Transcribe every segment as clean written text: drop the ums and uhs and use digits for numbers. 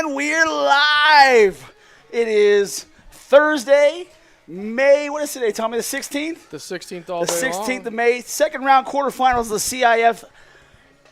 And we're live. It is Thursday, May, what is today, Tommy, the 16th? The 16th all day long. The 16th of May, second round quarterfinals of the CIF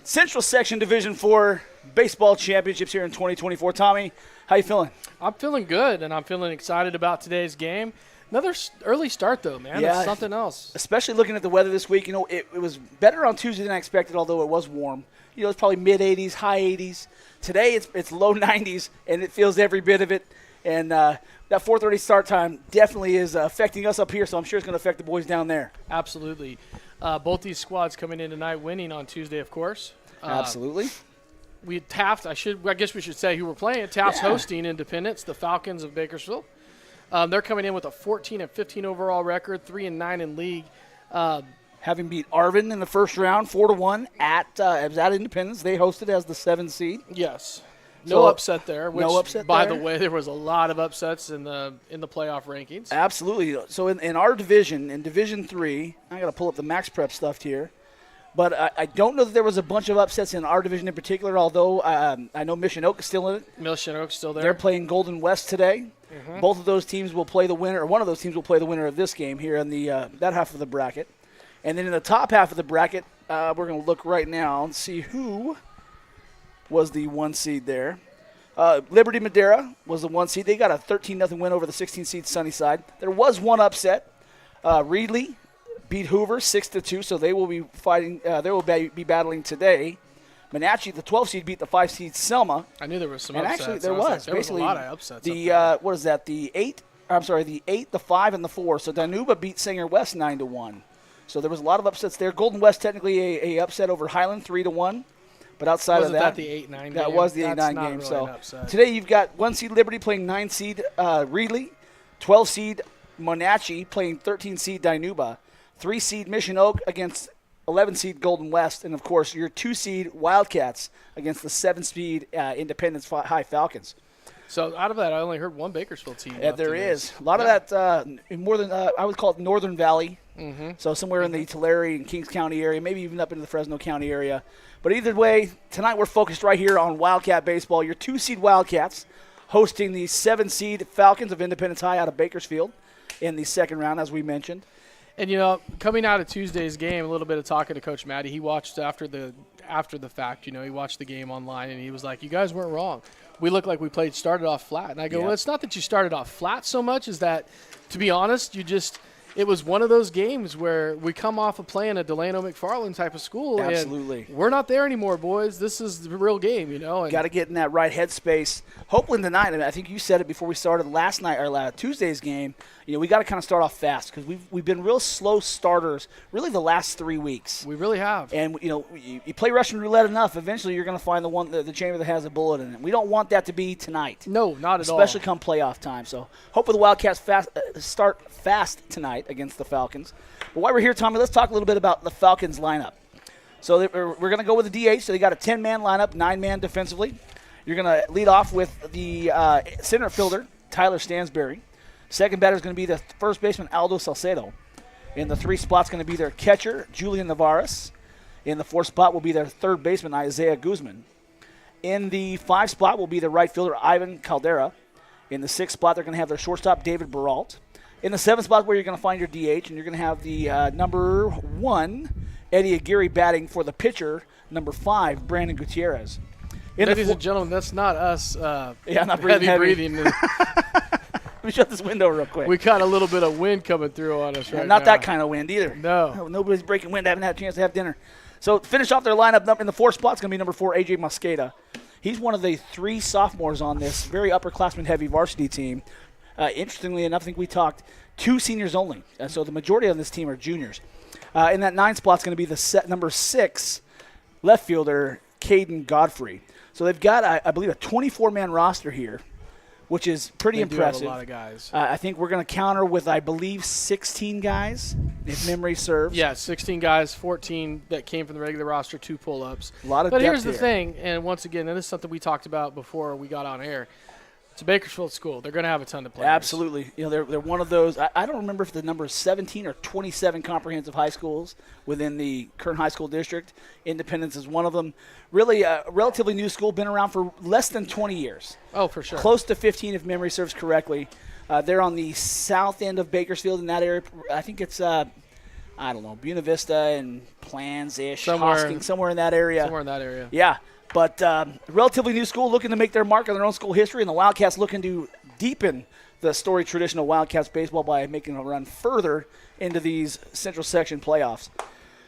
Central Section Division 4 Baseball Championships here in 2024. Tommy, how you feeling? I'm feeling good, and I'm feeling excited about today's game. Another early start, though, man. Yeah, it's something else. Especially looking at the weather this week. You know, it was better on Tuesday than I expected, although it was warm. You know, it's probably mid-80s, high 80s. Today it's low 90s, and it feels every bit of it. And that 4:30 start time definitely is affecting us up here, so I'm sure it's going to affect the boys down there. Absolutely. Both these squads coming in tonight winning on Tuesday, of course. Absolutely. Taft, I guess we should say who we're playing. Taft's hosting Independence, the Falcons of Bakersfield. They're coming in with a 14-15 overall record, 3-9 in league. Having beat Arvin in the first round, 4-1 at Independence. They hosted as the 7th seed. Yes. So, No upset there. Which, no upset by there. the way, there was a lot of upsets in the playoff rankings. Absolutely. So in our division, in Division 3, I got to pull up the Max Prep stuff here. But I don't know that there was a bunch of upsets in our division in particular, although I know Mission Oak is still in it. Mission Oak's still there. They're playing Golden West today. Mm-hmm. Both of those teams will play the winner, or one of those teams will play the winner of this game here in the that half of the bracket. And then in the top half of the bracket, we're going to look right now and see who was the 1 seed there. Liberty Madera was the 1 seed. They got a 13-0 win over the 16 seed Sunnyside. There was one upset. Reedley beat Hoover 6-2, so they will be fighting. They will be battling today. Menachie, the 12 seed, beat the 5 seed Selma. I knew there was some and upsets. Actually, there was. There was a Basically, lot of upsets. What is that? The 8, the 5, and the 4. So Danuba beat Singer West 9-1. So there was a lot of upsets there. Golden West technically a upset over Highland 3-1. But outside Wasn't of that the 8-9 game? that was the 8-9 game. Really So today you've got 1 seed Liberty playing 9 seed Reedley, 12 seed Monachi playing 13 seed Dinuba, 3 seed Mission Oak against 11 seed Golden West, and of course your 2 seed Wildcats against the 7 seed Independence High Falcons. So out of that, I only heard one Bakersfield team. Yeah, there is a lot of that. More than I would call it Northern Valley. Mm-hmm. So somewhere in the Tulare and Kings County area, maybe even up into the Fresno County area. But either way, tonight we're focused right here on Wildcat baseball. Your 2 seed Wildcats hosting the 7 seed Falcons of Independence High out of Bakersfield in the second round, as we mentioned. And, you know, coming out of Tuesday's game, a little bit of talking to Coach Matty, he watched after the fact, you know, he watched the game online, and he was like, you guys weren't wrong. We look like we started off flat. And I go, well, it's not that you started off flat so much as that, to be honest, it was one of those games where we come off of playing a Delano McFarland type of school. Absolutely. And we're not there anymore, boys. This is the real game, you know. Got to get in that right headspace. Hopefully tonight, I think you said it before we started last night, or Tuesday's game, you know, we got to kind of start off fast because we've been real slow starters really the last 3 weeks. We really have. And, you know, you play Russian roulette enough, eventually you're going to find the chamber that has a bullet in it. We don't want that to be tonight. No, not at all. Especially come playoff time. So hopefully the Wildcats start fast tonight against the Falcons. But while we're here, Tommy, let's talk a little bit about the Falcons lineup. So we're going to go with the DH. So they got a 10-man lineup, 9-man defensively. You're going to lead off with the center fielder, Tyler Stansberry. Second batter is going to be the first baseman, Aldo Salcedo. In the 3 spot's going to be their catcher, Julian Navarez. In the 4th spot will be their third baseman, Isaiah Guzman. In the 5 spot will be the right fielder, Ivan Caldera. In the 6th spot, they're going to have their shortstop, David Baralt. In the 7th spot, where you're going to find your DH, and you're going to have the number 1, Eddie Aguirre, batting for the pitcher, number 5, Brandon Gutierrez. Ladies and gentlemen, that's not us not breathing breathing. Let me shut this window real quick. We got a little bit of wind coming through on us right Not now. that kind of wind either. No. Nobody's breaking wind. I haven't had a chance to have dinner. So finish off their lineup in the 4th spot is going to be number 4, A.J. Mosqueda. He's one of the 3 sophomores on this very upperclassman-heavy varsity team. Interestingly enough, I think we talked 2 seniors only. So the majority on this team are juniors. In that 9 spot is going to be the number 6 left fielder, Caden Godfrey. So they've got, I believe, a 24-man roster here, which is pretty impressive. Do have a lot of guys. I think we're going to counter with, I believe, 16 guys, if memory serves. Yeah, 16 guys, 14 that came from the regular roster, 2 pull-ups. A lot of But depth here's the here. thing, and once again, and this is something we talked about before we got on air. It's a Bakersfield school. They're going to have a ton of players. Absolutely. They're one of those. I don't remember if the number is 17 or 27 comprehensive high schools within the Kern High School District. Independence is one of them. Really a relatively new school, been around for less than 20 years. Oh, for sure. Close to 15 if memory serves correctly. They're on the south end of Bakersfield in that area. I think it's, Buena Vista and Plans-ish, Hosking, somewhere in that area. Somewhere in that area. Yeah. But relatively new school looking to make their mark on their own school history, and the Wildcats looking to deepen the storied tradition of Wildcats baseball by making a run further into these Central Section playoffs.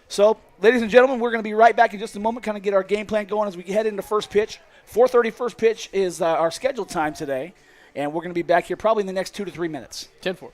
So, ladies and gentlemen, we're going to be right back in just a moment, kind of get our game plan going as we head into first pitch. 4:30 first pitch is our scheduled time today, and we're going to be back here probably in the next 2 to 3 minutes. 10-4.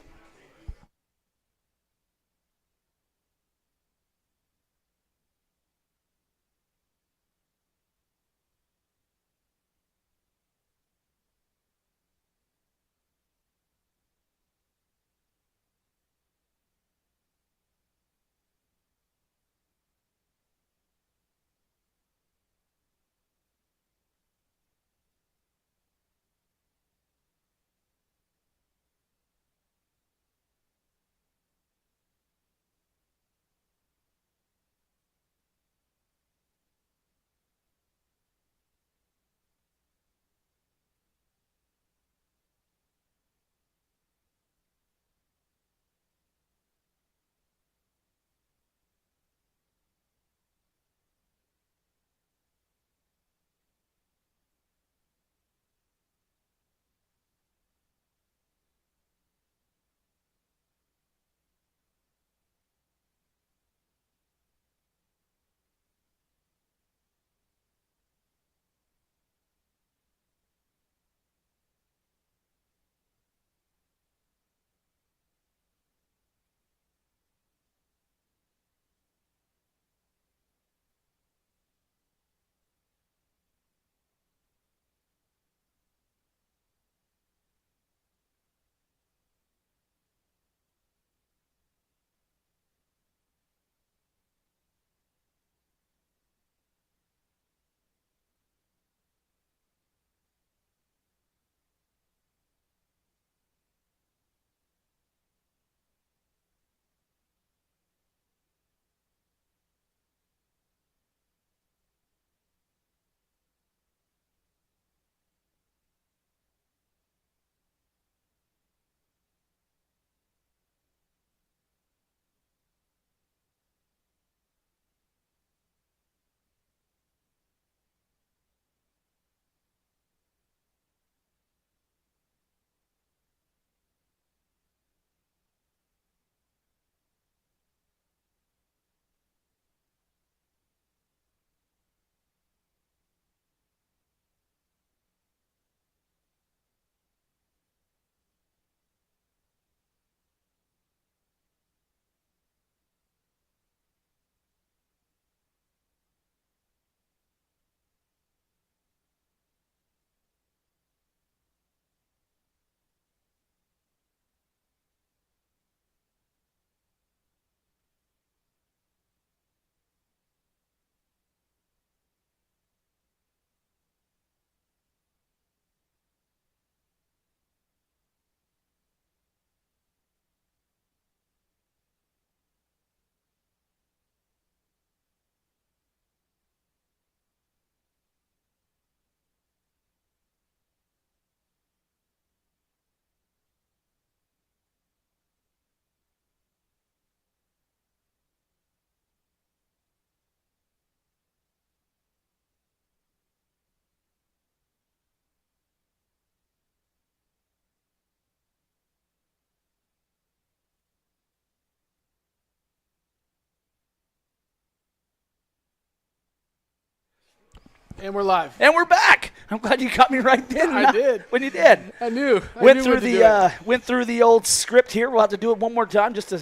And we're live. And we're back. I'm glad you caught me right then. I did. When you did. I knew. Went through the old script here. We'll have to do it one more time just to,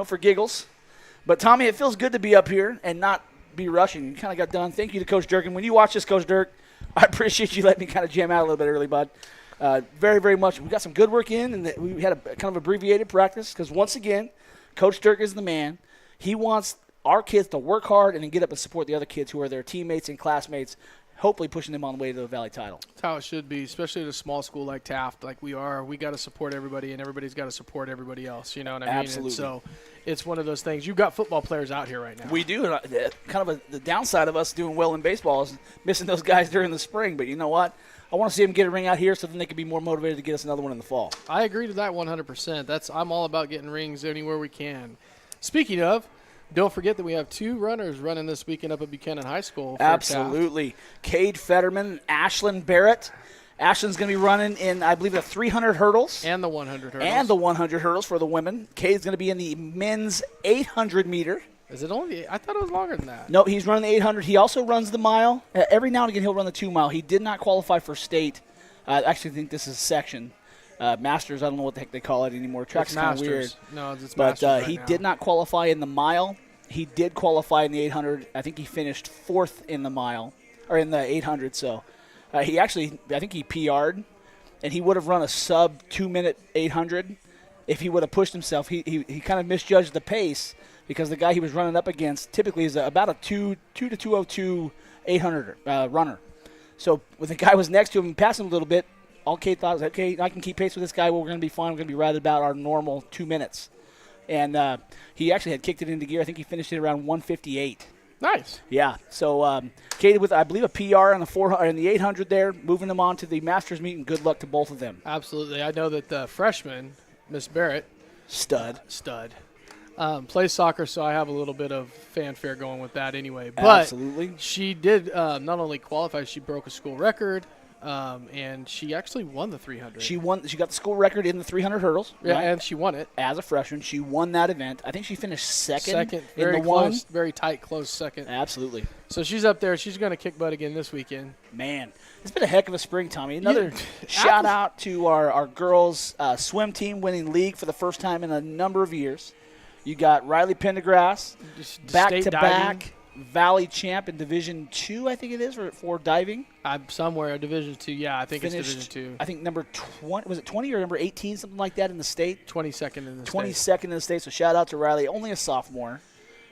for giggles. But, Tommy, it feels good to be up here and not be rushing. You kind of got done. Thank you to Coach Durkin. When you watch this, Coach Dirk, I appreciate you letting me kind of jam out a little bit early, bud. Very, very much. We got some good work in, and we had a kind of abbreviated practice because, once again, Coach Dirk is the man. He wants our kids to work hard and then get up and support the other kids who are their teammates and classmates hopefully pushing them on the way to the Valley title. That's how it should be, especially at a small school like Taft, like we are. We got to support everybody, and everybody's got to support everybody else. You know what I mean? Absolutely. And so it's one of those things. You've got football players out here right now. We do. Kind of the downside of us doing well in baseball is missing those guys during the spring. But you know what? I want to see them get a ring out here so then they can be more motivated to get us another one in the fall. I agree to that 100%. I'm all about getting rings anywhere we can. Speaking of, don't forget that we have 2 runners running this weekend up at Buchanan High School. Absolutely. Cade Fetterman, Ashlyn Barrett. Ashlyn's going to be running in, I believe, the 300 hurdles. And the 100 hurdles. And the 100 hurdles for the women. Cade's going to be in the men's 800 meter. Is it only? I thought it was longer than that. No, he's running the 800. He also runs the mile. Every now and again, he'll run the 2 mile. He did not qualify for state. I actually think this is section. Masters, I don't know what the heck they call it anymore. Track's kind of weird. No, it's but Masters right he now. did not qualify in the mile. He did qualify in the 800. I think he finished 4th in the mile, or in the 800. So he actually, I think he PR'd, and he would have run a sub 2-minute 800 if he would have pushed himself. He kind of misjudged the pace because the guy he was running up against typically is about a 2 to 202 800 runner. So when the guy was next to him and passed him a little bit, all Kate thought was, okay, I can keep pace with this guy. Well, we're going to be fine. We're going to be right about our normal 2 minutes. And he actually had kicked it into gear. I think he finished it around 158. Nice. Yeah. So Katie with, I believe, a PR on the 400 and the 800 there, moving them on to the Masters meet, and good luck to both of them. Absolutely. I know that the freshman, Miss Barrett, Stud. plays soccer, so I have a little bit of fanfare going with that anyway. But Absolutely. she did not only qualify, she broke a school record. And she actually won the 300. She got the school record in the 300 hurdles. Yeah, right? and she won it. As a freshman, she won that event. I think she finished second very in the close, one. very tight, close second. Absolutely. So she's up there. She's going to kick butt again this weekend. Man, it's been a heck of a spring, Tommy. Another shout out to our girls swim team winning league for the first time in a number of years. You got Riley Pendergrass, back-to-back Valley champ in Division II, I think it is, for diving. I'm somewhere, Division II. Yeah, I think Finished, it's Division II. I think number 20, was it 20 or number 18, something like that in the state? 22nd in the state. 22nd in the state, so shout out to Riley, only a sophomore.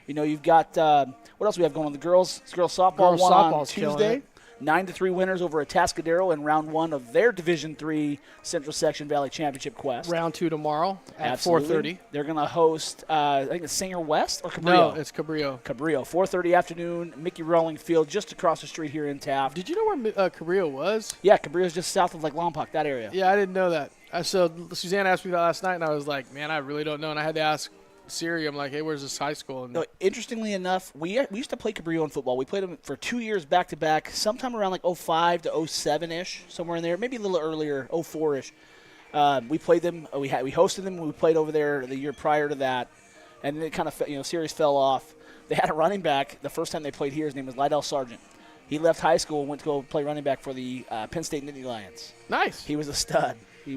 You know, you've got, what else we have going on? The girls softball won on Tuesday. 9-3 winners over Atascadero in round 1 of their Division III Central Section Valley Championship quest. Round 2 tomorrow at Absolutely. 4:30. They're going to host, I think it's Singer West or Cabrillo? No, it's Cabrillo. Cabrillo, 4:30 afternoon, Mickey Rawling Field, just across the street here in Taft. Did you know where Cabrillo was? Yeah, Cabrillo's just south of like Lompoc, that area. Yeah, I didn't know that. So Suzanne asked me that last night, and I was like, man, I really don't know. And I had to ask Siri, I'm like, hey, where's this high school? And no, interestingly enough, we used to play Cabrillo in football. We played them for 2 years back-to-back, sometime around like 05 to 07-ish, somewhere in there, maybe a little earlier, 04-ish. We played them. We hosted them. We played over there the year prior to that, and then it kind of series fell off. They had a running back the first time they played here. His name was Lydell Sargent. He left high school and went to go play running back for the Penn State Nittany Lions. Nice. He was a stud. We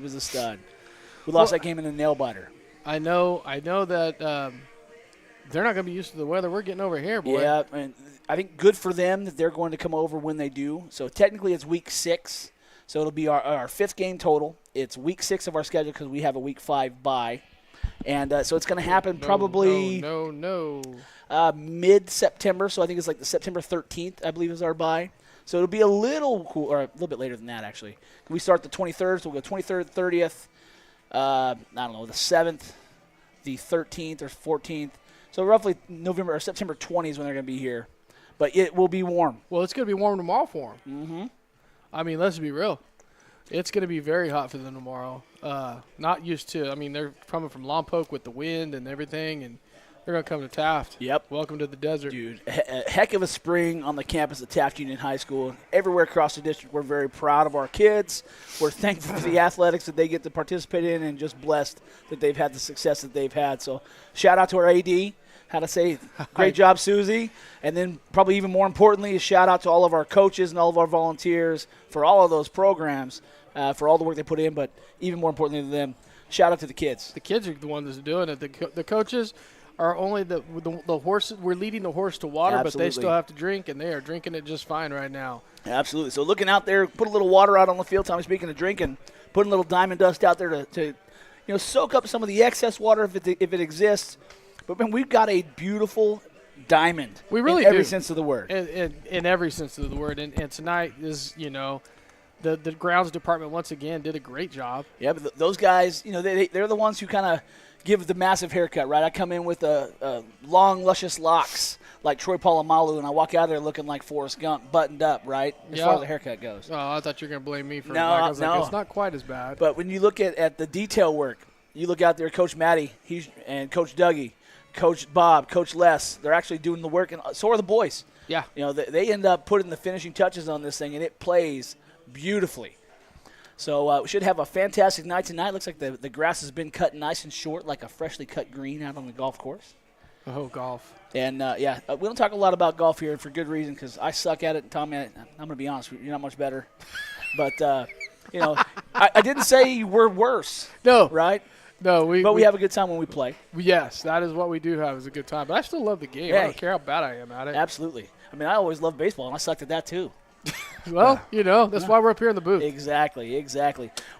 lost that game in a nail biter. I know that they're not going to be used to the weather we're getting over here, boy. Yeah, and I think good for them that they're going to come over when they do. So technically it's week 6, so it'll be our 5th game total. It's week 6 of our schedule because we have a week 5 bye. And so it's going to happen probably mid-September, so I think it's like the September 13th, I believe, is our bye. So it'll be a little cool, or a little bit later than that, actually. We start the 23rd, so we'll go 23rd, 30th. I don't know, the 7th, the 13th or 14th. So roughly November or September 20th is when they're going to be here. But it will be warm. Well, it's going to be warm tomorrow for them. Mm-hmm. I mean, let's be real. It's going to be very hot for them tomorrow. Not used to. I mean, they're coming from Lompoc with the wind and everything, and they're going to come to Taft. Yep. Welcome to the desert. Dude, a heck of a spring on the campus of Taft Union High School. Everywhere across the district, we're very proud of our kids. We're thankful for the athletics that they get to participate in and just blessed that they've had the success that they've had. So shout out to our AD. How to say, great job, Susie. And then probably even more importantly, a shout out to all of our coaches and all of our volunteers for all of those programs, for all the work they put in. But even more importantly to them, shout out to the kids. The kids are the ones that's doing it. The coaches are only the horses. We're leading the horse to water, Absolutely. but they still have to drink, and they are drinking it just fine right now. Absolutely. So looking out there, put a little water out on the field. Tommy, speaking of drinking, putting a little diamond dust out there to soak up some of the excess water if it exists. But man, we've got a beautiful diamond. We really in every do. sense of the word. In every sense of the word. And tonight is, the grounds department once again did a great job. Yeah, but those guys, they're the ones who kind of give the massive haircut, right? I come in with a long, luscious locks like Troy Polamalu, and I walk out there looking like Forrest Gump, buttoned up, right? As far as the haircut goes. Oh, I thought you were going to blame me for No, I was no. like, it's not quite as bad. But when you look at the detail work, you look out there, Coach Matty and Coach Dougie, Coach Bob, Coach Les, they're actually doing the work, and so are the boys. Yeah. They end up putting the finishing touches on this thing, and it plays beautifully. So we should have a fantastic night tonight. Looks like the grass has been cut nice and short, like a freshly cut green out on the golf course. Oh, golf. And, we don't talk a lot about golf here for good reason because I suck at it. And Tommy, I'm going to be honest, you're not much better. But, I didn't say we're worse. No. Right? No. But we have a good time when we play. Yes, that is what we do have is a good time. But I still love the game. Hey. I don't care how bad I am at it. Absolutely. I mean, I always loved baseball, and I sucked at that too. Well, that's why we're up here in the booth. Exactly.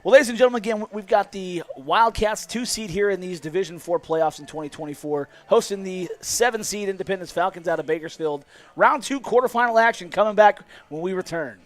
Well, ladies and gentlemen, again, we've got the Wildcats 2 seed here in these Division 4 playoffs in 2024, hosting the 7 seed Independence Falcons out of Bakersfield. Round 2 quarterfinal action coming back when we return.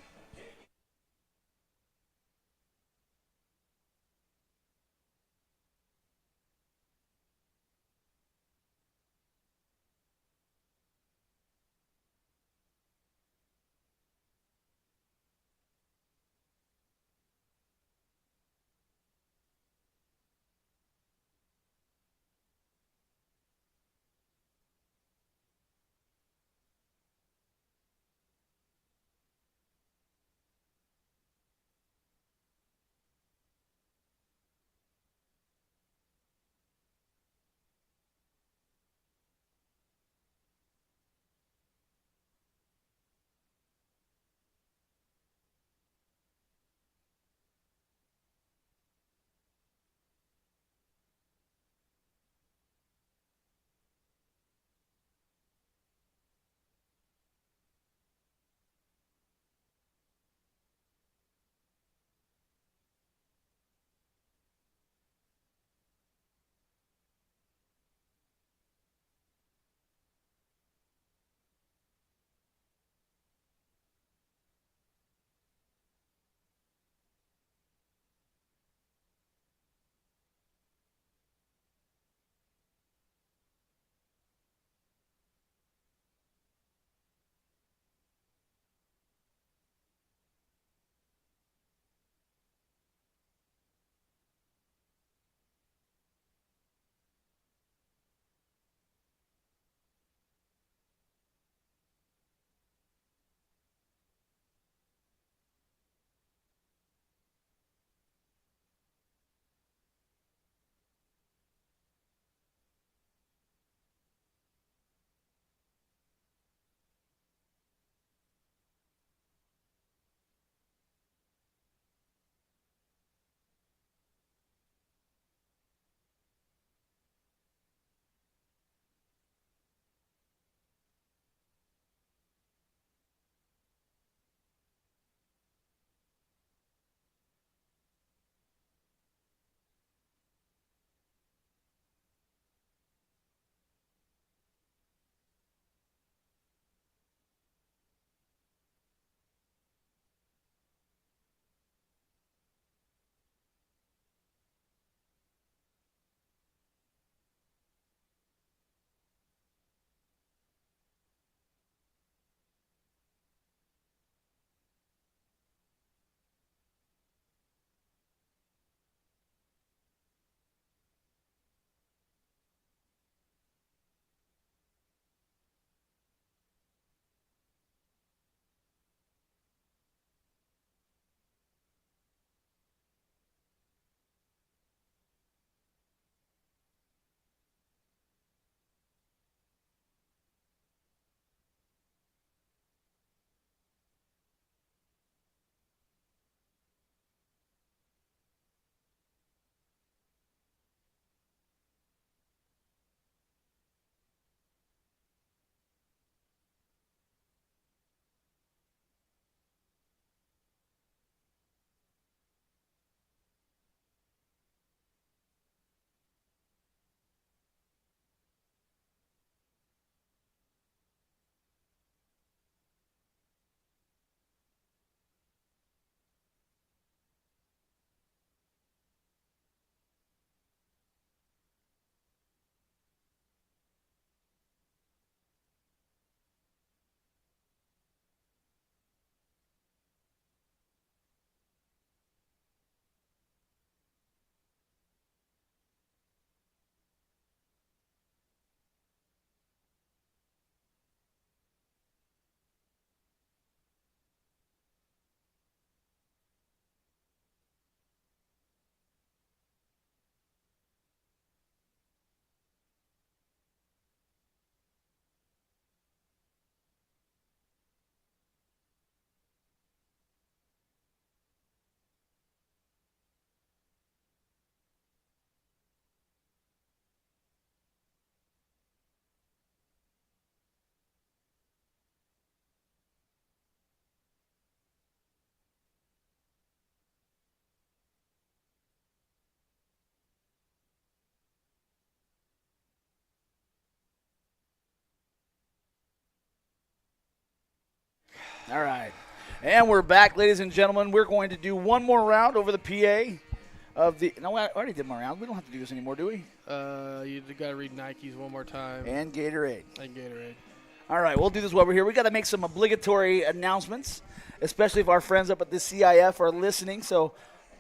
All right. And we're back, ladies and gentlemen. We're going to do one more round over the PA of the – no, I already did my round. We don't have to do this anymore, do we? You got to read Nikes one more time. And Gatorade. All right, we'll do this while we're here. We got to make some obligatory announcements, especially if our friends up at the CIF are listening. So,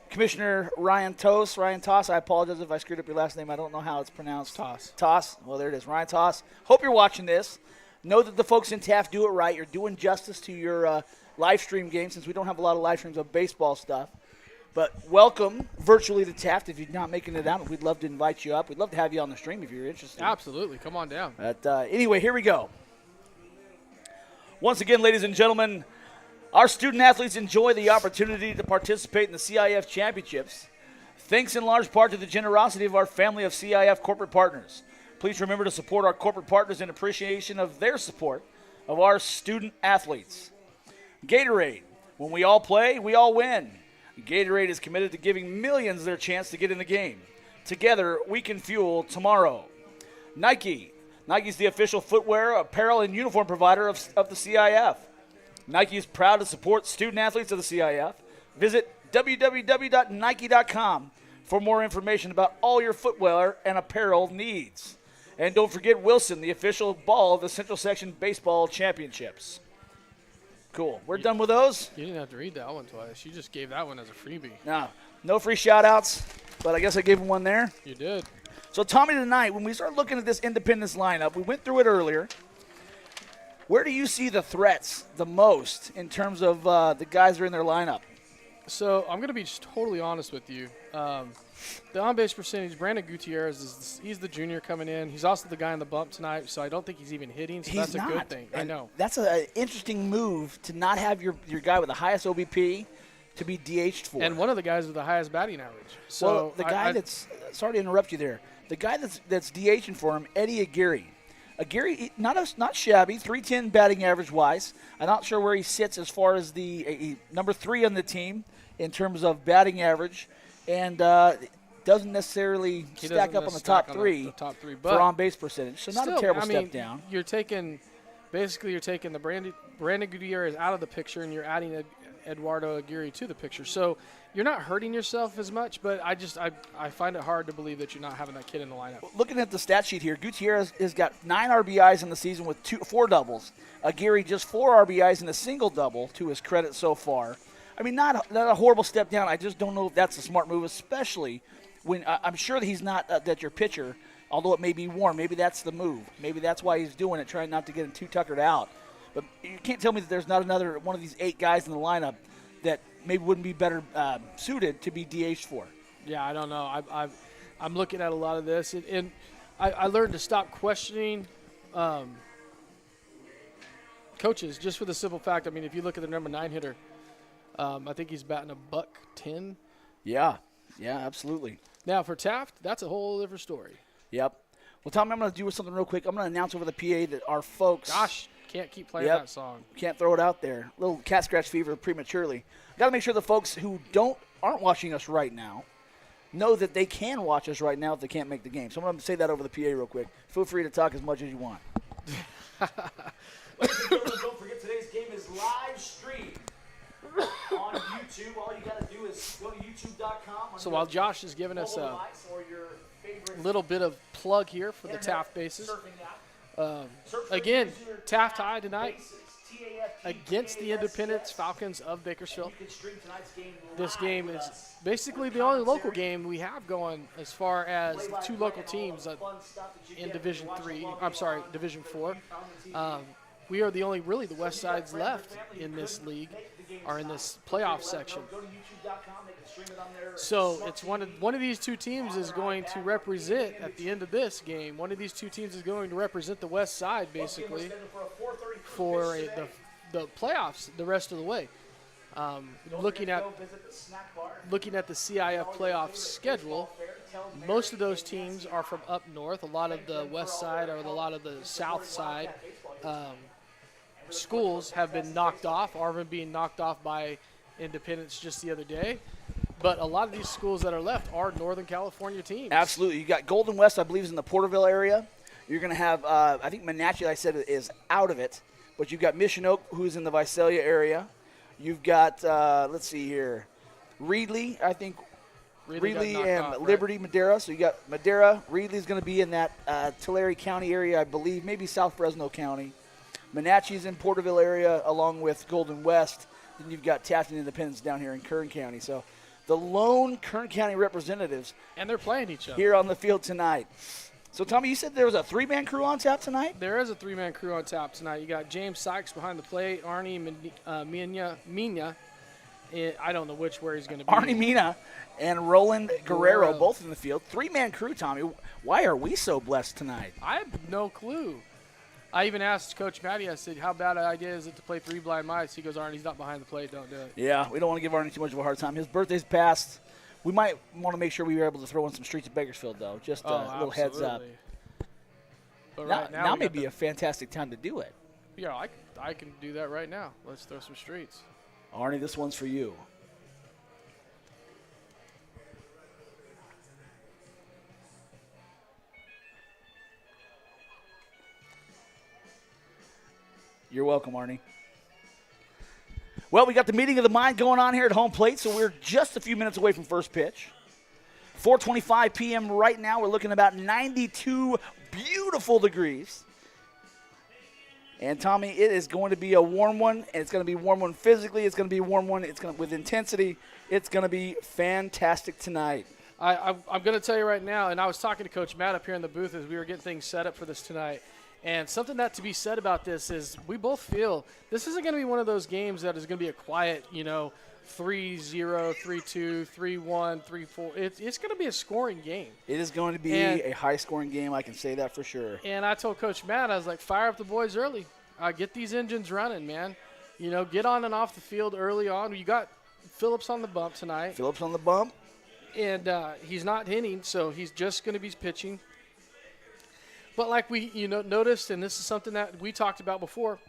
Commissioner Ryan Toss, I apologize if I screwed up your last name. I don't know how it's pronounced. Toss. Well, there it is. Ryan Toss. Hope you're watching this. Know that the folks in Taft do it right. You're doing justice to your live stream game since we don't have a lot of live streams of baseball stuff. But welcome virtually to Taft. If you're not making it out, we'd love to invite you up. We'd love to have you on the stream if you're interested. Absolutely. Come on down. But anyway, here we go. Once again, ladies and gentlemen, our student athletes enjoy the opportunity to participate in the CIF championships, thanks in large part to the generosity of our family of CIF corporate partners. Please remember to support our corporate partners in appreciation of their support of our student athletes. Gatorade. When we all play, we all win. Gatorade is committed to giving millions their chance to get in the game. Together, we can fuel tomorrow. Nike. Nike's the official footwear, apparel, and uniform provider of the CIF. Nike is proud to support student athletes of the CIF. Visit www.nike.com for more information about all your footwear and apparel needs. And don't forget Wilson, the official ball of the Central Section Baseball Championships. Cool. We're done with those? You didn't have to read that one twice. You just gave that one as a freebie. No free shout-outs, but I guess I gave him one there. You did. So, Tommy, tonight, when we start looking at this Independence lineup, we went through it earlier. Where do you see the threats the most in terms of the guys that are in their lineup? So, I'm going to be just totally honest with you. The on-base percentage, Brandon Gutierrez, he's the junior coming in. He's also the guy in the bump tonight, so I don't think he's even hitting, so that's a good thing. And I know. That's an interesting move to not have your guy with the highest OBP to be DH'd for. And one of the guys with the highest batting average. So well, the guy sorry to interrupt you there. The guy that's DHing for him, Eddie Aguirre. Aguirre, not shabby, 310 batting average-wise. I'm not sure where he sits as far as the number 3 on the team in terms of batting average, and doesn't necessarily stack up on the top three for on-base percentage. So not a terrible step down. You're taking the Brandon Gutierrez out of the picture, and you're adding Eduardo Aguirre to the picture. So you're not hurting yourself as much, but I find it hard to believe that you're not having that kid in the lineup. Looking at the stat sheet here, Gutierrez has got 9 RBIs in the season with 4 doubles. Aguirre just 4 RBIs and a single double to his credit so far. I mean, not a horrible step down. I just don't know if that's a smart move, especially when I'm sure that he's not that your pitcher, although it may be warm. Maybe that's the move. Maybe that's why he's doing it, trying not to get him too tuckered out. But you can't tell me that there's not another one of these 8 guys in the lineup that maybe wouldn't be better suited to be DH'd for. Yeah, I don't know. I'm looking at a lot of this, and I learned to stop questioning coaches just for the simple fact. I mean, if you look at the number 9 hitter, I think he's batting $110. Yeah, absolutely. Now for Taft, that's a whole different story. Yep. Well, Tommy, I'm going to do something real quick. I'm going to announce over the PA that our folks. Gosh, can't keep playing that song. Can't throw it out there. A little cat scratch fever prematurely. Got to make sure the folks who aren't watching us right now know that they can watch us right now if they can't make the game. So I'm going to say that over the PA real quick. Feel free to talk as much as you want. Don't forget today's game is live streamed on YouTube. All you got to do is go to youtube.com. So while Josh is giving us a little bit of plug here for the Taft bases. Again, Taft High tonight against the Independence Falcons of Bakersfield. This game is basically the only local game we have going as far as 2 local teams in Division 4. We are the only, really, the West Side's left in this league, or in this playoff section. So it's one of these 2 teams is going to represent at the end of this game. One of these 2 teams is going to represent the West Side basically for the playoffs the rest of the way. Looking at the CIF playoff schedule, most of those teams are from up north. A lot of the West Side or a lot of the South Side schools have been knocked off. Arvin being knocked off by Independence just the other day. But a lot of these schools that are left are Northern California teams. Absolutely. You got Golden West, I believe, is in the Porterville area. You're going to have, I think Monache, I said, is out of it. but you've got Mission Oak, who's in the Visalia area. You've got, let's see here, Reedley, I think, Reedley and off, Liberty, right? Madera. So you got Madera. Reedley's going to be in that Tulare County area, I believe, maybe South Fresno County. Monache's in Porterville area along with Golden West. Then you've got Taft and Independence down here in Kern County. So the lone Kern County representatives. And they're playing each other. Here on the field tonight. So, Tommy, you said there was a three-man crew on tap tonight? There is a three-man crew on tap tonight. You got James CIFCS behind the plate, Arnie Mina. I don't know where he's going to be. Arnie Mina and Roland Guerrero both in the field. Three-man crew, Tommy. Why are we so blessed tonight? I have no clue. I even asked Coach Matty, I said, how bad an idea is it to play three blind mice? He goes, Arnie's not behind the plate, don't do it. Yeah, we don't want to give Arnie too much of a hard time. His birthday's passed. We might want to make sure we were able to throw in some Streets of Bakersfield, though. Just a little heads up. But now may be a fantastic time to do it. Yeah, I can do that right now. Let's throw some Streets. Arnie, this one's for you. You're welcome, Arnie. Well, we got the meeting of the mind going on here at home plate, so we're just a few minutes away from first pitch. 4:25 p.m. right now. We're looking at about 92 beautiful degrees. And, Tommy, it is going to be a warm one, and it's going to be a warm one physically. It's going to be a warm one with intensity. It's going to be fantastic tonight. I'm going to tell you right now, and I was talking to Coach Matt up here in the booth as we were getting things set up for this tonight. And something that to be said about this is we both feel this isn't going to be one of those games that is going to be a quiet, 3-0, 3-2, 3-1, 3-4. It's going to be a scoring game. It is going to be a high-scoring game. I can say that for sure. And I told Coach Matt, I was like, fire up the boys early. Get these engines running, man. Get on and off the field early on. You got Phillips on the bump tonight. Phillips on the bump. And he's not hitting, so he's just going to be pitching. But like we noticed, and this is something that we talked about before,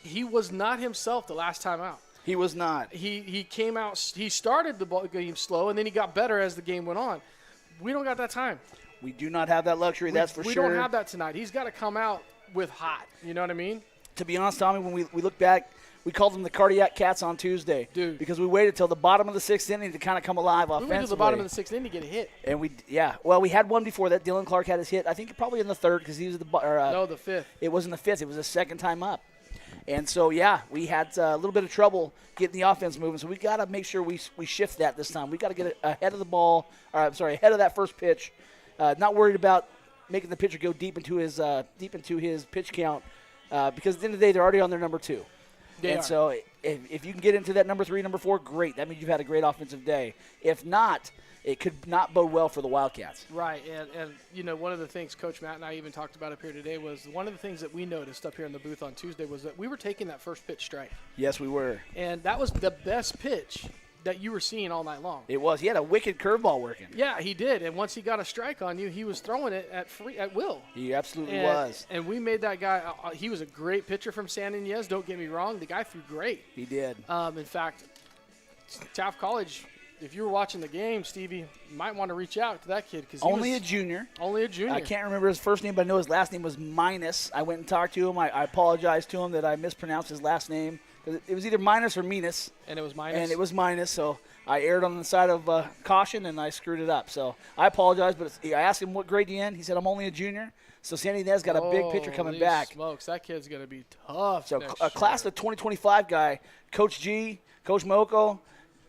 he was not himself the last time out. He was not. He came out. He started the game slow, and then he got better as the game went on. We don't got that time. We do not have that luxury, that's for sure. We don't have that tonight. He's got to come out with hot. You know what I mean? To be honest, Tommy, when we look back, we called them the Cardiac Cats on Tuesday. Dude. Because we waited till the bottom of the sixth inning to kind of come alive offensively. We waited till the bottom of the sixth inning to get a hit. And we had one before that. Dylan Clark had his hit, I think probably in the third because he was the fifth. It wasn't the fifth. It was the second time up. And so, we had a little bit of trouble getting the offense moving. So we got to make sure we shift that this time. We got to get ahead of the ball. Ahead of that first pitch. Not worried about making the pitcher go deep into his pitch count because at the end of the day, they're already on their number 2. So if you can get into that number 3, number 4, great. That means you've had a great offensive day. If not, it could not bode well for the Wildcats. Right, and one of the things Coach Matt and I even talked about up here today was one of the things that we noticed up here in the booth on Tuesday was that we were taking that first pitch strike. Yes, we were. And that was the best pitch that you were seeing all night long. It was. He had a wicked curveball working. Yeah, he did. And once he got a strike on you, he was throwing it at will. He absolutely was. And we made that guy he was a great pitcher from San Ynez, don't get me wrong. The guy threw great. He did. In fact, Taft College, if you were watching the game, Stevie, you might want to reach out to that kid. Only a junior. I can't remember his first name, but I know his last name was Minus. I went and talked to him. I apologized to him that I mispronounced his last name. It was either Minus or Minus. And it was Minus? So I erred on the side of caution, and I screwed it up. So I apologize, but I asked him what grade you in. He said, I'm only a junior. So San Ynez got a big pitcher coming back. Smokes, that kid's going to be tough. So a class of 2025 guy, Coach G, Coach Moko,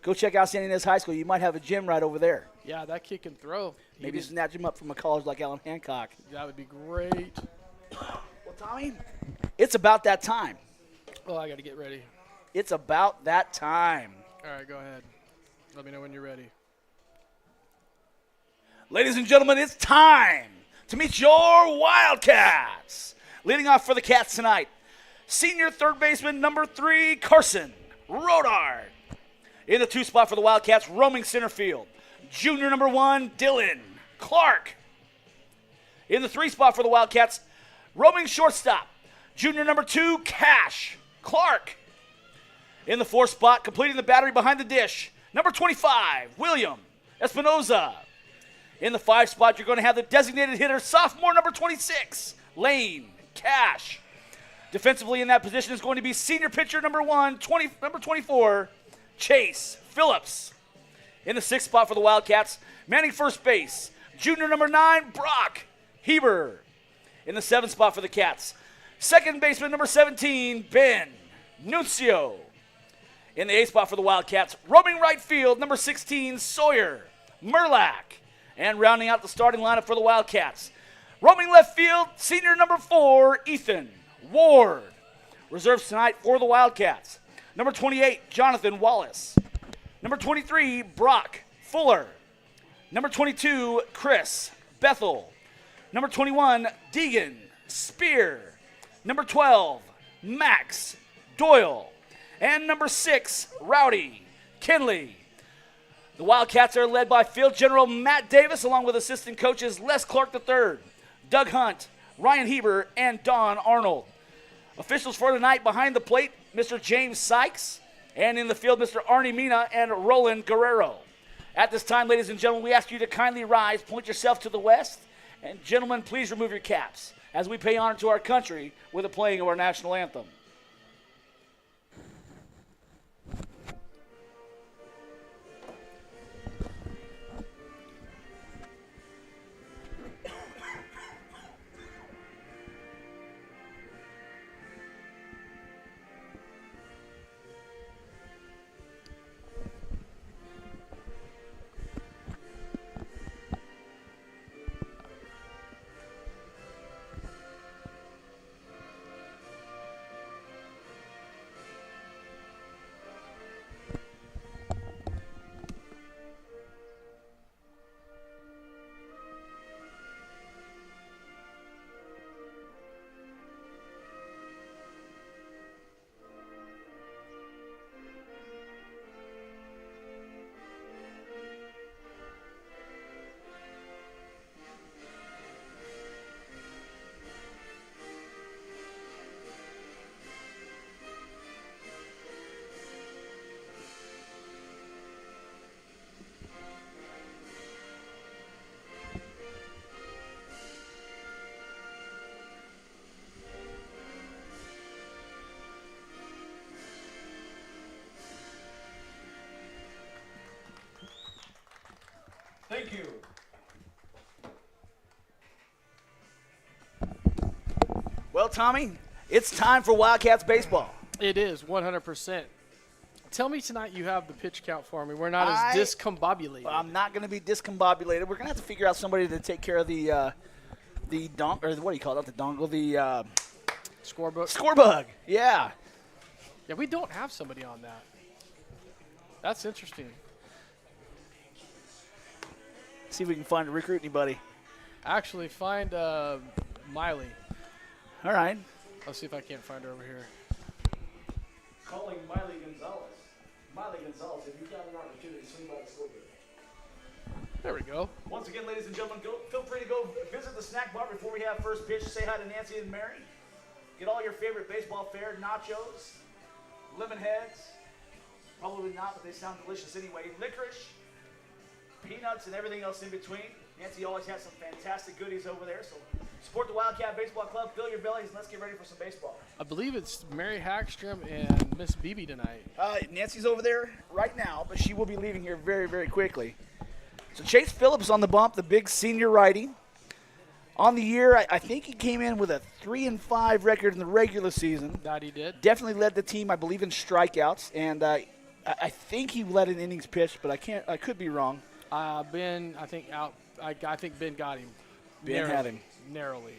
go check out San Ynez High School. You might have a gym right over there. Yeah, that kid can throw. Maybe snatch him up from a college like Allen Hancock. That would be great. Well, Tommy, it's about that time. Oh, I got to get ready. It's about that time. All right, go ahead. Let me know when you're ready. Ladies and gentlemen, it's time to meet your Wildcats. Leading off for the Cats tonight, senior third baseman number 3, Carson Rodard. In the 2 spot for the Wildcats, roaming center field, junior number 1, Dylan Clark. In the 3 spot for the Wildcats, roaming shortstop, junior number 2, Cash Clark. In the 4th spot, completing the battery behind the dish, number 25, William Espinoza. In the 5 spot, you're going to have the designated hitter, sophomore number 26, Lane Cash. Defensively in that position is going to be senior pitcher number 24, Chase Phillips. In the 6th spot for the Wildcats, manning first base, junior number 9, Brock Heber. In the 7th spot for the Cats, second baseman number 17, Ben Nuncio. In the 8th spot for the Wildcats, roaming right field, number 16, Sawyer Murlack. And rounding out the starting lineup for the Wildcats, roaming left field, senior number 4, Ethan Ward. Reserves tonight for the Wildcats, number 28, Jonathan Wallace. Number 23, Brock Fuller. Number 22, Chris Bethel. Number 21, Deegan Spear. Number 12, Max Doyle. And number 6, Rowdy Kinley. The Wildcats are led by field general Matt Davis, along with assistant coaches Les Clark III, Doug Hunt, Ryan Heber, and Don Arnold. Officials for tonight behind the plate, Mr. James Sykes, and in the field, Mr. Arnie Mina and Roland Guerrero. At this time, ladies and gentlemen, we ask you to kindly rise, point yourself to the west, and gentlemen, please remove your caps as we pay honor to our country with the playing of our national anthem. Thank you. Well, Tommy, it's time for Wildcats baseball. It is 100%. Tell me tonight you have the pitch count for me. We're not as discombobulated. I'm not going to be discombobulated. We're going to have to figure out somebody to take care of the dongle, or what do you call it? Not the dongle, the Scorebook. scorebug. Yeah. Yeah, we don't have somebody on that. That's interesting. See if we can find a recruit anybody. Actually, find Miley. All right. I'll see if I can't find her over here. Calling Miley Gonzalez. Miley Gonzalez, if you've got an opportunity, swing by the scoreboard. There we go. Once again, ladies and gentlemen, feel free to go visit the snack bar before we have first pitch. Say hi to Nancy and Mary. Get all your favorite baseball fare, nachos, lemon heads. Probably not, but they sound delicious anyway. Licorice, peanuts, and everything else in between. Nancy always has some fantastic goodies over there, so support the Wildcat Baseball Club, fill your bellies, and let's get ready for some baseball. I believe it's Mary Hackstrom and Miss Beebe tonight. Nancy's over there right now, but she will be leaving here very, very quickly. So Chase Phillips on the bump, the big senior righty. On the year, I think he came in with a 3-5 record in the regular season. That he did. Definitely led the team, I believe, in strikeouts, and I think he led an innings pitched, but I could be wrong. Ben, I think out. I think Ben got him. Ben had him. Narrowly.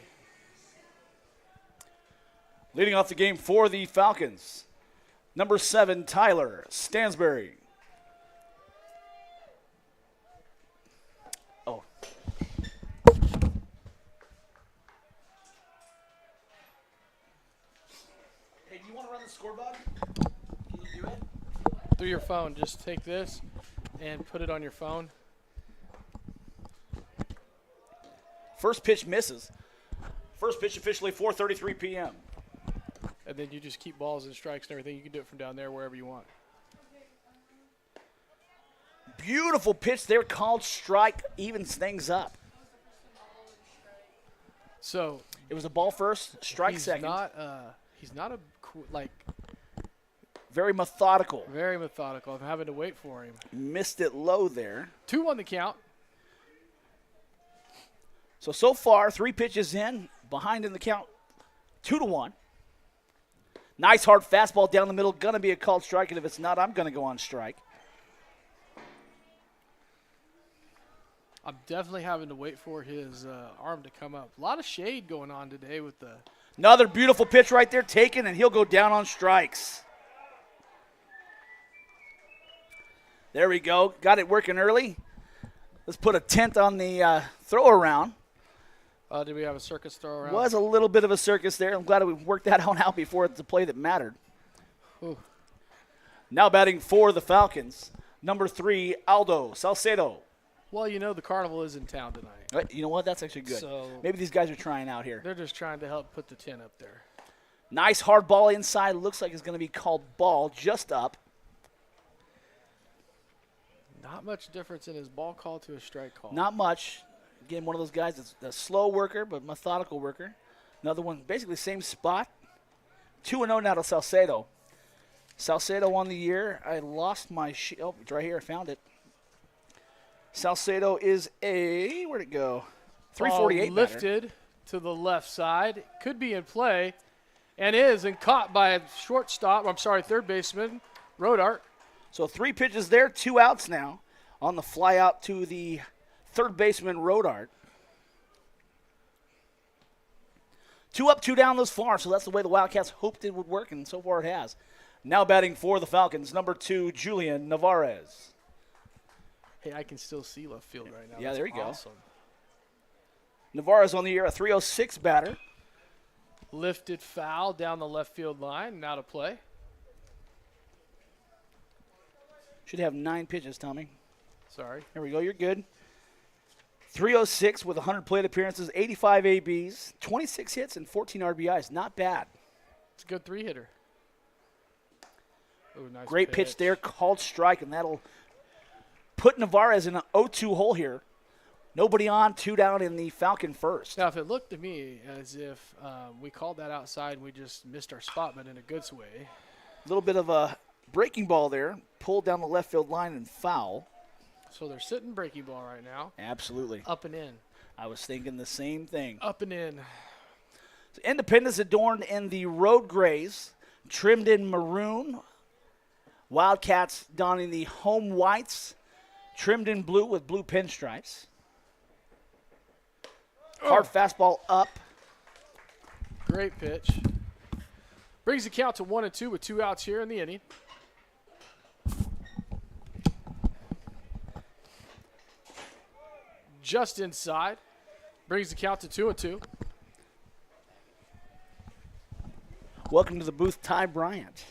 Leading off the game for the Falcons, number 7, Tyler Stansberry. Oh. Hey, do you want to run the scoreboard? Can you do it? Through your phone, just take this and put it on your phone. First pitch misses. First pitch officially 4:33 p.m. And then you just keep balls and strikes and everything. You can do it from down there wherever you want. Beautiful pitch there, called strike, evens things up. So it was a ball first, strike he's second. He's not very methodical. very methodical. I'm having to wait for him. Missed it low there. 2 on the count. So far, 3 pitches in, behind in the count, 2-1. Nice hard fastball down the middle, going to be a called strike, and if it's not, I'm going to go on strike. I'm definitely having to wait for his arm to come up. A lot of shade going on today with the. Another beautiful pitch right there taken, and he'll go down on strikes. There we go. Got it working early. Let's put a 10th on the throw around. Did we have a circus throw around? Was a little bit of a circus there. I'm glad we worked that one out before it's a play that mattered. Ooh. Now batting for the Falcons, number 3, Aldo Salcedo. Well, the carnival is in town tonight. You know what? That's actually good. So maybe these guys are trying out here. they're just trying to help put the 10 up there. Nice hard ball inside. Looks like it's going to be called ball just up. Not much difference in his ball call to a strike call. Not much. Again, one of those guys that's a slow worker but methodical worker. Another one, basically same spot. 2-0 now to Salcedo. Salcedo on the year. I lost my sheet. Oh, it's right here. I found it. Salcedo is a, where'd it go? 348 lifted to the left side. Could be in play and is, and caught by a third baseman, Rodart. So 3 pitches there, 2 outs now on the fly out to the third baseman, Rodart. 2 up, 2 down thus far, so that's the way the Wildcats hoped it would work, and so far it has. Now batting for the Falcons, number 2, Julian Navarez. Hey, I can still see left field right now. Yeah, That's there you awesome. go. Navarez on the year, a 306 batter. Lifted foul down the left field line, now to play. Should have 9 pitches, Tommy. Sorry. There we go, you're good. 306 with 100 plate appearances, 85 ABs, 26 hits, and 14 RBIs. Not bad. It's a good 3-hitter. Ooh, nice Great pitch there, called strike, and that'll put Navarez in an 0-2 hole here. Nobody on, 2 down in the Falcon first. Now, if it looked to me as if we called that outside and we just missed our spot, but in a good way. A little bit of a breaking ball there, pulled down the left field line and foul. So they're sitting breaking ball right now. Absolutely. Up and in. I was thinking the same thing. Up and in. So Independence adorned in the road grays, trimmed in maroon. Wildcats donning the home whites, trimmed in blue with blue pinstripes. Hard fastball up. Great pitch. Brings the count to 1-2 with 2 outs here in the inning. Just inside. Brings the count to 2-2. Welcome to the booth, Ty Bryant.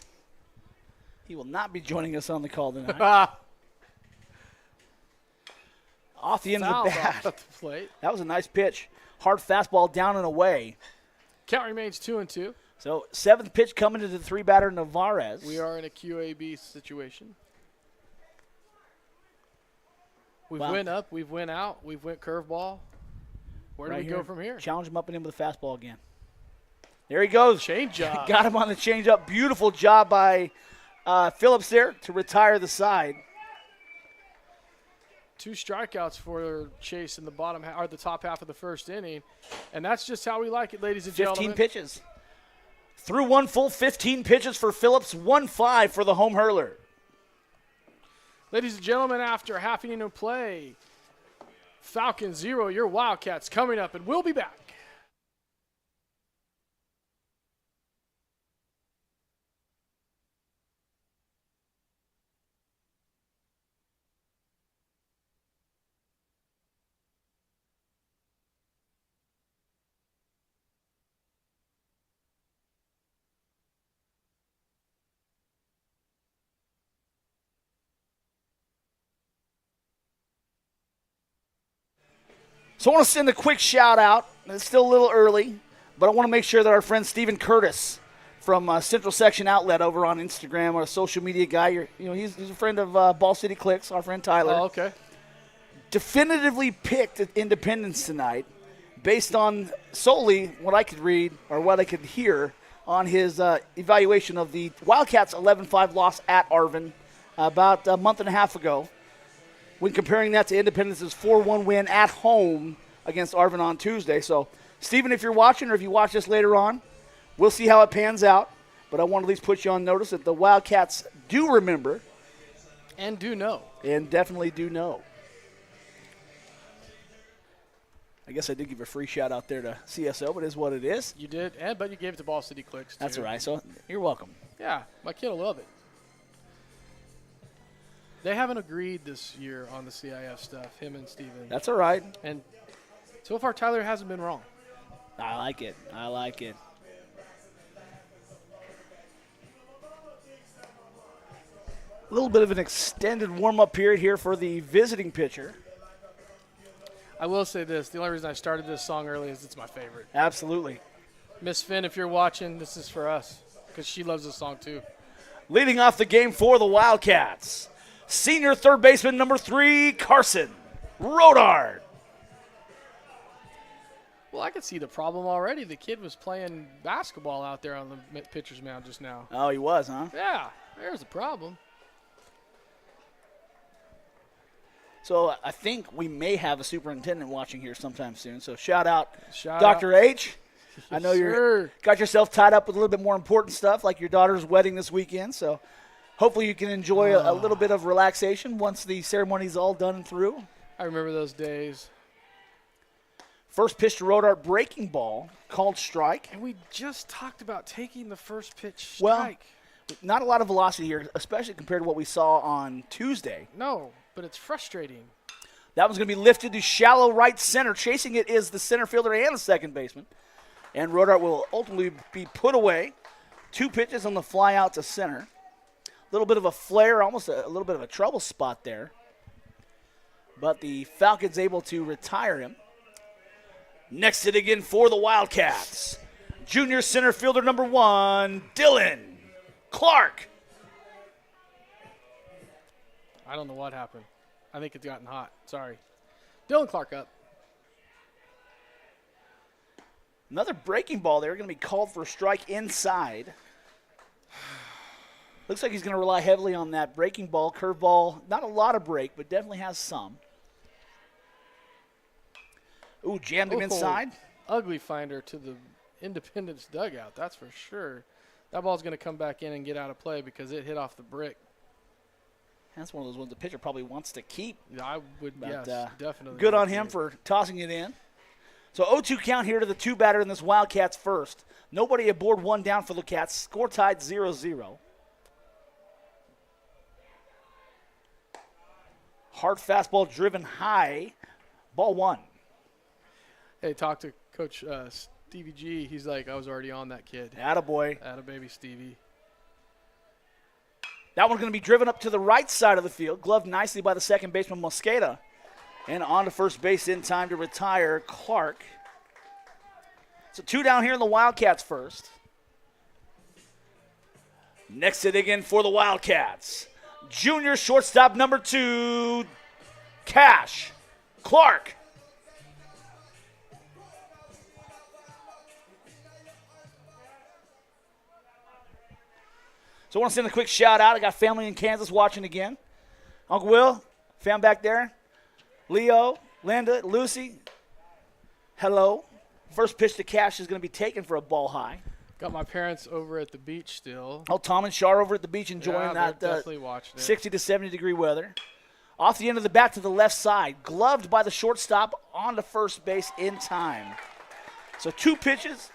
He will not be joining us on the call tonight. Off the end of the bat. Off the plate. That was a nice pitch. Hard fastball down and away. Count remains 2-2. So 7th pitch coming to the 3-batter Navarez. We are in a QAB situation. We've went up, we've went out, we've went curveball. Where do we go from here? Challenge him up and in with a fastball again. There he goes. Change up. Got him on the changeup. Beautiful job by Phillips there to retire the side. 2 strikeouts for Chase in the the top half of the first inning, and that's just how we like it, ladies and 15 gentlemen. pitches. Through 1 full 15 pitches for Phillips, 1-5 for the home hurler. Ladies and gentlemen, after a half inning of play, Falcons 0, your Wildcats coming up, and we'll be back. So I want to send a quick shout out. It's still a little early, but I want to make sure that our friend Stephen Curtis from Central Section Outlet over on Instagram, our social media guy, he's a friend of Ball City Clicks, our friend Tyler. Oh, okay. Definitively picked Independence tonight based on solely what I could read or what I could hear on his evaluation of the Wildcats' 11-5 loss at Arvin about a month and a half ago, when comparing that to Independence's 4-1 win at home against Arvin on Tuesday. So, Stephen, if you're watching or if you watch this later on, we'll see how it pans out. But I want to at least put you on notice that the Wildcats do remember. And do know. And definitely do know. I guess I did give a free shout out there to CSO, but it is what it is. You did, but you gave it to Ball City Clicks, too. That's all right. So, you're welcome. Yeah, my kid will love it. They haven't agreed this year on the CIF stuff, him and Steven. That's all right. And so far, Tyler hasn't been wrong. I like it. I like it. A little bit of an extended warm-up period here for the visiting pitcher. I will say this. The only reason I started this song early is it's my favorite. Absolutely. Miss Finn, if you're watching, this is for us because she loves this song too. Leading off the game for the Wildcats, senior third baseman number 3, Carson Rodard. Well, I could see the problem already. The kid was playing basketball out there on the pitcher's mound just now. Oh, he was, huh? Yeah, there's the problem. So I think we may have a superintendent watching here sometime soon. So shout out Shout Dr. out. H. I know you're got yourself tied up with a little bit more important stuff like your daughter's wedding this weekend. So hopefully you can enjoy a little bit of relaxation once the ceremony's all done and through. I remember those days. First pitch to Rodart, breaking ball, called strike. And we just talked about taking the first pitch Well, strike. not a lot of velocity here, especially compared to what we saw on Tuesday. No, but it's frustrating. That one's going to be lifted to shallow right center. Chasing it is the center fielder and the second baseman. And Rodart will ultimately be put away. 2 pitches on the fly out to center. A little bit of a flare, almost a little bit of a trouble spot there. But the Falcons able to retire him. Next hit again for the Wildcats. Junior center fielder number 1, Dylan Clark. I don't know what happened. I think it's gotten hot. Sorry. Dylan Clark up. Another breaking ball there. Going to be called for a strike inside. Looks like he's going to rely heavily on that breaking ball, curveball. Not a lot of break, but definitely has some. Ooh, jammed him inside. Ugly finder to the Independence dugout, that's for sure. That ball's going to come back in and get out of play because it hit off the brick. That's one of those ones the pitcher probably wants to keep. Yeah, I would, But, yes, definitely. Good on him for tossing it in. So 0-2 count here to the 2 batter in this Wildcats first. Nobody aboard, 1 down for the Cats. Score tied 0-0. Hard fastball driven high. Ball 1. Hey, talk to Coach Stevie G. He's like, I was already on that kid. Attaboy. Attababy Stevie. That one's going to be driven up to the right side of the field. Gloved nicely by the second baseman, Mosqueda. And on to first base in time to retire Clark. So 2 down here in the Wildcats first. Next hit again for the Wildcats. Junior shortstop number 2, Cash Clark. So I want to send a quick shout out. I got family in Kansas watching again. Uncle Will, fam back there. Leo, Linda, Lucy, hello. First pitch to Cash is going to be taken for a ball high. Got my parents over at the beach still. Oh, Tom and Shar over at the beach enjoying that definitely watching it. 60 to 70 degree weather. Off the end of the bat to the left side. Gloved by the shortstop on to first base in time. So 2 pitches.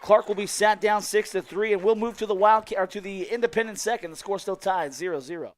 Clark will be sat down 6-3, and we'll move to the Wildcat or to the Independent second. The score still tied 0-0.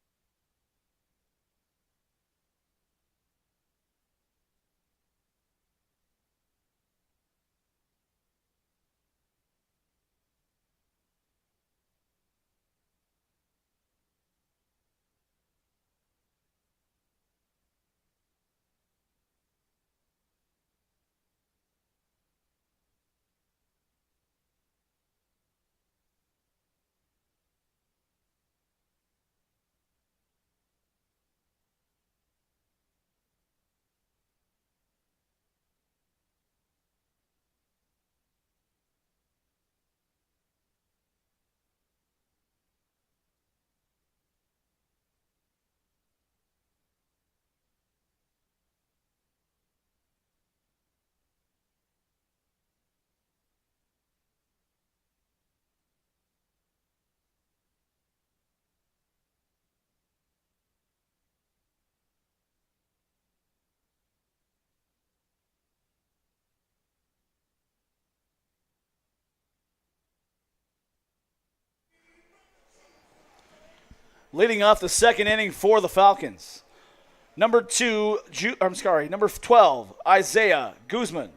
Leading off the second inning for the Falcons. Number 12, Isaiah Guzman.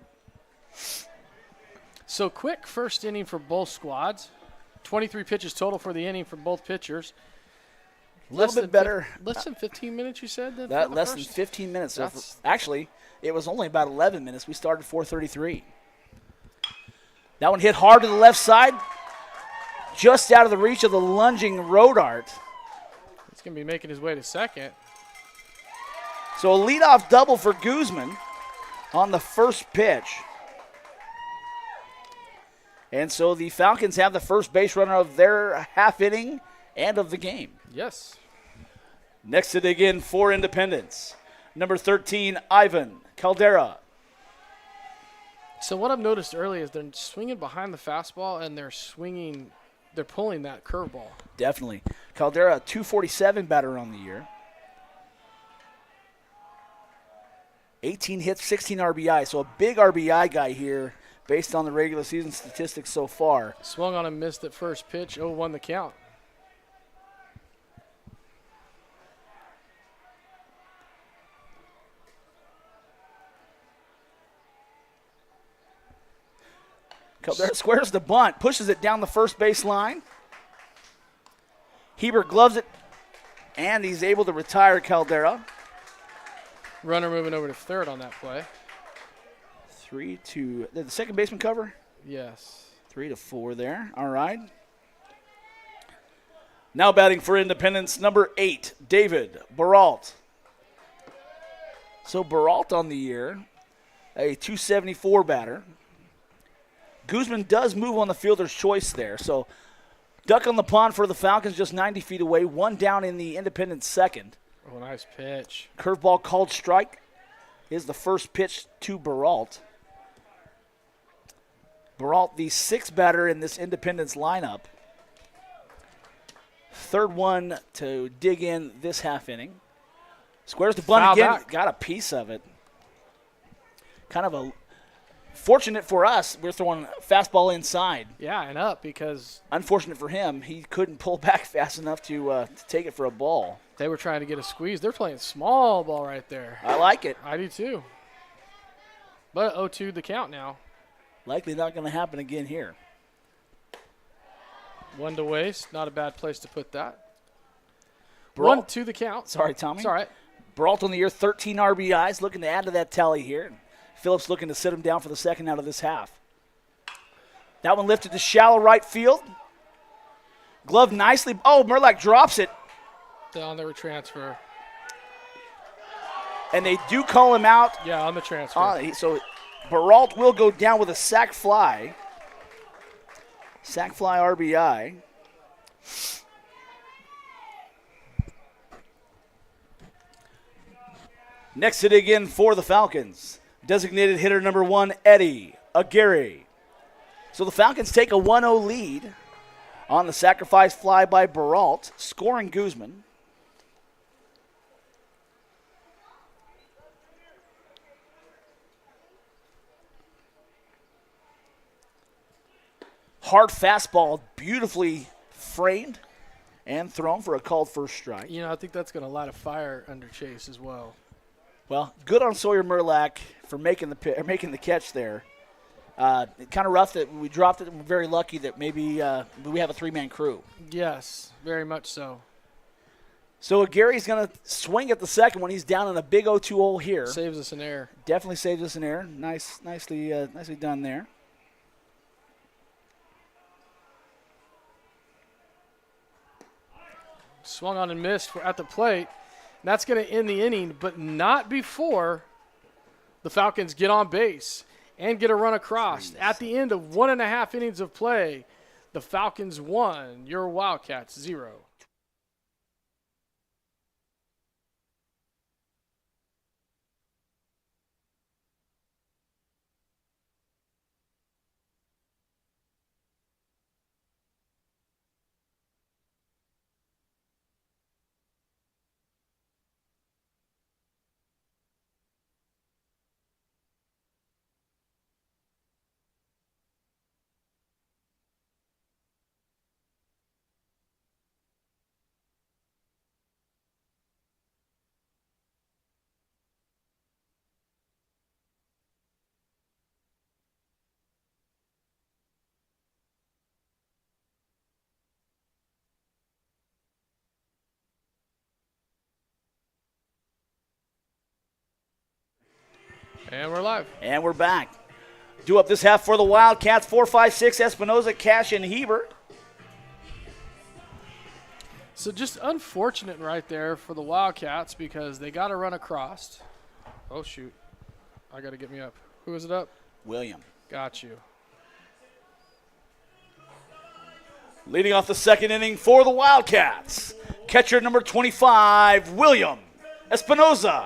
So quick first inning for both squads. 23 pitches total for the inning for both pitchers. A little bit better. Less than 15 minutes, you said? Less than 15 minutes. So actually, it was only about 11 minutes. We started 4:33. That one hit hard to the left side, just out of the reach of the lunging road art. He's going to be making his way to second. So a leadoff double for Guzman on the first pitch. And so the Falcons have the first base runner of their half inning and of the game. Yes. Next to dig in for Independence, number 13, Ivan Caldera. So what I've noticed early is they're swinging behind the fastball and they're pulling that curveball. Definitely. Caldera, 247 batter on the year. 18 hits, 16 RBI. So a big RBI guy here based on the regular season statistics so far. Swung on and missed at first pitch, 0-1 the count. Caldera squares the bunt, pushes it down the first base line. Hebert gloves it, and he's able to retire Caldera. Runner moving over to third on that play. 3-2. Did the second baseman cover? Yes. 3-4 there. All right. Now batting for Independence, number 8, David Baralt. So Baralt on the year, a 274 batter. Guzman does move on the fielder's choice there. So duck on the pond for the Falcons, just 90 feet away. One down in the Independence second. Oh, nice pitch. Curveball called strike is the first pitch to Baralt. Baralt, the sixth batter in this Independence lineup. Third one to dig in this half inning. Squares the bunt Foul again. back. Got a piece of it. Kind of a fortunate for us, we're throwing fastball inside. Yeah, and up because Unfortunate for him, he couldn't pull back fast enough to take it for a ball. they were trying to get a squeeze. They're playing small ball right there. I like it. I do too. But 0-2 the count now. Likely not going to happen again here. One to waste. Not a bad place to put that. Baralt, 1-2 the count. sorry, Tommy. It's all right. Baralt on the year, 13 RBIs, looking to add to that tally here. Phillips looking to sit him down for the second out of this half. That one lifted to shallow right field. Glove nicely. Oh, Merlack drops it. On the transfer. And they do call him out. Yeah, on the transfer. So Baralt will go down with a sac fly. Sac fly RBI. Next to dig in for the Falcons, designated hitter number 1, Eddie Aguirre. So the Falcons take a 1-0 lead on the sacrifice fly by Baralt, scoring Guzman. Hard fastball, beautifully framed and thrown for a called first strike. You know, I think that's going to light a fire under Chase as well. Well, good on Sawyer Merlack for making the catch there. Kind of rough that we dropped it. We're very lucky that maybe we have a three-man crew. Yes, very much so. So Gary's going to swing at the second one. He's down in a big 0-2 hole here. Saves us an error. Definitely saves us an error. Nicely done there. Swung on and missed at the plate. And that's going to end the inning, but not before the Falcons get on base and get a run across. At the end of 1.5 innings of play, the Falcons won. Your Wildcats 0. And we're live. And we're back. Due up this half for the Wildcats, 4-5-6, Espinoza, Cash, and Hebert. So just unfortunate right there for the Wildcats because they got to run across. Oh, shoot. I got to get me up. Who is it up? William. Got you. Leading off the second inning for the Wildcats, catcher number 25, William Espinoza.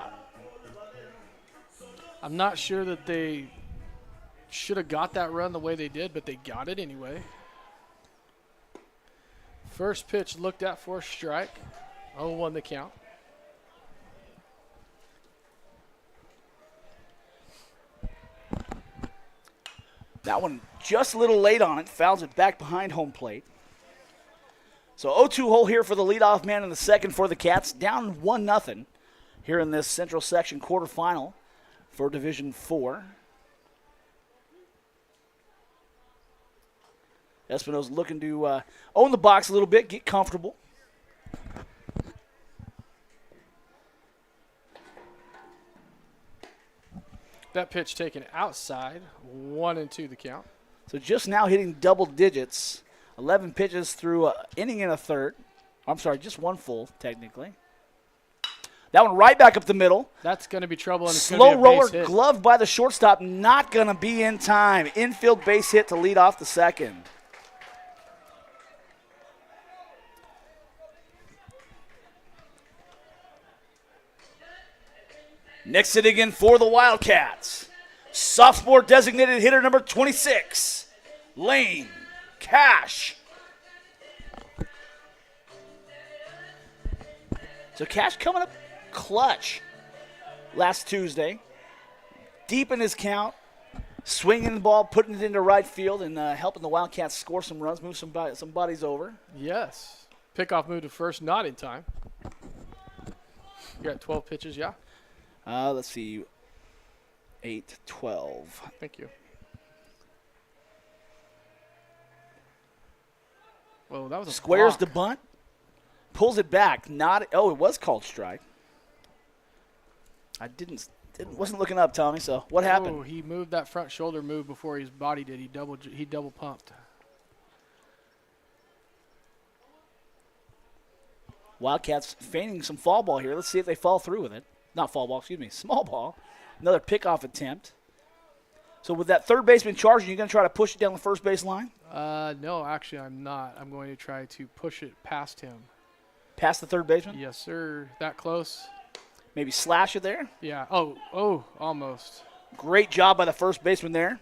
I'm not sure that they should have got that run the way they did, but they got it anyway. First pitch looked at for a strike. 0-1 the count. That one just a little late on it. Fouls it back behind home plate. So 0-2 hole here for the leadoff man in the second for the Cats. Down 1-0 here in this Central Section quarterfinal for Division 4. Espinosa looking to own the box a little bit, get comfortable. That pitch taken outside, 1-2 the count. So just now hitting double digits, 11 pitches through an inning and a third. I'm sorry, just one full, technically. That one right back up the middle. That's going to be trouble. And it's slow gonna be a roller, base hit. gloved by the shortstop, not going to be in time. Infield base hit to lead off the second. Next inning in for the Wildcats. Sophomore designated hitter number 26, Lane Cash. So Cash coming up clutch last Tuesday. Deep in his count, swinging the ball, putting it into right field, and helping the Wildcats score some runs, move some bodies over. Yes. Pickoff move to first, not in time. You're at 12 pitches, yeah. Let's see. 8, 12. Thank you. Well, that was a Squares block. the bunt. Pulls it back. Not. Oh, it was called strike. I wasn't looking up, Tommy. So what happened? Oh, he moved that front shoulder move before his body did. He double pumped. Wildcats feigning some fall ball here. Let's see if they fall through with it. Not fall ball, excuse me. Small ball. Another pickoff attempt. So with that third baseman charging, you're going to try to push it down the first base line? No, actually, I'm not. I'm going to try to push it past him. Past the third baseman? Yes, sir. That close? Maybe slash it there? Yeah. Oh, almost. Great job by the first baseman there.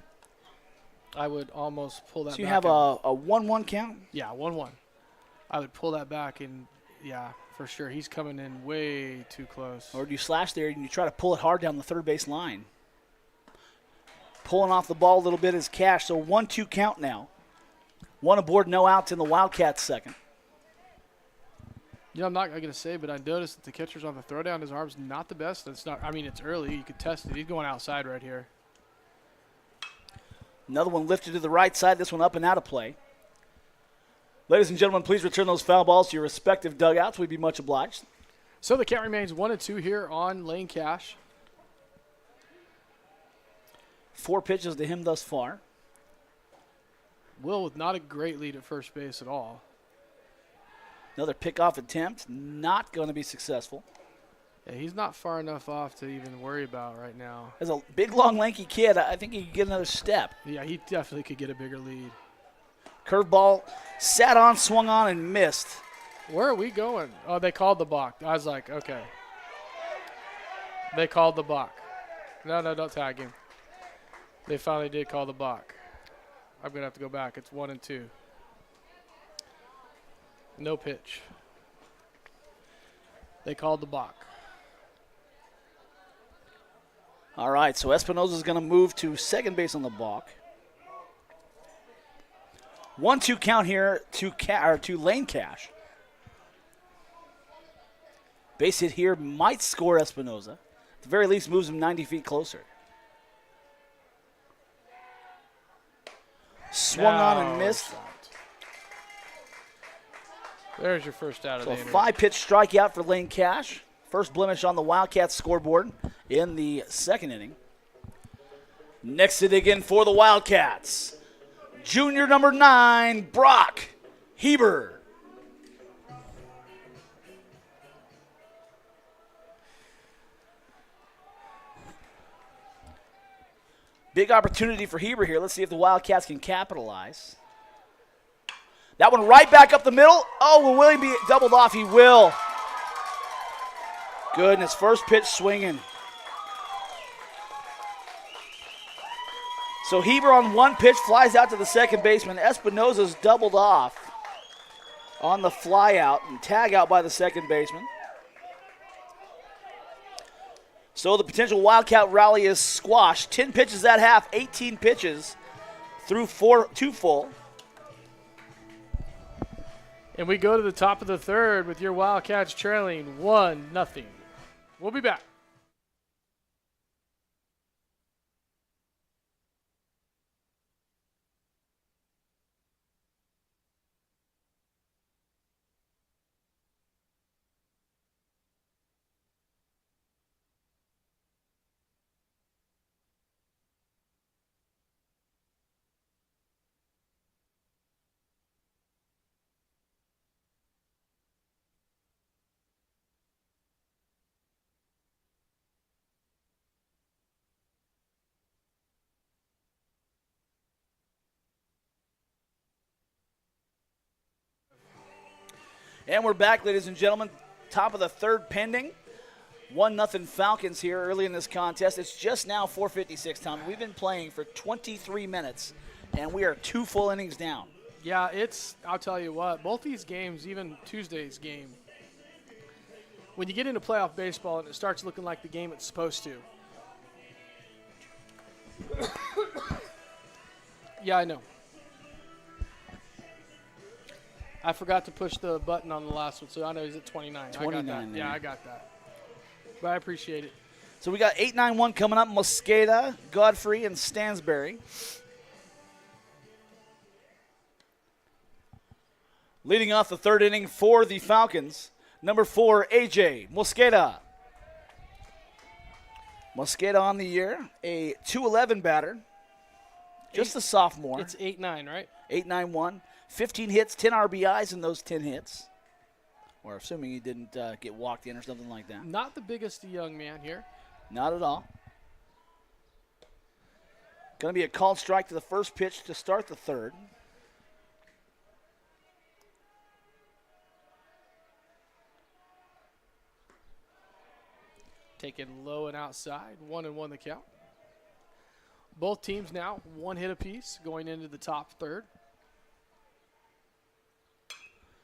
I would almost pull that back. So you have a 1-1 count? Yeah, 1-1. I would pull that back, and, yeah, for sure. He's coming in way too close. Or do you slash there and you try to pull it hard down the third base line? Pulling off the ball a little bit is Cash. So 1-2 count now. One aboard, no outs in the Wildcats second. You know, I'm not going to say, but I noticed that the catcher's on the throwdown. His arm's not the best. It's not. I mean, it's early. You could test it. He's going outside right here. Another one lifted to the right side. This one up and out of play. Ladies and gentlemen, please return those foul balls to your respective dugouts. We'd be much obliged. So the count remains 1-2 here on Lane Cash. 4 pitches to him thus far. Will with not a great lead at first base at all. Another pickoff attempt, not going to be successful. Yeah, he's not far enough off to even worry about right now. As a big, long, lanky kid, I think he could get another step. Yeah, he definitely could get a bigger lead. Curveball sat on, swung on, and missed. Where are we going? Oh, they called the balk. I was like, okay. They called the balk. No, don't tag him. They finally did call the balk. I'm going to have to go back. It's 1-2. No pitch. They called the balk. All right, so Espinosa's going to move to second base on the balk. 1-2 count here to Lane Cash. Base hit here might score Espinosa. At the very least, moves him 90 feet closer. Swung on and missed. There's your first out of the So inning. 5-pitch strikeout for Lane Cash. First blemish on the Wildcats scoreboard in the second inning. Next to dig in for the Wildcats, junior number 9, Brock Heber. Big opportunity for Heber here. Let's see if the Wildcats can capitalize. That one right back up the middle. Oh, will William be doubled off? He will. Goodness, first pitch swinging. So Heber on one pitch flies out to the second baseman. Espinosa's doubled off on the fly out and tag out by the second baseman. So the potential Wildcat rally is squashed. 10 pitches at half, 18 pitches through 2 full. And we go to the top of the third with your Wildcats trailing 1-0. We'll be back. And we're back, ladies and gentlemen. Top of the third pending. 1-0 Falcons here early in this contest. It's just now 4:56, Tom. We've been playing for 23 minutes, and we are 2 full innings down. Yeah, I'll tell you what, both these games, even Tuesday's game, when you get into playoff baseball and it starts looking like the game it's supposed to. Yeah, I know. I forgot to push the button on the last one, so I know he's at 29. 29 I got that. there. Yeah, I got that. But I appreciate it. So we got 8-9-1 coming up. Mosqueda, Godfrey, and Stansberry. Leading off the third inning for the Falcons, number 4, AJ Mosqueda. Mosqueda on the year, a 211 batter. Just a sophomore. It's 8-9, right? 8-9-1. 15 hits, 10 RBIs in those 10 hits. Or assuming he didn't get walked in or something like that. Not the biggest young man here. Not at all. Going to be a called strike to the first pitch to start the third. Taken low and outside, 1-1 the count. Both teams now 1 hit apiece going into the top third.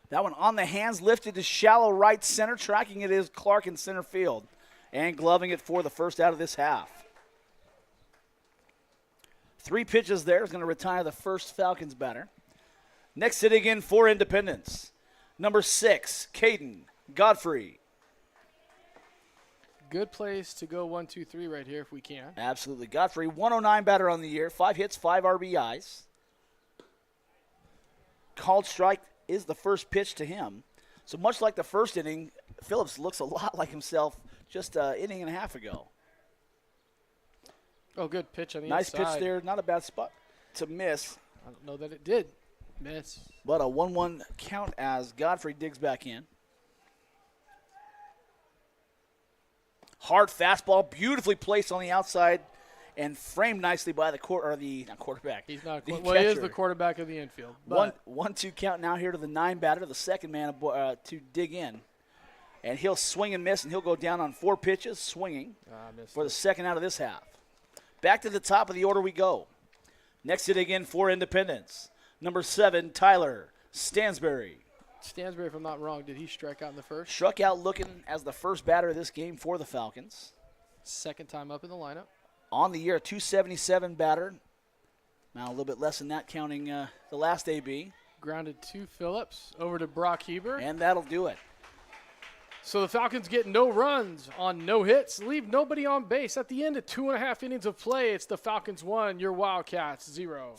That one on the hands, lifted to shallow right center. Tracking it is Clark in center field. And gloving it for the first out of this half. 3 pitches there is going to retire the first Falcons batter. Next sitting in for Independence, number 6, Caden Godfrey. Good place to go 1-2-3 right here if we can. Absolutely. Godfrey, 109 batter on the year, 5 hits, 5 RBIs. Called strike is the first pitch to him. So much like the first inning, Phillips looks a lot like himself just an inning and a half ago. Oh, good pitch on the Nice inside. pitch there. Not a bad spot to miss. I don't know that it did. Miss. But a 1-1 count as Godfrey digs back in. Hard fastball, beautifully placed on the outside and framed nicely by the quarterback. He's not. The Well, he is catcher. the quarterback of the infield. But 1-2 count now here to the 9 batter, the second man to dig in. And he'll swing and miss, and he'll go down on 4 pitches, swinging for the second out of this half. Back to the top of the order we go. Next to dig in for Independence, number 7, Tyler Stansberry. Stansberry, if I'm not wrong, did he strike out in the first? Struck out looking as the first batter of this game for the Falcons. Second time up in the lineup. On the year, 277 batter. Now a little bit less than that, counting the last AB. Grounded to Phillips, over to Brock Heber. And that'll do it. So the Falcons get no runs on no hits, leave nobody on base. At the end of 2.5 innings of play, it's the Falcons 1, your Wildcats 0.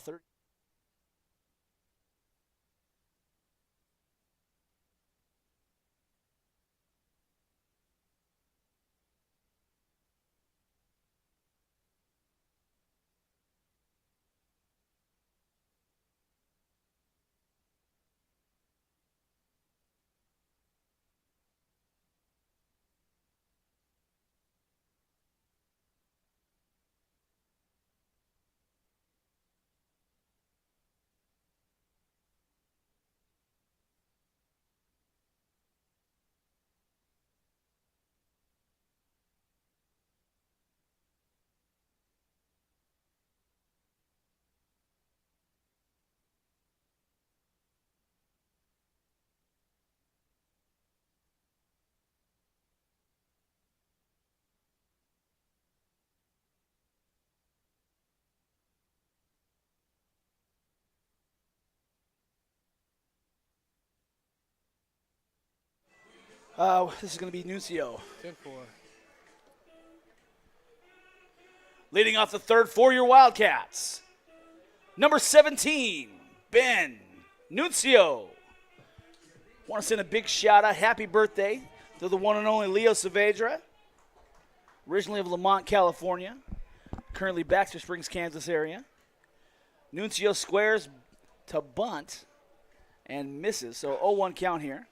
This is going to be Nuncio. 10-4. Leading off the third for your Wildcats, number 17, Ben Nuncio. Want to send a big shout out, happy birthday to the one and only Leo Saavedra, originally of Lamont, California, currently Baxter Springs, Kansas area. Nuncio squares to bunt and misses, so 0-1 count here.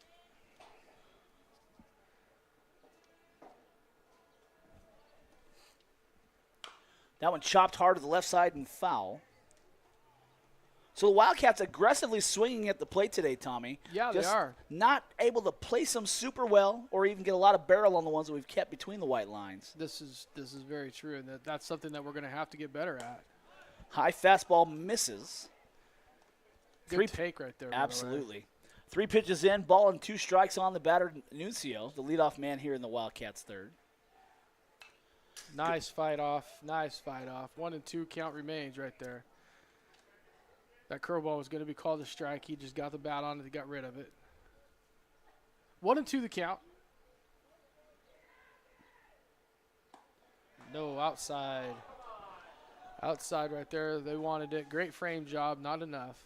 That one chopped hard to the left side and foul. So the Wildcats aggressively swinging at the plate today, Tommy. Yeah, Just they are. not able to place them super well or even get a lot of barrel on the ones that we've kept between the white lines. This is very true, and that's something that we're going to have to get better at. High fastball misses. Good take right there. Absolutely. 3 pitches in, ball and 2 strikes on the batter, Nuncio, the leadoff man here in the Wildcats' third. Nice fight off. 1-2 count remains right there. That curveball was going to be called a strike. He just got the bat on it and got rid of it. 1-2 the count. No, outside. Outside right there. They wanted it. Great frame job. Not enough.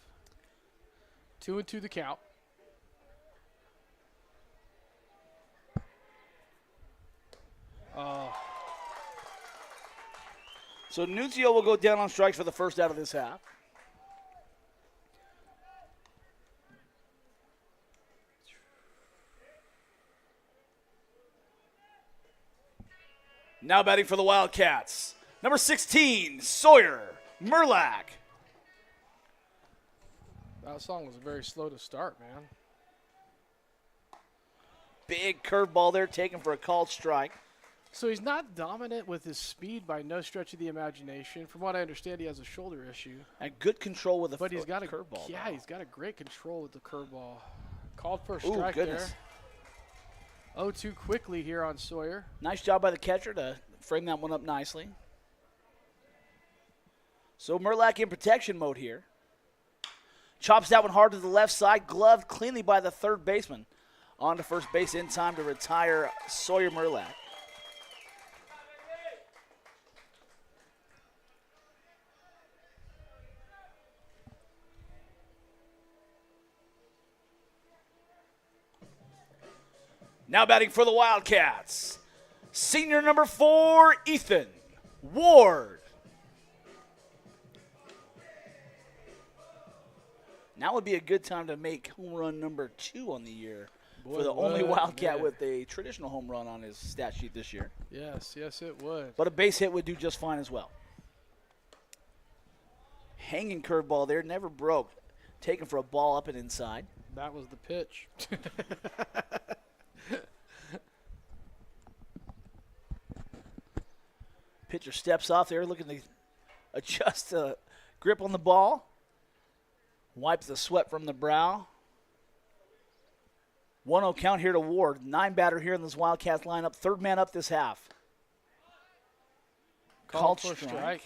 2-2 the count. Oh. So Nuncio will go down on strikes for the first out of this half. Now batting for the Wildcats, number 16, Sawyer Murlack. That song was very slow to start, man. Big curveball there taken for a called strike. So he's not dominant with his speed by no stretch of the imagination. From what I understand, he has a shoulder issue. And good control with the But he's got a curveball. Yeah, he's got a great control with the curveball. Called for a Ooh, strike goodness. there. 0-2 quickly here on Sawyer. Nice job by the catcher to frame that one up nicely. So Murlack in protection mode here. Chops that one hard to the left side, gloved cleanly by the third baseman. On to first base in time to retire Sawyer Murlack. Now batting for the Wildcats, senior number 4, Ethan Ward. Now would be a good time to make home run number 2 on the year for the only Wildcat with a traditional home run on his stat sheet this year. Yes, it would. But a base hit would do just fine as well. Hanging curveball there, never broke. Taken for a ball up and inside. That was the pitch. Pitcher steps off there, looking to adjust the grip on the ball. Wipes the sweat from the brow. 1-0 count here to Ward. 9 batter here in this Wildcats lineup. Third man up this half. Called for strike.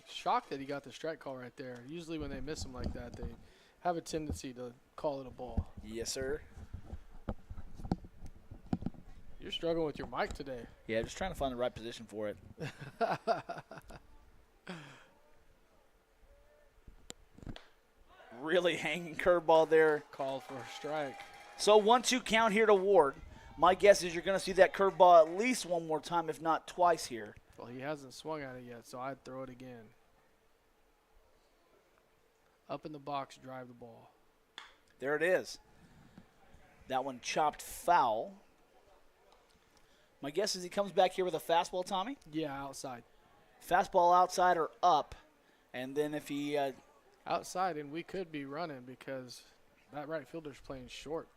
Shocked that he got the strike call right there. Usually when they miss him like that, they have a tendency to call it a ball. Yes, sir. You're struggling with your mic today. Yeah, just trying to find the right position for it. Really hanging curveball there. Called for a strike. So 1-2 count here to Ward. My guess is you're going to see that curveball at least one more time, if not twice here. Well, he hasn't swung at it yet, so I'd throw it again. Up in the box, drive the ball. There it is. That one chopped foul. My guess is he comes back here with a fastball, Tommy? Yeah, outside. Fastball outside or up. And then if he outside, and we could be running because that right fielder's playing short.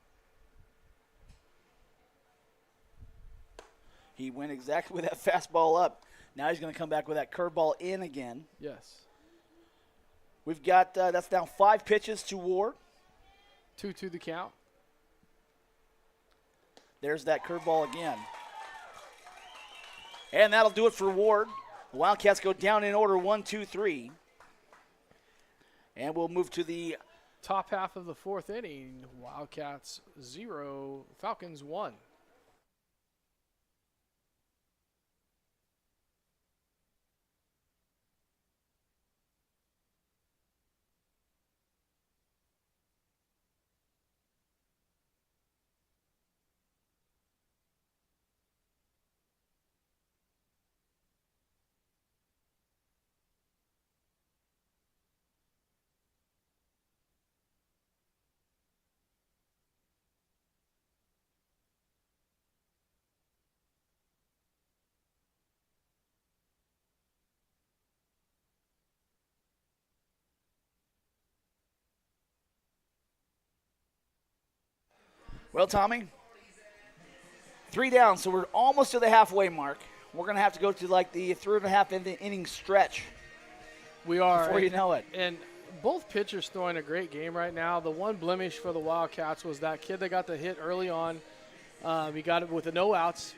He went exactly with that fastball up. Now he's going to come back with that curveball in again. Yes. We've got, that's now 5 pitches to Ward. 2-2 the count. There's that curveball again. And that'll do it for Ward. The Wildcats go down in order 1, 2, 3. And we'll move to the top half of the 4th inning. Wildcats 0, Falcons 1. Well, Tommy, 3 down, so we're almost to the halfway mark. We're going to have to go to like the 3.5 inning stretch. We are. Before you know it. And both pitchers throwing a great game right now. The one blemish for the Wildcats was that kid that got the hit early on. He got it with the no outs.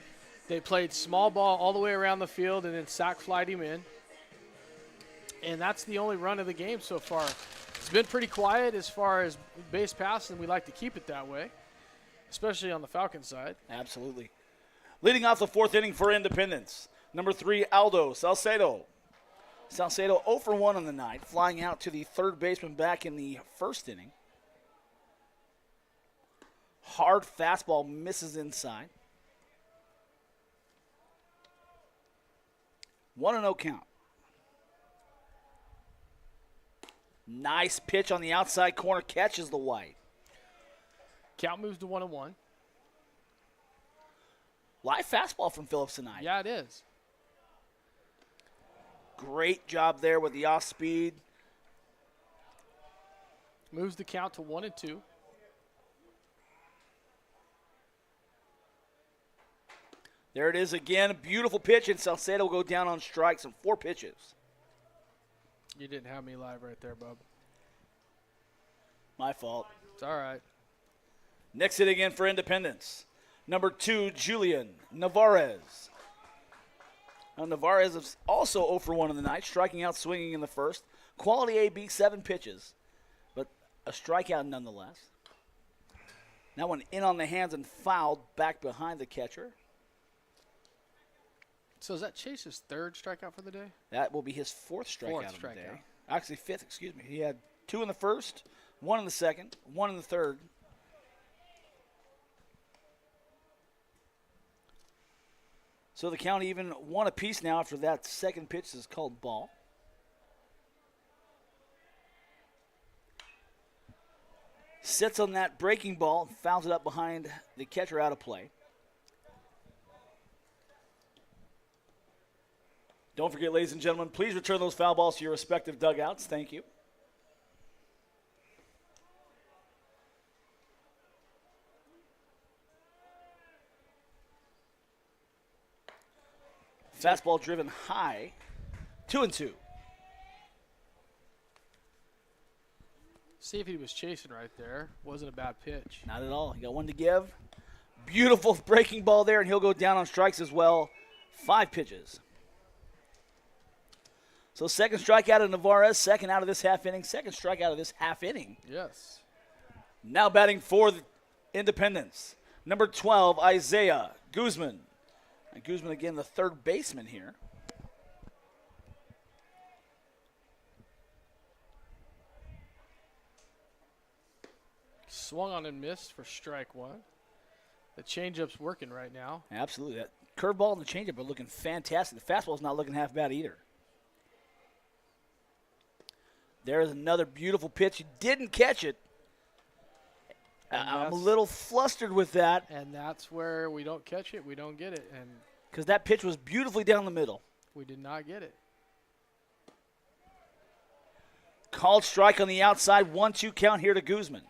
They played small ball all the way around the field and then sack flied him in. And that's the only run of the game so far. It's been pretty quiet as far as base paths, and we like to keep it that way, especially on the Falcons side. Absolutely. Leading off the 4th inning for Independence, number 3, Aldo Salcedo. Salcedo 0 for 1 on the night, flying out to the third baseman back in the 1st inning. Hard fastball misses inside. 1-0 count. Nice pitch on the outside corner, catches the white. Count moves to 1-1. Live fastball from Phillips tonight. Yeah, it is. Great job there with the off speed. Moves the count to 1-2. There it is again. A beautiful pitch, and Salcedo will go down on strikes on 4 pitches. You didn't have me live right there, bub. My fault. It's all right. Next hit again for Independence. Number 2, Julian Navarez. Now, Navarez is also 0 for 1 in the night, striking out, swinging in the first. Quality AB, 7 pitches, but a strikeout nonetheless. That one in on the hands and fouled back behind the catcher. So is that Chase's 3rd strikeout for the day? That will be his 4th strikeout of the strikeout. day. Actually, 5th, excuse me. He had 2 in the first, 1 in the second, 1 in the third. So the count even 1 apiece now after that second pitch is called ball. Sits on that breaking ball, fouls it up behind the catcher out of play. Don't forget, ladies and gentlemen, please return those foul balls to your respective dugouts. Thank you. Fastball driven high, 2-2. See if he was chasing right there. Wasn't a bad pitch. Not at all. He got 1 to give. Beautiful breaking ball there, and he'll go down on strikes as well. 5 pitches. So second strikeout of Navarez, second out of this half inning, second strikeout of this half inning. Yes. Now batting for the Independence, number 12, Isaiah Guzman. And Guzman again, the third baseman here. Swung on and missed for strike 1. The changeup's working right now. Absolutely. That curveball and the changeup are looking fantastic. The fastball's not looking half bad either. There's another beautiful pitch. He didn't catch it. I'm a little flustered with that. And that's where we don't catch it, we don't get it. And because that pitch was beautifully down the middle. we did not get it. Called strike on the outside, 1-2 count here to Guzman.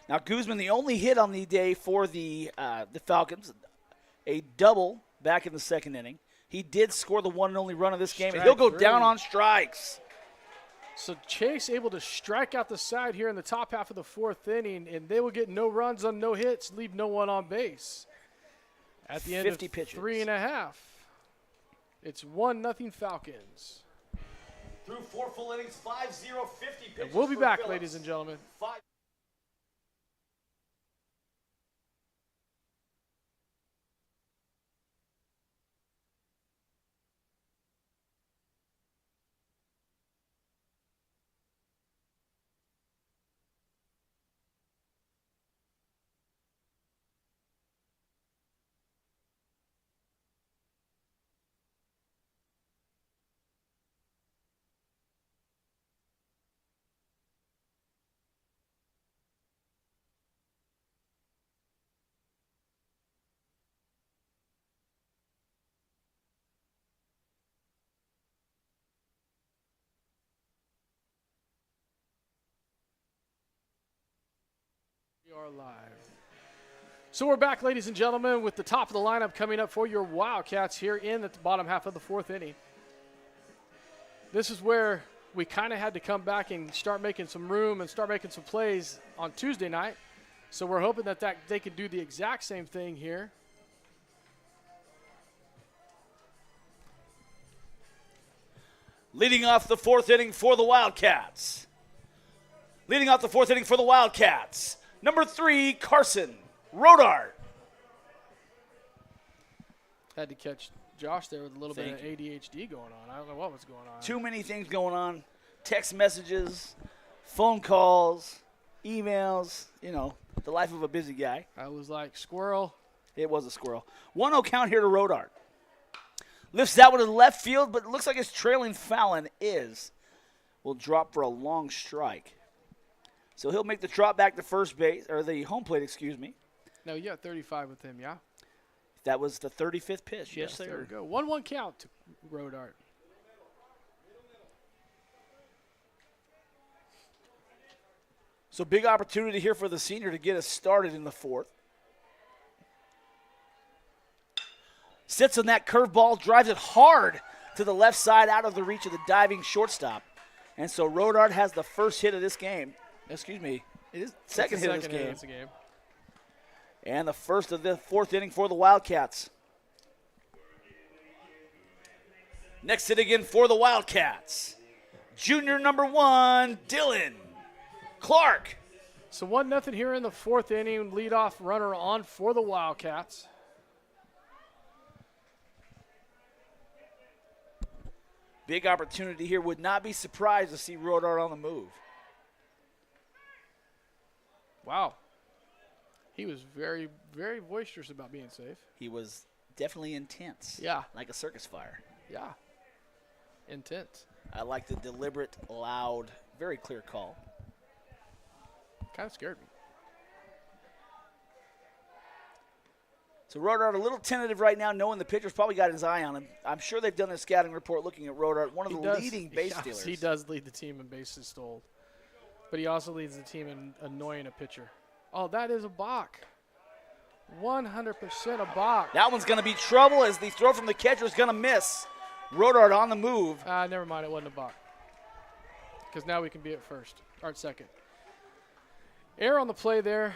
Now Guzman, the only hit on the day for the Falcons, a double back in the second inning. He did score the one and only run of this game, and he'll go down on strikes. So Chase able to strike out the side here in the top half of the 4th inning, and they will get no runs on no hits, leave no one on base. At the end of 50 pitches. 3.5, it's 1-0 Falcons. Through 4 full innings, 5-0, 50 pitches. And we'll be back, Phillips. ladies and gentlemen. We are live. So we're back, ladies and gentlemen, with the top of the lineup coming up for your Wildcats here in the bottom half of the 4th inning. This is where we kind of had to come back and start making some room and start making some plays on Tuesday night. So we're hoping that they could do the exact same thing here. Leading off the 4th inning for the Wildcats. Number 3, Carson Rodart. Had to catch Josh there with a little bit of ADHD going on. I don't know what was going on. Too many things going on. Text messages, phone calls, emails, the life of a busy guy. I was like, squirrel. It was a squirrel. 1-0 count here to Rodart. Lifts that one to the left field, but it looks like his trailing Fallon will drop for a long strike. So he'll make the trot back to first base, or the home plate, excuse me. No, you got 35 with him, yeah? That was the 35th pitch. Yes, sir. There we go. 1-1 count to Rodart. So big opportunity here for the senior to get us started in the 4th. Sits on that curveball, drives it hard to the left side out of the reach of the diving shortstop. And so Rodart has the first hit of this game. Excuse me, it is second hit of this game. And the first of the 4th inning for the Wildcats. Next hit again for the Wildcats. Junior number 1, Dylan Clark. So 1-0 here in the 4th inning. Leadoff runner on for the Wildcats. Big opportunity here. Would not be surprised to see Rodart on the move. Wow. He was very, very boisterous about being safe. He was definitely intense. Yeah. Like a circus fire. Yeah. Intense. I like the deliberate, loud, very clear call. Kind of scared me. So Rodart a little tentative right now, knowing the pitcher's probably got his eye on him. I'm sure they've done a scouting report looking at Rodart, one of the leading base stealers. He does lead the team in bases stolen. But he also leads the team in annoying a pitcher. Oh, that is a balk. 100% a balk. That one's going to be trouble as the throw from the catcher is going to miss. Rodart on the move. Never mind, it wasn't a balk. Because now we can be at first, or at second. Error on the play there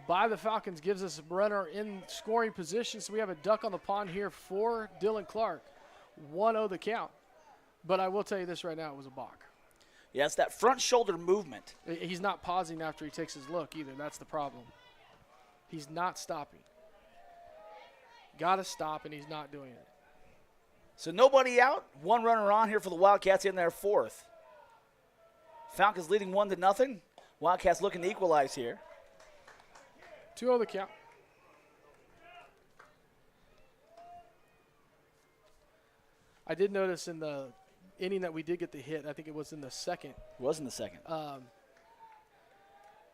by the Falcons gives us a runner in scoring position. So we have a duck on the pond here for Dylan Clark. 1-0 the count. But I will tell you this right now, it was a balk. Yes, that front shoulder movement. He's not pausing after he takes his look either. That's the problem. He's not stopping. Got to stop, and he's not doing it. So nobody out. One runner on here for the Wildcats in their 4th. Falcons leading 1-0. Wildcats looking to equalize here. 2-0 the count. I did notice in the inning that we did get the hit, I think it was in the second. It was in the second.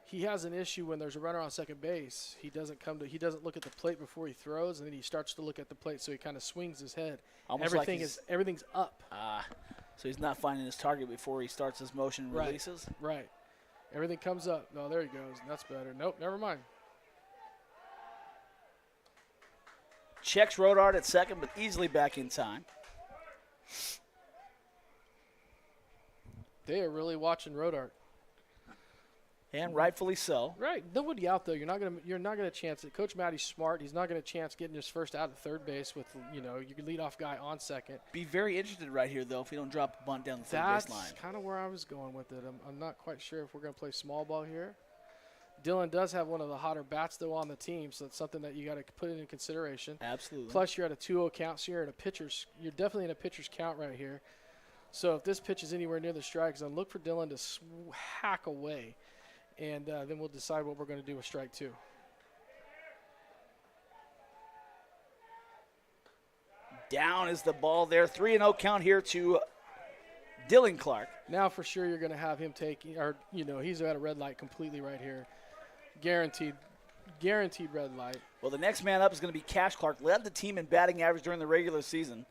He has an issue when there's a runner on second base. He doesn't look at the plate before he throws, and then he starts to look at the plate, so he kind of swings his head. Almost everything's up. So he's not finding his target before he starts his motion and releases. Right. Everything comes up. No, there he goes. That's better. Nope, never mind. Checks Rodart at second, but easily back in time. They are really watching Rodart. And rightfully so. Right. Nobody out though. You're not gonna chance it. Coach Matty's smart. He's not gonna chance getting his first out at third base with your leadoff guy on second. Be very interested right here though if you don't drop a bunt down the third base line. That's kind of where I was going with it. I'm not quite sure if we're gonna play small ball here. Dylan does have one of the hotter bats though on the team, so it's something that you got to put into consideration. Absolutely. Plus you're at a 2-0 count, so you're definitely in a pitcher's count right here. So if this pitch is anywhere near the strike zone, look for Dylan to hack away. And then we'll decide what we're going to do with strike 2. Down is the ball there. 3-0 count here to Dylan Clark. Now for sure you're going to have him taking, he's at a red light completely right here. Guaranteed red light. Well, the next man up is going to be Cash Clark. Led the team in batting average during the regular season.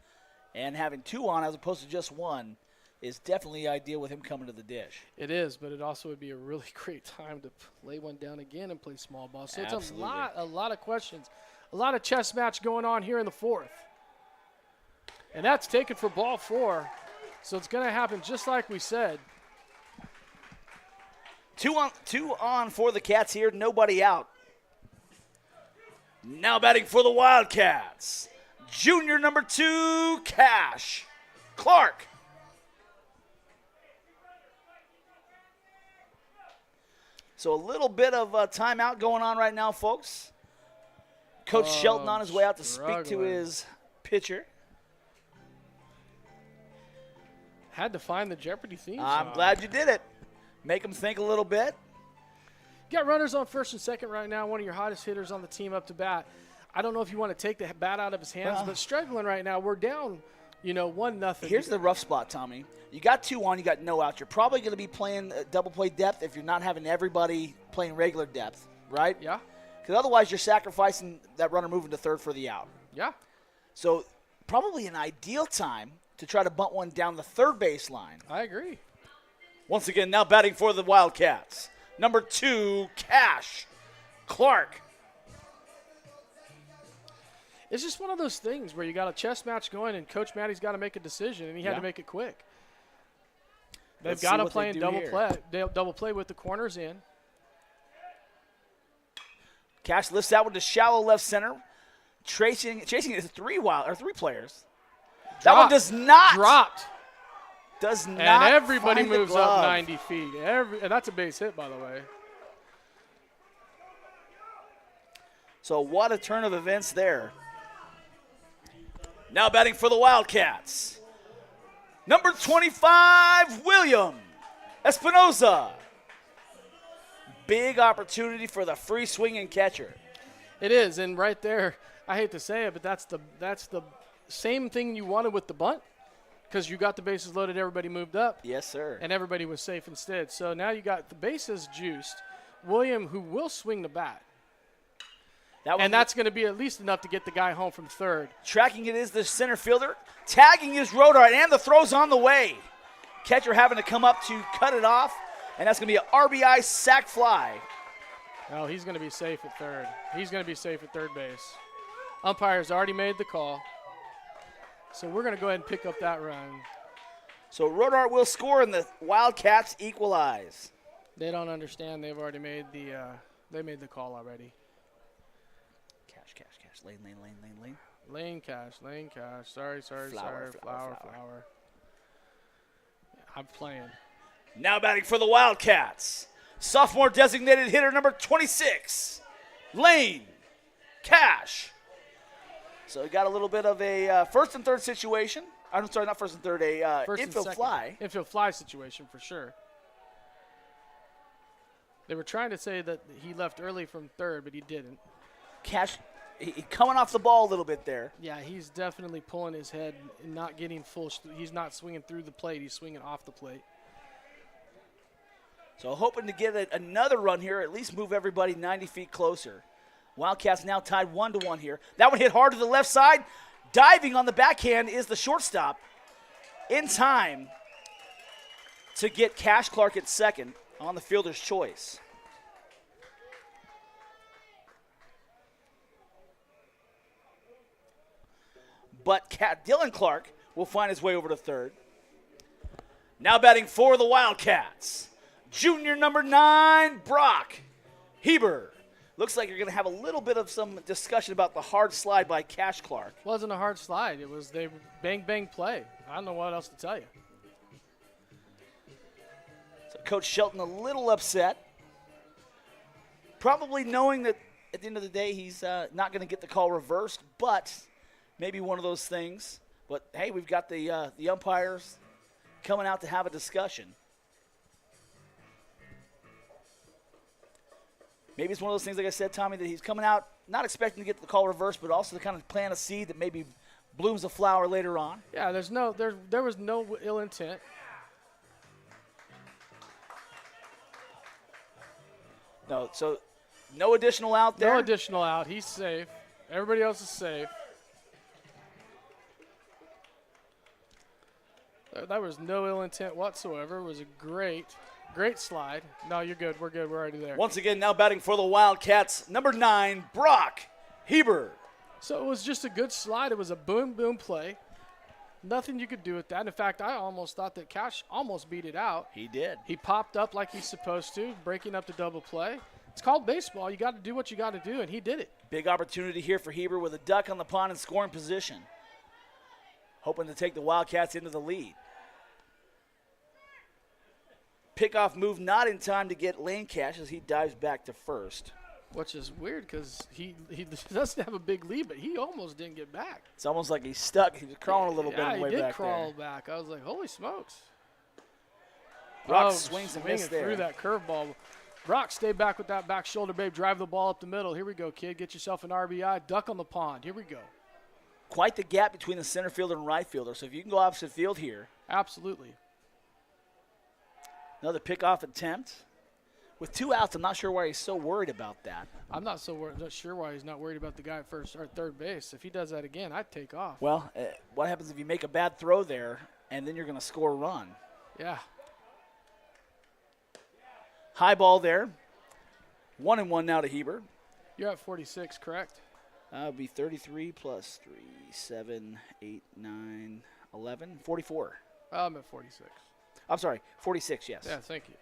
And having 2 on as opposed to just 1. is definitely ideal with him coming to the dish. It is, but it also would be a really great time to lay one down again and play small ball. So Absolutely. It's a lot of questions. A lot of chess match going on here in the fourth. And that's taken for ball 4. So it's going to happen just like we said. Two on for the Cats here, nobody out. Now batting for the Wildcats, junior number 2, Cash Clark. So a little bit of timeout going on right now, folks. Coach Shelton on his way out to speak to his pitcher. Had to find the Jeopardy theme I'm song. glad you did it. Make them think a little bit. You got runners on first and second right now, one of your hottest hitters on the team up to bat. I don't know if you want to take the bat out of his hands, but struggling right now. We're down, 1-0. Here's the rough spot, Tommy. You got 2 on, you got no out. You're probably going to be playing double play depth if you're not having everybody playing regular depth, right? Yeah. Because otherwise you're sacrificing that runner moving to third for the out. Yeah. So probably an ideal time to try to bunt one down the third baseline. I agree. Once again, now batting for the Wildcats, number 2, Cash Clark. It's just one of those things where you got a chess match going and Coach Matty's got to make a decision, and he had to make it quick. They've got to play in double play with the corners in. Cash lifts that one to shallow left center. Chasing it is 3 players. That one does not. Dropped. Does not. And everybody find the moves glove. up 90 feet. And that's a base hit, by the way. So what a turn of events there. Now batting for the Wildcats, number 25, William Espinoza. Big opportunity for the free swinging catcher. It is, and right there, I hate to say it, but that's the same thing you wanted with the bunt, because you got the bases loaded, everybody moved up. Yes, sir. And everybody was safe instead. So now you got the bases juiced. William, who will swing the bat. And that's going to be at least enough to get the guy home from third. Tracking it is the center fielder. Tagging is Rodart, and the throw's on the way. Catcher having to come up to cut it off, and that's going to be an RBI sac fly. No, he's going to be safe at third. He's going to be safe at third base. Umpire's already made the call. So we're going to go ahead and pick up that run. So Rodart will score, and the Wildcats equalize. They don't understand. They've already made they made the call already. Cash. Lane. Lane cash. Sorry. Flower. I'm playing. Now batting for the Wildcats, sophomore designated hitter number 26, Lane Cash. So we got a little bit of a first and third situation. I'm sorry, not first and third, a infield fly. Infield fly situation for sure. They were trying to say that he left early from third, but he didn't. Cash coming off the ball a little bit there. Yeah, he's definitely pulling his head and not getting full. He's not swinging through the plate. He's swinging off the plate. So hoping to get another run here, at least move everybody 90 feet closer. Wildcats now tied 1-1 here. That one hit hard to the left side. Diving on the backhand is the shortstop. In time to get Cash Clark at second on the fielder's choice. But Dylan Clark will find his way over to third. Now batting for the Wildcats, junior number 9, Brock Heber. Looks like you're going to have a little bit of some discussion about the hard slide by Cash Clark. It wasn't a hard slide. It was they bang play. I don't know what else to tell you. So Coach Shelton a little upset. Probably knowing that at the end of the day he's not going to get the call reversed, but maybe one of those things. But, hey, we've got the umpires coming out to have a discussion. Maybe it's one of those things, like I said, Tommy, that he's coming out not expecting to get the call reversed, but also to kind of plant a seed that maybe blooms a flower later on. Yeah, there was no ill intent. No, so no additional out there. No additional out. He's safe. Everybody else is safe. That was no ill intent whatsoever. It was a great slide. No, you're good. We're good. We're already there. Once again, now batting for the Wildcats, number 9, Brock Heber. So it was just a good slide. It was a boom, boom play. Nothing you could do with that. In fact, I almost thought that Cash almost beat it out. He did. He popped up like he's supposed to, breaking up the double play. It's called baseball. You got to do what you got to do, and he did it. Big opportunity here for Heber with a duck on the pond in scoring position. Hoping to take the Wildcats into the lead. Pickoff move not in time to get Lane Cash as he dives back to first. Which is weird because he doesn't have a big lead, but he almost didn't get back. It's almost like he's stuck. He was crawling a little bit on the way back there. Yeah, he did crawl back. I was like, holy smokes. Brock swings and misses there. Through that curveball. Brock, stay back with that back shoulder, babe. Drive the ball up the middle. Here we go, kid. Get yourself an RBI. Duck on the pond. Here we go. Quite the gap between the center fielder and right fielder, so if you can go opposite field here. Absolutely. Another pickoff attempt. With 2 outs, I'm not sure why he's so worried about that. I'm not sure why he's not worried about the guy at first or third base. If he does that again, I'd take off. Well, what happens if you make a bad throw there and then you're going to score a run? Yeah. High ball there. 1-1 now to Heber. You're at 46, correct? That would be 33 plus 3, 7, 8, 9, 11, 44. I'm at 46. I'm sorry, 46, yes. Yeah, thank you.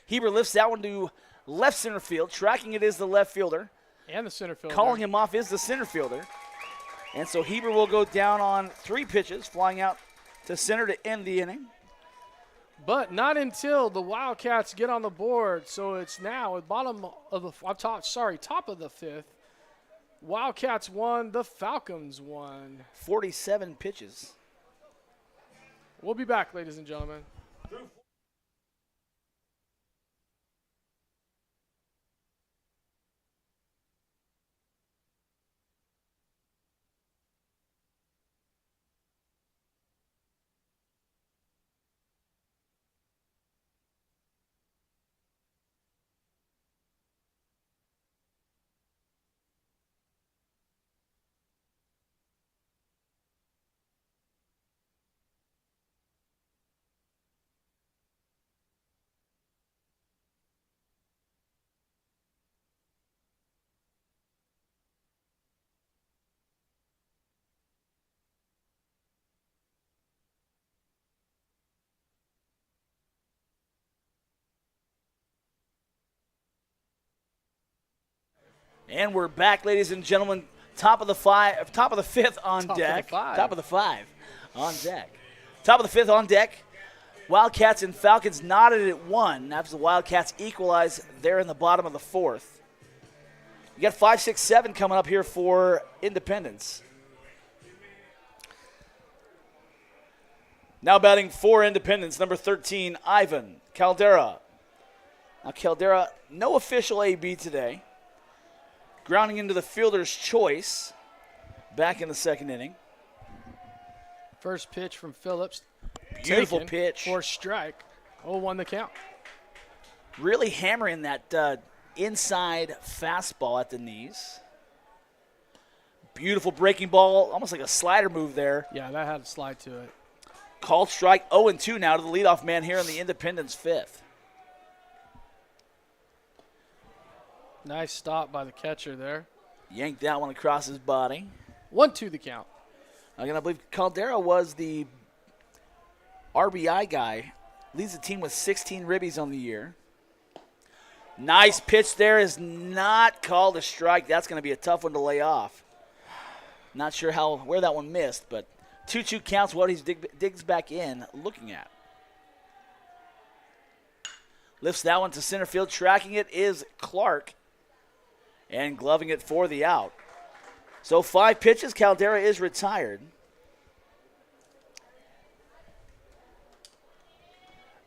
Heber lifts that one to left center field. Tracking it is the left fielder. And the center fielder. Calling him off is the center fielder. And so Heber will go down on 3 pitches, flying out to center to end the inning. But not until the Wildcats get on the board. So it's now at top of the 5th. Wildcats won, the Falcons won. 47 pitches. We'll be back, ladies and gentlemen. And we're back, ladies and gentlemen. Top of the 5th on deck. Top of the 5 on deck. Top of the 5th on deck. Wildcats and Falcons knotted at 1 after the Wildcats equalize there in the bottom of the 4th. You got 5, 6, 7 coming up here for Independence. Now batting for Independence, number 13, Ivan Caldera. Now Caldera, no official AB today. Grounding into the fielder's choice back in the 2nd inning. First pitch from Phillips. Beautiful pitch. For strike. 0-1 the count. Really hammering that inside fastball at the knees. Beautiful breaking ball, almost like a slider move there. Yeah, that had a slide to it. Called strike 0-2 now to the leadoff man here in the Independence 5th. Nice stop by the catcher there. Yanked that one across his body. 1-2 the count. Again, I believe Caldera was the RBI guy. Leads the team with 16 ribbies on the year. Nice pitch there is not called a strike. That's going to be a tough one to lay off. Not sure where that one missed, but 2-2 counts what he digs back in looking at. Lifts that one to center field. Tracking it is Clark. And gloving it for the out. So 5 pitches, Caldera is retired.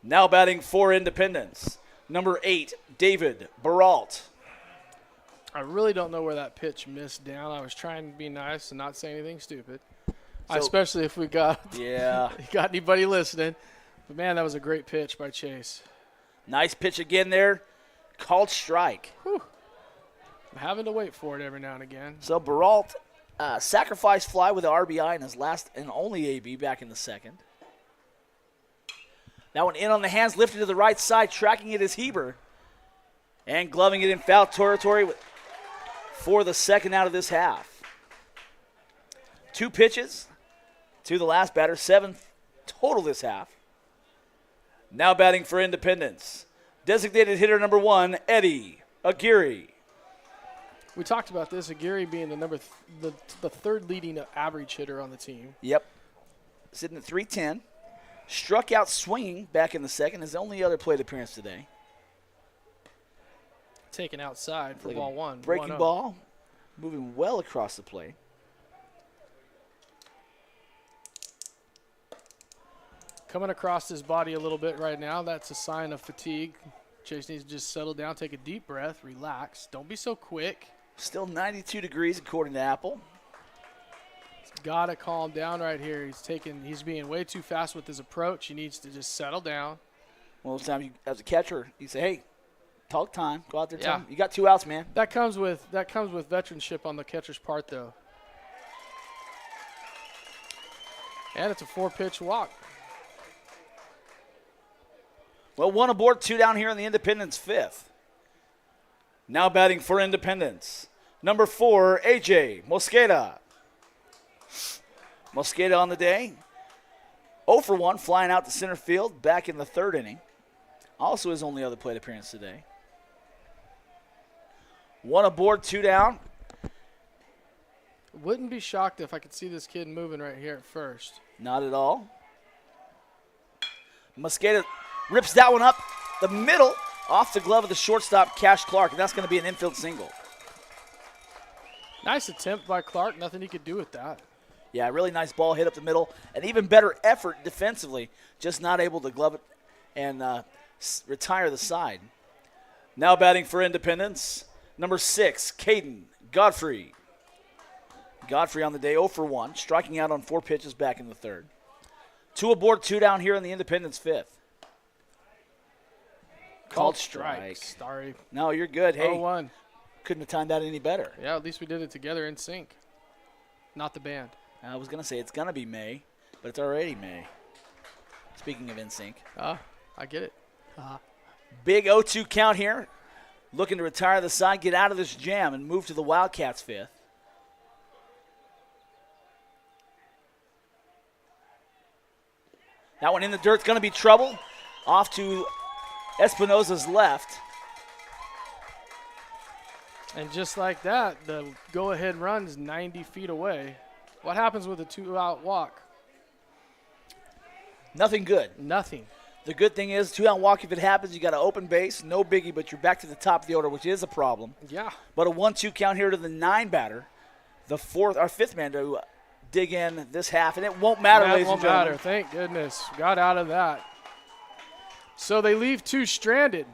Now batting for Independence, number 8, David Baralt. I really don't know where that pitch missed down. I was trying to be nice and not say anything stupid, especially if we got anybody listening. But, man, that was a great pitch by Chase. Nice pitch again there. Called strike. Whew. I'm having to wait for it every now and again. So Baralt sacrifice fly with the RBI in his last and only AB back in the second. That one in on the hands, lifted to the right side, tracking it is Heber. And gloving it in foul territory for the second out of this half. 2 pitches to the last batter, 7 total this half. Now batting for Independence. Designated hitter number 1, Eddie Aguirre. We talked about this, Aguirre being the third leading average hitter on the team. Yep. Sitting at 310. Struck out swinging back in the second. His only other plate appearance today. Taken outside for like ball 1. Breaking ball. Moving well across the plate. Coming across his body a little bit right now. That's a sign of fatigue. Chase needs to just settle down, take a deep breath, relax. Don't be so quick. Still 92 degrees according to Apple. He's got to calm down right here. He's being way too fast with his approach. He needs to just settle down. Well, this time as a catcher, you say, hey, talk time. Go out there, tell Yeah. him, you got 2 outs, man. That comes with veteranship on the catcher's part, though. And it's a 4-pitch walk. Well, 1 aboard, 2 down here in the Independence 5th. Now batting for Independence, number 4, AJ Mosqueda. Mosqueda on the day. 0 for 1, flying out to center field back in the 3rd inning. Also his only other plate appearance today. 1 aboard, 2 down. Wouldn't be shocked if I could see this kid moving right here at first. Not at all. Mosqueda rips that one up the middle, off the glove of the shortstop, Cash Clark, and that's going to be an infield single. Nice attempt by Clark. Nothing he could do with that. Yeah, really nice ball hit up the middle. An even better effort defensively, just not able to glove it and retire the side. Now batting for Independence, number 6, Caden Godfrey. Godfrey on the day 0 for 1, striking out on 4 pitches back in the 3rd. 2 aboard, 2 down here in the Independence 5th. Called strike. Sorry. No, you're good. Hey, 0-1. Couldn't have timed that any better. Yeah, at least we did it together in sync. Not the band. I was going to say it's going to be May, but it's already May. Speaking of NSYNC. I get it. Big 0-2 count here. Looking to retire the side, get out of this jam, and move to the Wildcats 5th. That one in the dirt's going to be trouble. Off to Espinosa's left. And just like that, the go-ahead run's 90 feet away. What happens with a 2-out walk? Nothing good. Nothing. The good thing is, 2-out walk, if it happens, you got an open base, no biggie, but you're back to the top of the order, which is a problem. Yeah. But a 1-2 count here to the 9 batter, the 5th man to dig in this half, and it won't matter, ladies and gentlemen. Matter. Thank goodness. Got out of that. So they leave 2 stranded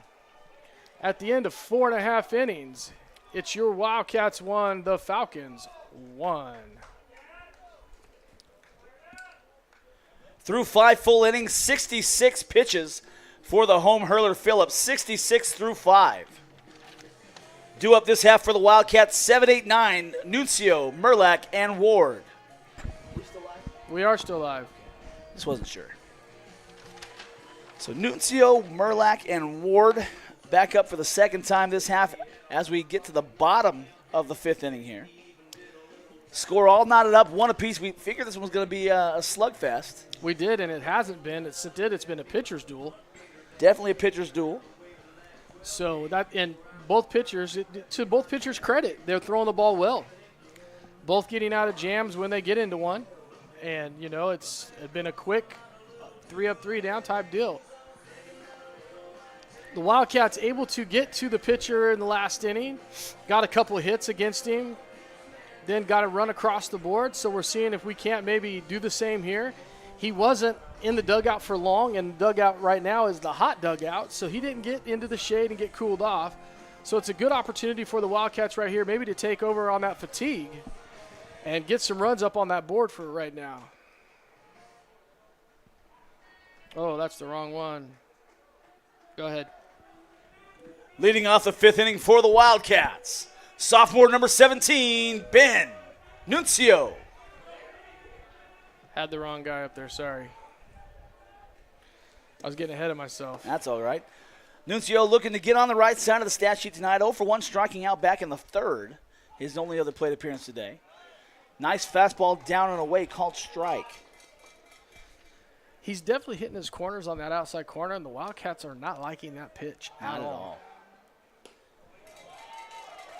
at the end of 4.5 innings. It's your Wildcats 1, the Falcons 1. Through 5 full innings, 66 pitches for the home hurler Phillips, 66 through 5. Due up this half for the Wildcats, 7, 8, 9, Nuncio, Merlack, and Ward. We are still live. Just wasn't sure. So Nuncio, Merlack, and Ward back up for the second time this half as we get to the bottom of the 5th inning here. Score all knotted up, 1 apiece. We figured this one was going to be a slugfest. We did, and it hasn't been. It's been a pitcher's duel. Definitely a pitcher's duel. So that, and both pitchers, to both pitchers' credit, they're throwing the ball well. Both getting out of jams when they get into one. And, you know, it's been a quick 3-up, 3-down type deal. The Wildcats able to get to the pitcher in the last inning. Got a couple of hits against him. Then got a run across the board. So we're seeing if we can't maybe do the same here. He wasn't in the dugout for long, and the dugout right now is the hot dugout. So he didn't get into the shade and get cooled off. So it's a good opportunity for the Wildcats right here maybe to take over on that fatigue and get some runs up on that board for right now. Oh, that's the wrong one. Go ahead. Leading off the 5th inning for the Wildcats, sophomore number 17, Ben Nuncio. Had the wrong guy up there, sorry. I was getting ahead of myself. That's all right. Nuncio looking to get on the right side of the stat sheet tonight. 0 for 1, striking out back in the third. His only other plate appearance today. Nice fastball down and away, called strike. He's definitely hitting his corners on that outside corner, and the Wildcats are not liking that pitch Not at at all. all.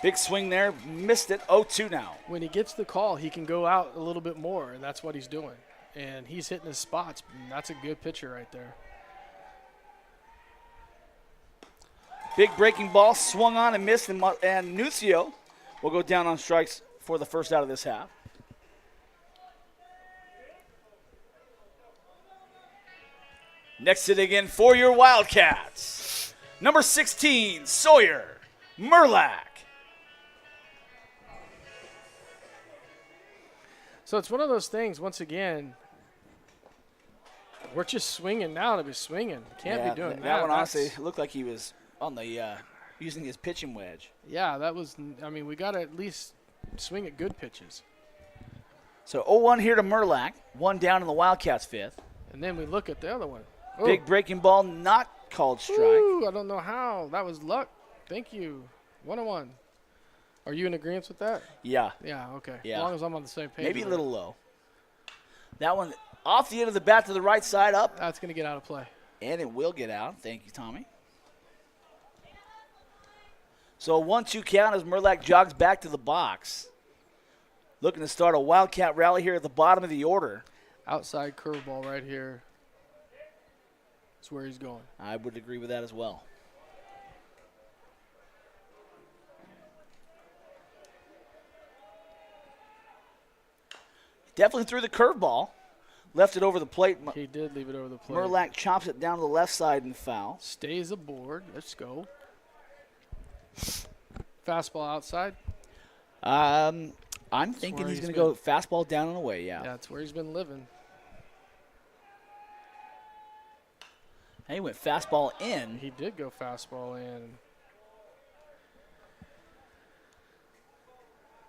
Big swing there, missed it, 0-2 now. When he gets the call, he can go out a little bit more, and that's what he's doing. And he's hitting his spots. And that's a good pitcher right there. Big breaking ball, swung on and missed, and Nuncio will go down on strikes for the first out of this half. Next hit again for your Wildcats. Number 16, Sawyer Merlack. So it's one of those things, once again, we're just swinging now to be swinging. Can't be doing that. That one honestly looked like he was on the using his pitching wedge. Yeah, that was, I mean, we got to at least swing at good pitches. So 0-1 here to Merlack, 1 down in the Wildcats' fifth. And then we look at the other one. Ooh. Big breaking ball, not called strike. Ooh, I don't know how. That was luck. Thank you. 1-1. Are you in agreement with that? Yeah. Yeah, okay. Yeah. As long as I'm on the same page. Maybe a little low. That one off the end of the bat to the right side up. That's going to get out of play. And it will get out. Thank you, Tommy. So a 1-2 count as Merlack jogs back to the box. Looking to start a Wildcat rally here at the bottom of the order. Outside curveball right here. That's where he's going. I would agree with that as well. Definitely threw the curveball. Left it over the plate. He did leave it over the plate. Merlack chops it down to the left side and foul. Stays aboard. Let's go. Fastball outside. I'm thinking he's going to go fastball down and away, yeah. Yeah, that's where he's been living. He went fastball in. He did go fastball in.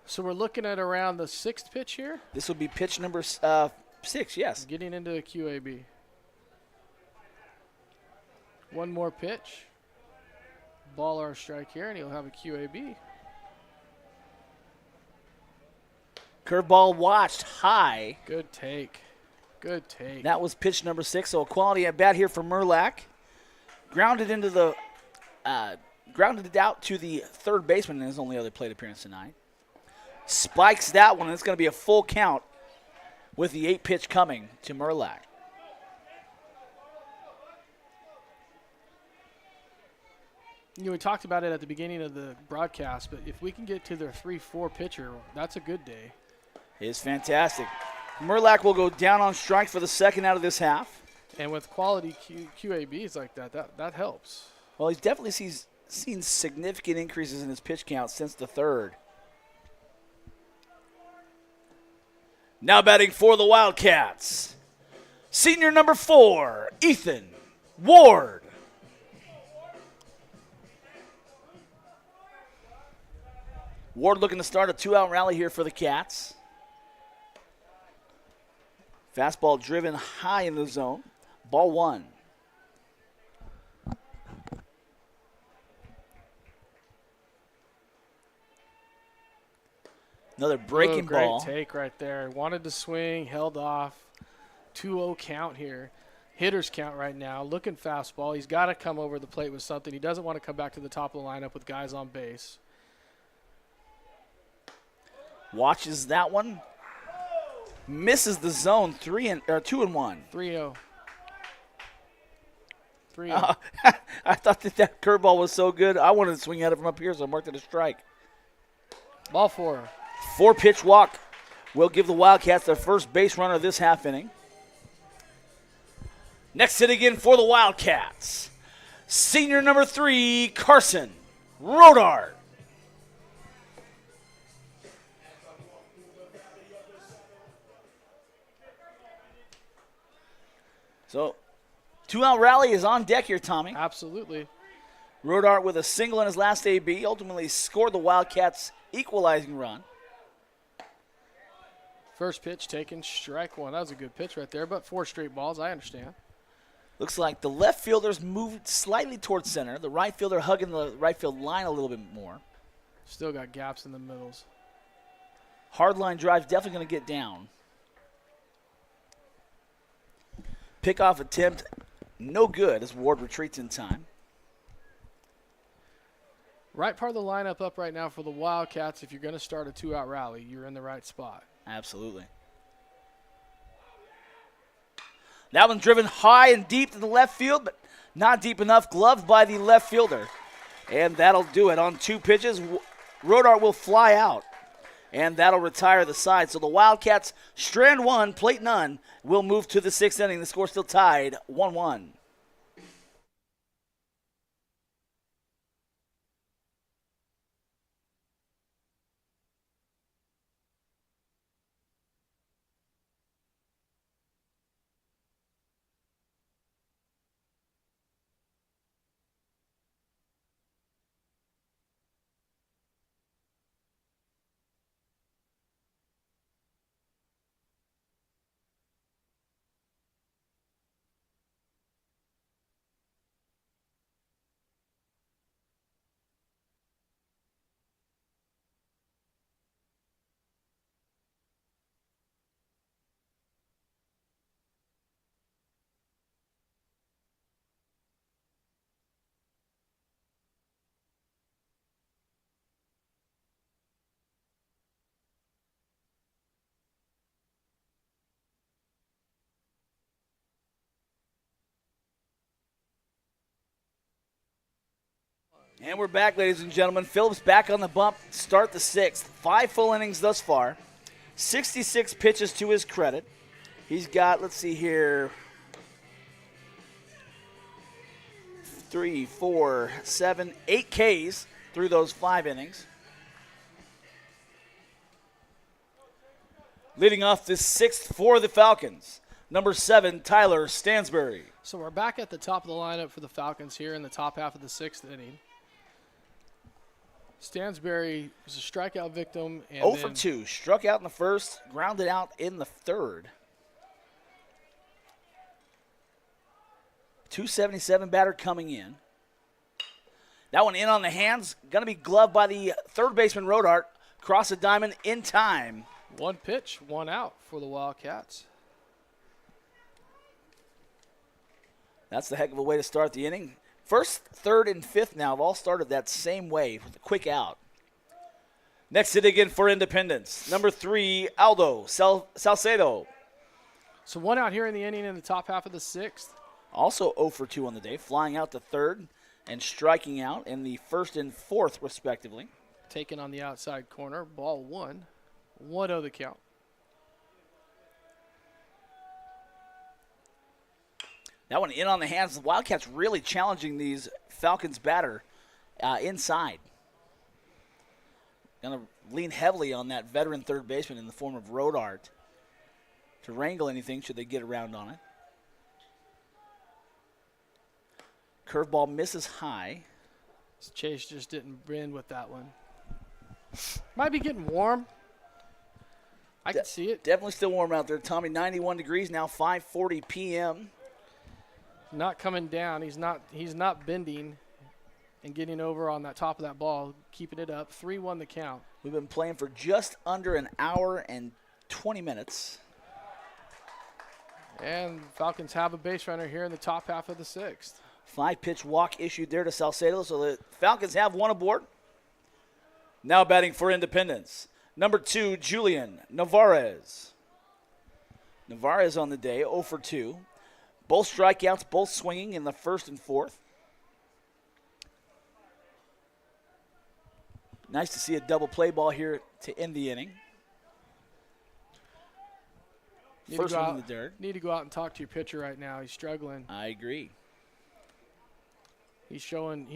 So we're looking at around the 6th pitch here. This will be pitch number 6, yes. Getting into a QAB. One more pitch. Ball or strike here, and he'll have a QAB. Curveball watched high. Good take. Good take. That was pitch number 6, so a quality at bat here for Merlack. Grounded into the, grounded it out to the third baseman in his only other plate appearance tonight. Spikes that one, and it's going to be a full count with the 8 pitch coming to Merlack. You know, we talked about it at the beginning of the broadcast, but if we can get to their 3-4 pitcher, that's a good day. It's fantastic. Merlack will go down on strike for the second out of this half. And with quality QABs like that helps. Well, he's definitely seen significant increases in his pitch count since the third. Now batting for the Wildcats, senior number 4, Ethan Ward. Ward looking to start a 2-out rally here for the Cats. Fastball driven high in the zone. Ball 1. Another breaking ball. Great take right there. Wanted to swing, held off. 2-0 count here. Hitter's count right now. Looking fastball. He's got to come over the plate with something. He doesn't want to come back to the top of the lineup with guys on base. Watches that one. Misses the zone. 2-1. 3-0. 3-0. I thought that curveball was so good. I wanted to swing at it from up here, so I marked it a strike. Ball 4. 4-pitch walk will give the Wildcats their first base runner this half inning. Next hit again for the Wildcats. Senior number 3, Carson Rodart. So, 2-out rally is on deck here, Tommy. Absolutely. Rodart with a single in his last AB ultimately scored the Wildcats' equalizing run. First pitch taken, strike one. That was a good pitch right there, but 4 straight balls, I understand. Looks like the left fielder's moved slightly towards center. The right fielder hugging the right field line a little bit more. Still got gaps in the middles. Hard line drive definitely going to get down. Pickoff attempt, no good as Ward retreats in time. Right part of the lineup up right now for the Wildcats. If you're going to start a 2-out rally, you're in the right spot. Absolutely. That one driven high and deep to the left field, but not deep enough. Gloved by the left fielder. And that'll do it. On 2 pitches, Rodart will fly out. And that'll retire the side. So the Wildcats, strand 1, plate none, will move to the 6th inning. The score still tied 1-1. And we're back, ladies and gentlemen. Phillips back on the bump, start the 6th. 5 full innings thus far. 66 pitches to his credit. He's got, let's see here, 3, 4, 7, 8 Ks through those 5 innings. Leading off the 6th for the Falcons, number 7, Tyler Stansbury. So we're back at the top of the lineup for the Falcons here in the top half of the 6th inning. Stansbury was a strikeout victim. And 0 for 2. Struck out in the first, grounded out in the third. 277 batter coming in. That one in on the hands. Going to be gloved by the third baseman, Rodart. Cross the diamond in time. 1 pitch, 1 out for the Wildcats. That's the heck of a way to start the inning. First, third, and fifth now have all started that same way with a quick out. Next hit again for Independence. Number 3, Aldo Salcedo. So 1 out here in the inning in the top half of the 6th. Also 0 for 2 on the day, flying out to third and striking out in the first and fourth, respectively. Taken on the outside corner, ball 1. 1-0 the count. That one in on the hands. The Wildcats really challenging these Falcons batter inside. Going to lean heavily on that veteran third baseman in the form of Rodart to wrangle anything should they get around on it. Curveball misses high. Chase just didn't bend with that one. Might be getting warm. I can see it. Definitely still warm out there, Tommy. 91 degrees now, 5:40 p.m. Not coming down. He's not bending and getting over on that top of that ball, keeping it up. 3-1 the count. We've been playing for just under an hour and 20 minutes. And Falcons have a base runner here in the top half of the 6th. 5-pitch walk issued there to Salcedo, so the Falcons have 1 aboard. Now batting for Independence, number 2, Julian Navarez. Navarez on the day, 0 for 2. Both strikeouts, both swinging in the first and fourth. Nice to see a double play ball here to end the inning. First one in the dirt. Need to go out and talk to your pitcher right now. He's struggling. I agree. He's showing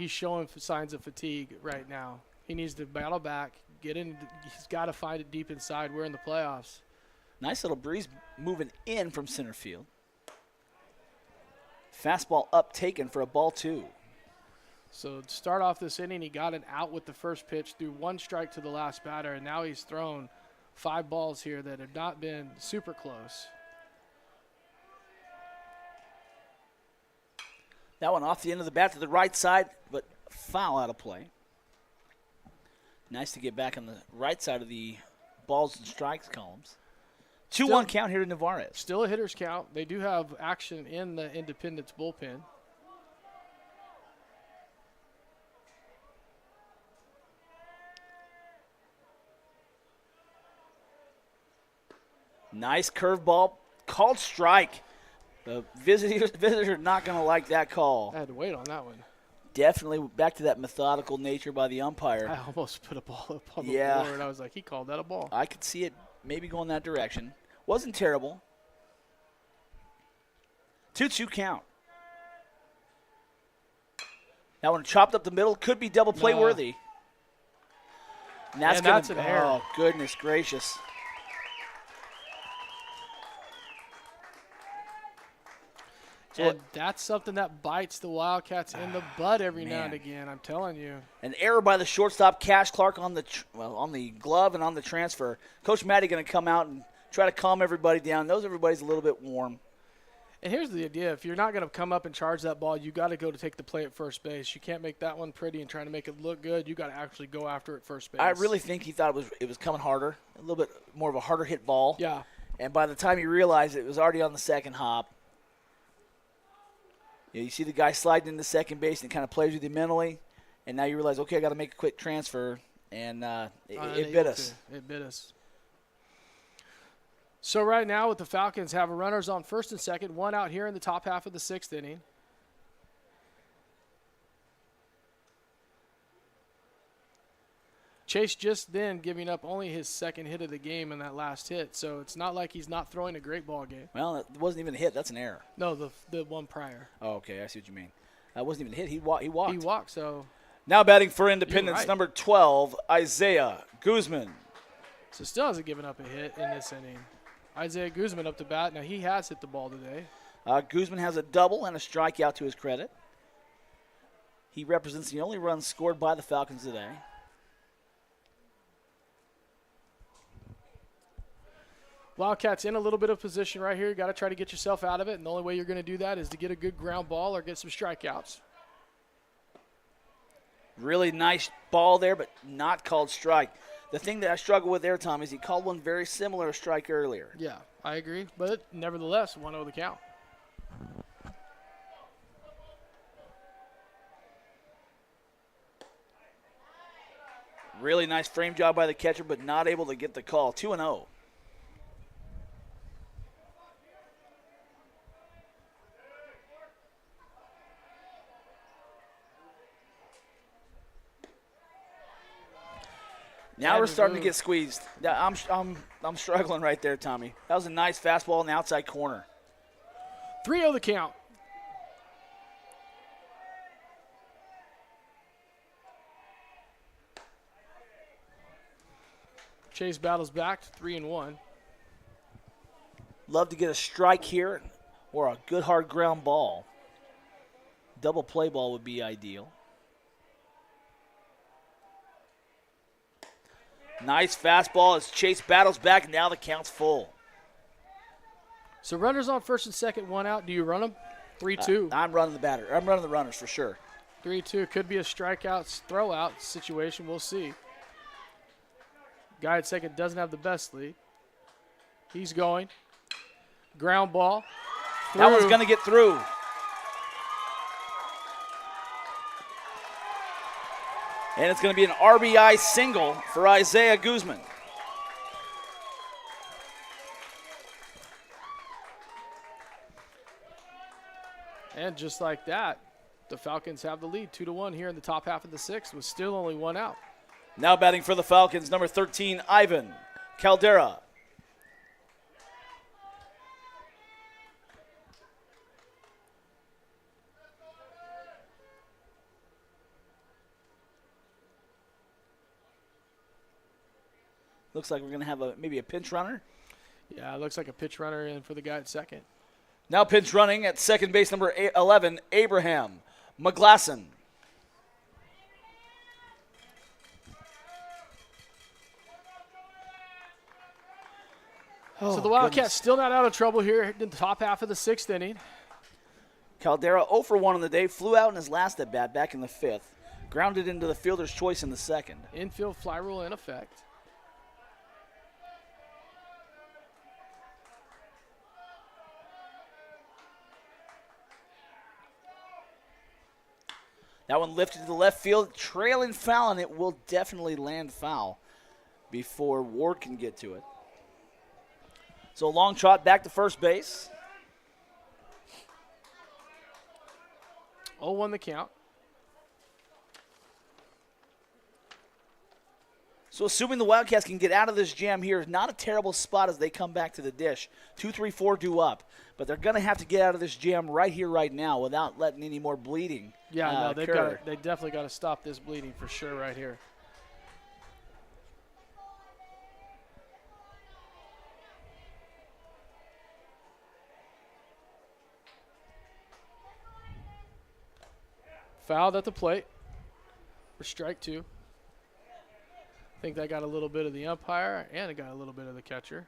signs of fatigue right now. He needs to battle back, get in. He's got to find it deep inside. We're in the playoffs. Nice little breeze moving in from center field. Fastball up taken for a ball 2. So to start off this inning, he got an out with the first pitch, threw 1 strike to the last batter, and now he's thrown 5 balls here that have not been super close. That one off the end of the bat to the right side, but foul out of play. Nice to get back on the right side of the balls and strikes columns. 2-1 count here to Navarez. Still a hitter's count. They do have action in the Independence bullpen. Nice curveball. Called strike. The visitor not going to like that call. I had to wait on that one. Definitely back to that methodical nature by the umpire. I almost put a ball up on the board. I was like, he called that a ball. I could see it maybe going that direction. Wasn't terrible. 2-2 count. That one chopped up the middle. Could be double play worthy. And that's an error. Oh, goodness gracious. And that's something that bites the Wildcats in the butt every now and again, I'm telling you. An error by the shortstop, Cash Clark, on the glove and on the transfer. Coach Matty going to come out and try to calm everybody down. Knows everybody's a little bit warm. And here's the idea. If you're not going to come up and charge that ball, you got to go to take the play at first base. You can't make that one pretty and try to make it look good. You got to actually go after it first base. I really think he thought it was coming harder, a little bit more of a harder hit ball. Yeah. And by the time he realized it was already on the second hop, you see the guy sliding into second base and kind of plays with you mentally, and now you realize, okay, I got to make a quick transfer, and it bit us. It bit us. So right now with the Falcons, have runners on first and second, 1 out here in the top half of the 6th inning. Chase just then giving up only his second hit of the game in that last hit, so it's not like he's not throwing a great ball game. Well, it wasn't even a hit. That's an error. No, the one prior. Oh, okay. I see what you mean. That wasn't even a hit. He walked. He walked, so. Now batting for Independence, right. number 12, Isaiah Guzman. So still hasn't given up a hit in this inning. Isaiah Guzman up to bat. Now he has hit the ball today. Guzman has a double and a strikeout to his credit. He represents the only run scored by the Falcons today. Wildcats in a little bit of position right here. You got to try to get yourself out of it, and the only way you're going to do that is to get a good ground ball or get some strikeouts. Really nice ball there, but not called strike. The thing that I struggle with there, Tom, is he called one very similar to strike earlier. Yeah, I agree, but nevertheless, 1-0 the count. Really nice frame job by the catcher, but not able to get the call. 2-0. Now we're starting to get squeezed. I'm struggling right there, Tommy. That was a nice fastball in the outside corner. 3-0 the count. Chase battles back to 3-1. Love to get a strike here or a good hard ground ball. Double play ball would be ideal. Nice fastball as Chase battles back, and now the count's full. So runners on first and second, 1 out. Do you run them? 3-2. I'm running the batter. I'm running the runners for sure. 3-2. Could be a strikeout, throw-out situation. We'll see. Guy at second doesn't have the best lead. He's going. Ground ball. That one's going to get through. And it's going to be an RBI single for Isaiah Guzman. And just like that, the Falcons have the lead 2-1 here in the top half of the 6th with still only 1 out. Now batting for the Falcons, number 13, Ivan Caldera. Looks like we're going to have maybe a pinch runner. Yeah, it looks like a pitch runner in for the guy at second. Now pinch running at second base, number 11, Abraham McGlasson. So the Wildcats goodness. still not out of trouble here in the top half of the 6th inning. Caldera 0 for 1 on the day, flew out in his last at-bat back in the 5th. Grounded into the fielder's choice in the 2nd. Infield fly rule in effect. That one lifted to the left field, trailing foul, and it will definitely land foul before Ward can get to it. So a long trot back to first base. 0-1 the count. So assuming the Wildcats can get out of this jam here, not a terrible spot as they come back to the dish. 2, 3, 4 due up. But they're going to have to get out of this jam right here, right now, without letting any more bleeding They occur. definitely got to stop this bleeding for sure right here. Fouled at the plate for strike 2. I think that got a little bit of the umpire, and it got a little bit of the catcher.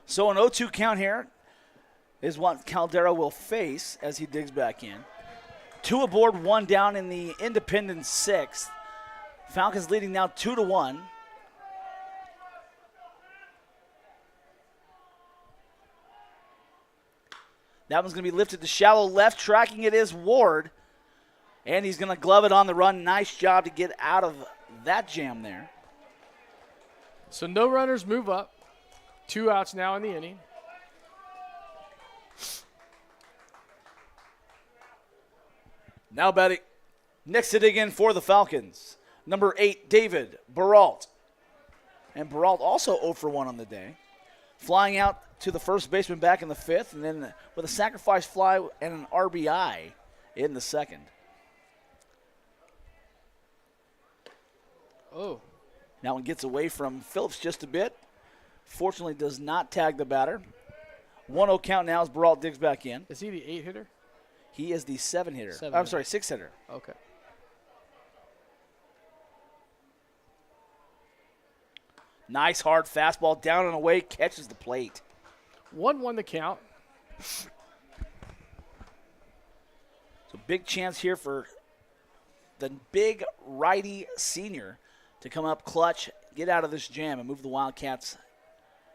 So an 0-2 count here is what Caldera will face as he digs back in. 2 aboard, 1 down in the independent 6th. Falcons leading now 2-1. That one's going to be lifted to shallow left. Tracking it is Ward. And he's going to glove it on the run. Nice job to get out of that jam there. So no runners move up. 2 outs now in the inning. Now batting next to dig in for the Falcons. Number 8, David Bryant. And Bryant also 0 for 1 on the day. Flying out to the first baseman back in the 5th, and then with a sacrifice fly and an RBI in the 2nd. Oh. That one gets away from Phillips just a bit. Fortunately does not tag the batter. 1-0 count now as Bryant digs back in. Is he the 8 hitter? He is the 7 hitter. Seven I'm hitter. sorry, 6 hitter. Okay. Nice hard fastball down and away, catches the plate. 1-1 the count. So big chance here for the big righty senior to come up clutch, get out of this jam, and move the Wildcats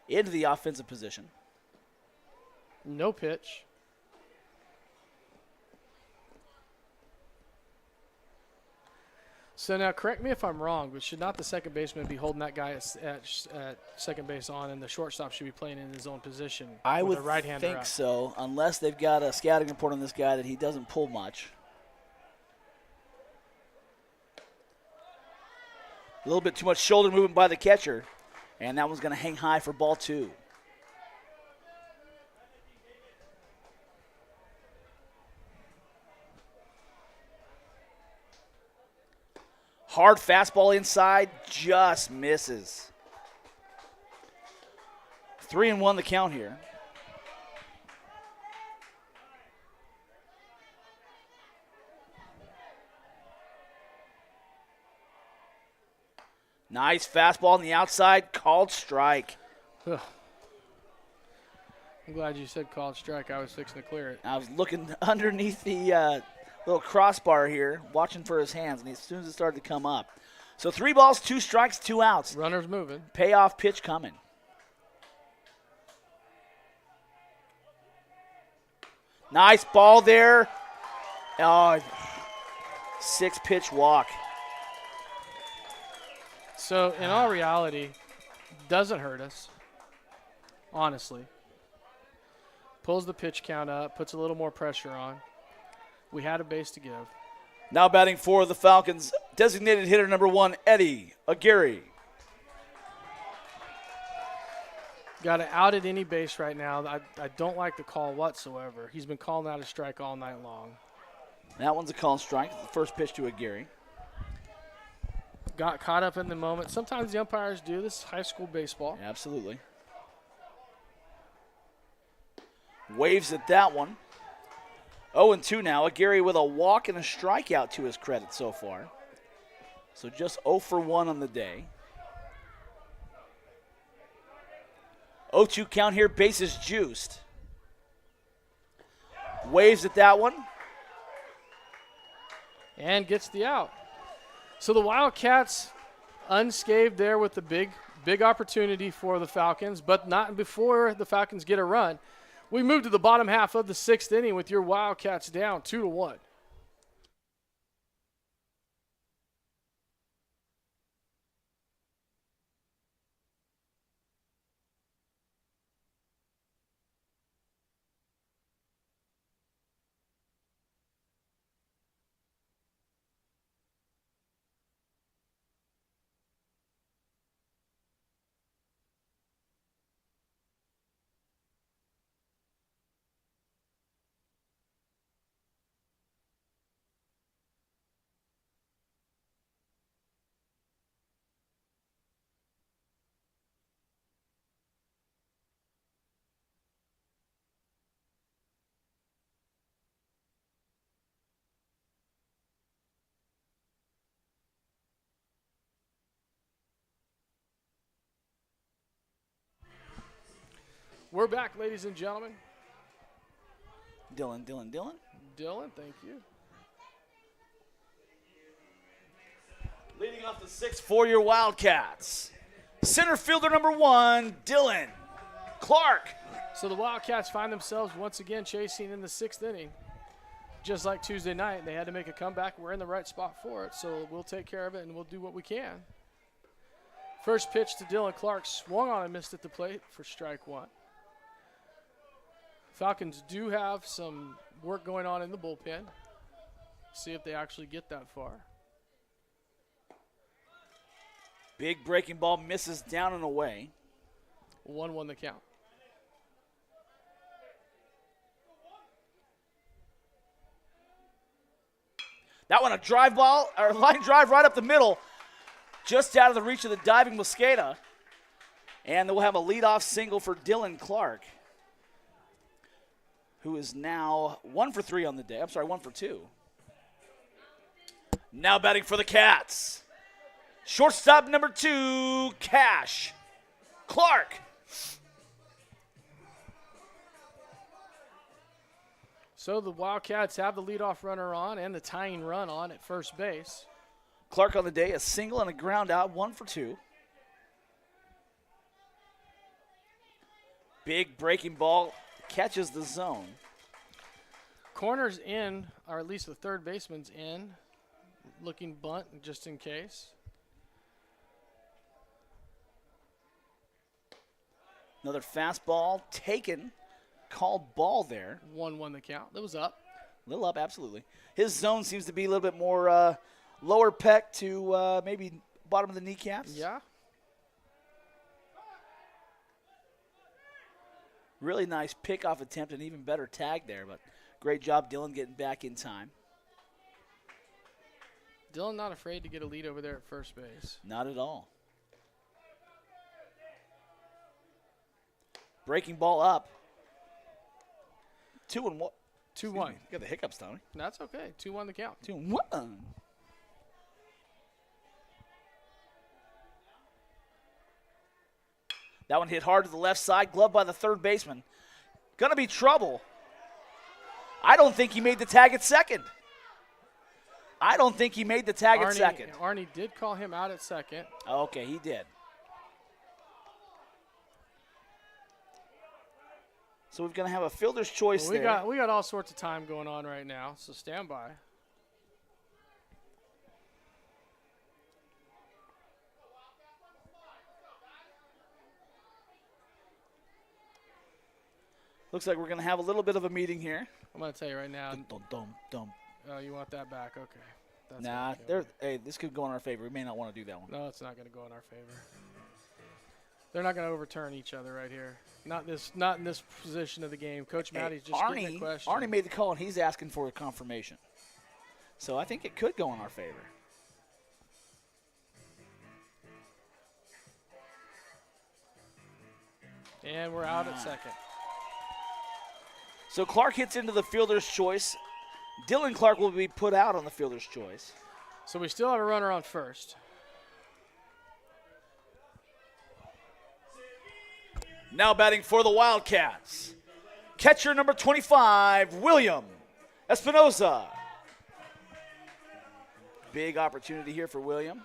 into the offensive position. No pitch. So now, correct me if I'm wrong, but should not the second baseman be holding that guy at second base on, and the shortstop should be playing in his own position? I with would a right-hander think out? so, unless they've got a scouting report on this guy that he doesn't pull much. A little bit too much shoulder movement by the catcher, and that one's going to hang high for ball 2. Hard fastball inside, just misses. 3-1 the count here. Nice fastball on the outside, called strike. Ugh. I'm glad you said called strike. I was fixing to clear it. I was looking underneath the little crossbar here, watching for his hands, and as soon as it started to come up. So 3 balls, 2 strikes, 2 outs. Runner's moving. Payoff pitch coming. Nice ball there. Oh, 6-pitch walk. So in all reality, doesn't hurt us, honestly. Pulls the pitch count up, puts a little more pressure on. We had a base to give. Now batting for the Falcons, designated hitter number 1, Eddie Aguirre. Got to out at any base right now. I don't like the call whatsoever. He's been calling out a strike all night long. That one's a call strike. The first pitch to Aguirre. got caught up in the moment. Sometimes the umpires do. This is high school baseball. Absolutely. Waves at that one. 0-2 now. Gary with a walk and a strikeout to his credit so far. So just 0 for 1 on the day. 0-2 count here. Bases juiced. Waves at that one. And gets the out. So the Wildcats unscathed there with the big opportunity for the Falcons, but not before the Falcons get a run. We move to the bottom half of the 6th inning with your Wildcats down 2-1. We're back, ladies and gentlemen. Dylan. Dylan, thank you. Leading off the 6th for your Wildcats. Center fielder number 1, Dylan Clark. So the Wildcats find themselves once again chasing in the 6th inning. Just like Tuesday night, they had to make a comeback. We're in the right spot for it, so we'll take care of it and we'll do what we can. First pitch to Dylan Clark, swung on and missed at the plate for strike 1. Falcons do have some work going on in the bullpen. See if they actually get that far. Big breaking ball misses down and away. 1-1 the count. That one a drive ball, or line drive right up the middle, just out of the reach of the diving Mosqueda. And we'll have a leadoff single for Dylan Clark, who is now 1 for 3 on the day. I'm sorry, 1 for 2. Now batting for the Cats. Shortstop number 2, Cash Clark. So the Wildcats have the leadoff runner on and the tying run on at first base. Clark on the day, a single and a ground out, 1 for 2. Big breaking ball catches the zone. Corner's in, or at least the third baseman's in. Looking bunt just in case. Another fastball taken. Called ball there. 1-1 the count. That was up. A little up, absolutely. His zone seems to be a little bit more lower pec to maybe bottom of the kneecaps. Yeah. Really nice pickoff attempt and even better tag there, but great job, Dylan, getting back in time. Dylan not afraid to get a lead over there at first base. Not at all. Breaking ball up. 2-1. 2-1. You got the hiccups, Tony. That's okay. 2-1 the count. 2-1. That one hit hard to the left side, gloved by the third baseman. Gonna be trouble. I don't think he made the tag at second. Arnie did call him out at second. Okay, he did. So we're going to have a fielder's choice there. We got all sorts of time going on right now, so stand by. Looks like we're going to have a little bit of a meeting here. I'm going to tell you right now. Dum. Oh, you want that back? Okay. Nah, hey, this could go in our favor. We may not want to do that one. No, it's not going to go in our favor. They're not going to overturn each other right here. Not in this position of the game. Coach Matty's just getting a question. Arnie made the call, and he's asking for a confirmation. So I think it could go in our favor. And we're out at second. So Clark hits into the fielder's choice. Dylan Clark will be put out on the fielder's choice. So we still have a runner on first. Now batting for the Wildcats. Catcher number 25, William Espinoza. Big opportunity here for William.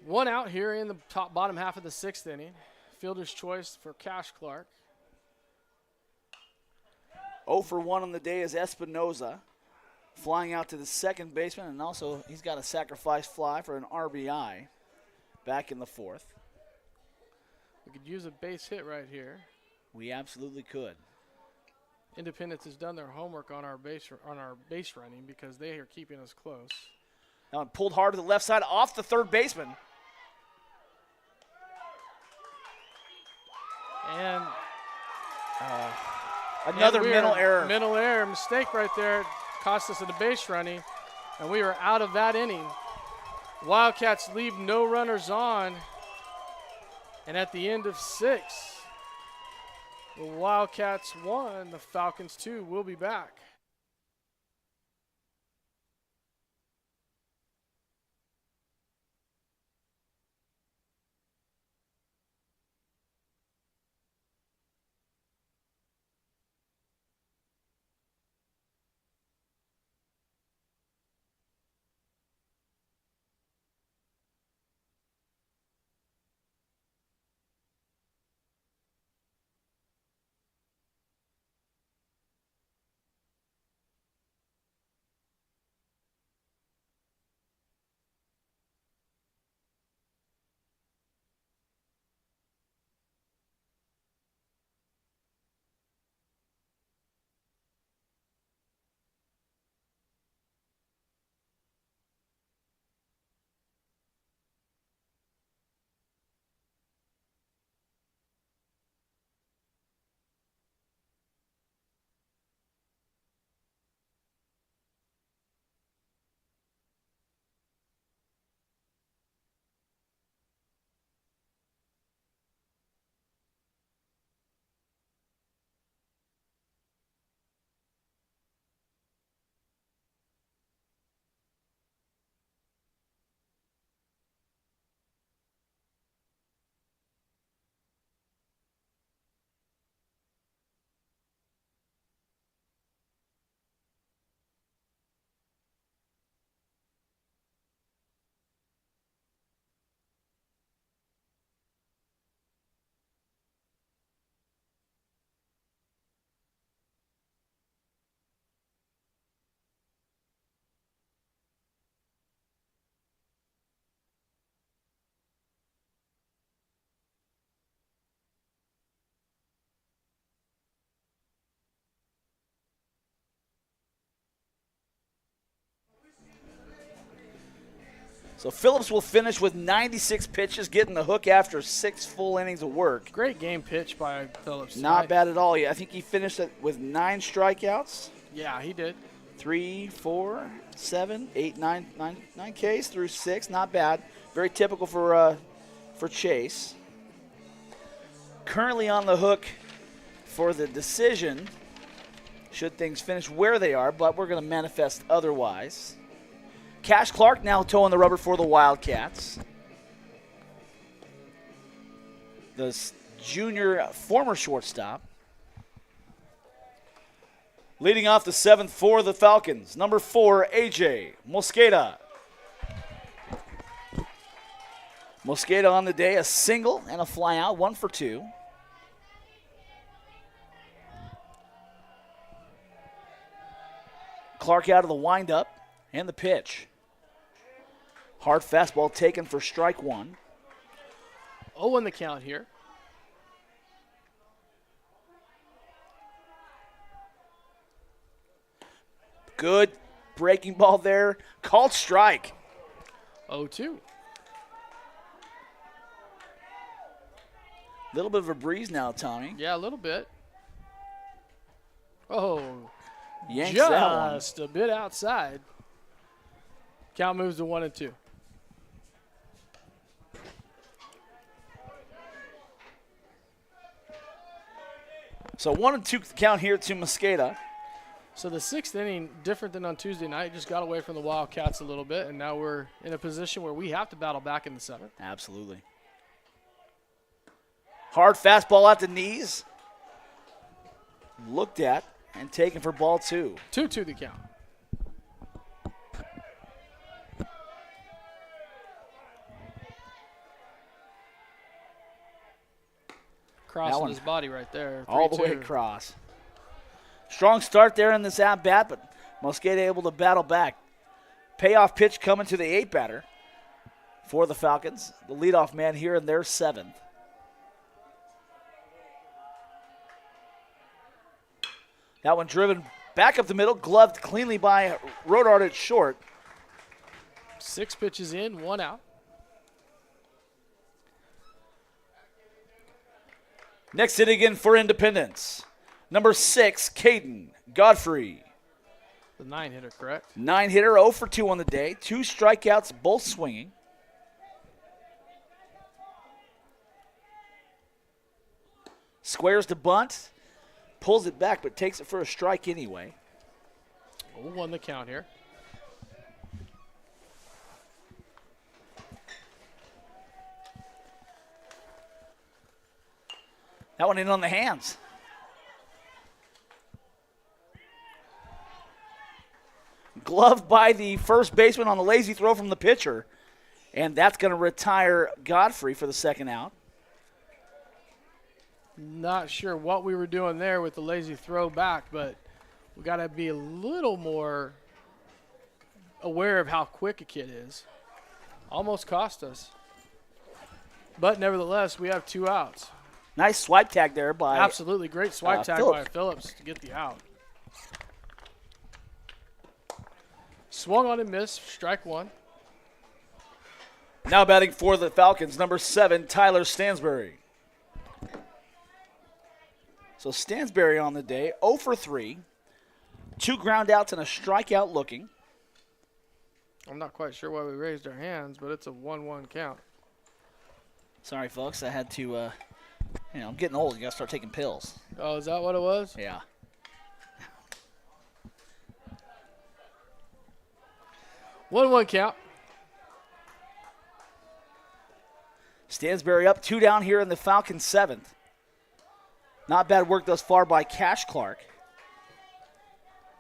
One out here in the bottom half of the 6th inning. Fielder's choice for Cash Clark. 0 for 1 on the day is Espinoza. Flying out to the second baseman, and also he's got a sacrifice fly for an RBI back in the 4th. We could use a base hit right here. We absolutely could. Independence has done their homework on our base running because they are keeping us close. Now pulled hard to the left side off the third baseman. And another mental error. Mental error, mistake right there. Cost us in the base running, and we are out of that inning. Wildcats leave no runners on, and at the end of 6, the Wildcats 1, the Falcons 2 will be back. So Phillips will finish with 96 pitches, getting the hook after 6 full innings of work. Great game pitch by Phillips. Not bad at all. I think he finished it with 9 strikeouts. Yeah, he did. 3, 4, 7, 8, 9 Ks through 6. Not bad. Very typical for Chase. Currently on the hook for the decision, should things finish where they are, but we're going to manifest otherwise. Cash Clark now towing the rubber for the Wildcats. The junior former shortstop. Leading off the 7th for the Falcons, number 4, AJ Mosqueda. Mosqueda on the day, a single and a fly out, 1 for 2. Clark out of the windup and the pitch. Hard fastball taken for strike 1. 0 in the count here. Good breaking ball there. Called strike. 0-2. Little bit of a breeze now, Tommy. Yeah, a little bit. Oh, Yanks that one. Just a bit outside. Count moves to 1-2. So 1-2 count here to Mosqueda. So the sixth inning, different than on Tuesday night, just got away from the Wildcats a little bit, and now we're in a position where we have to battle back in the seventh. Absolutely. Hard fastball at the knees. Looked at and taken for ball 2. 2-2 the count. Crossing his body right there. All the way across. Strong start there in this at-bat, but Mosqueda able to battle back. Payoff pitch coming to the 8th batter for the Falcons. The leadoff man here in their 7th. That one driven back up the middle, gloved cleanly by Rodart at short. 6 pitches in, 1 out. Next hit again for Independence. Number 6, Caden Godfrey. The 9-hitter, correct? 9-hitter, 0 for 2 on the day. 2 strikeouts, both swinging. Squares to bunt. Pulls it back, but takes it for a strike anyway. 0-1 the count here. That one in on the hands. Gloved by the first baseman on the lazy throw from the pitcher. And that's going to retire Godfrey for the second out. Not sure what we were doing there with the lazy throw back, but we got to be a little more aware of how quick a kid is. Almost cost us. But nevertheless, we have 2 outs. Nice swipe tag there by Absolutely great swipe tag Phillips. by Phillips to get the out. Swung on and missed, strike 1. Now batting for the Falcons, number 7, Tyler Stansbury. So Stansbury on the day, 0 for 3. 2 ground outs and a strikeout looking. I'm not quite sure why we raised our hands, but it's a 1-1 count. Sorry, folks, I had to, I'm getting old. You got to start taking pills. Oh, is that what it was? Yeah. 1-1 count. Stansbury up, 2 down here in the Falcons' 7th. Not bad work thus far by Cash Clark.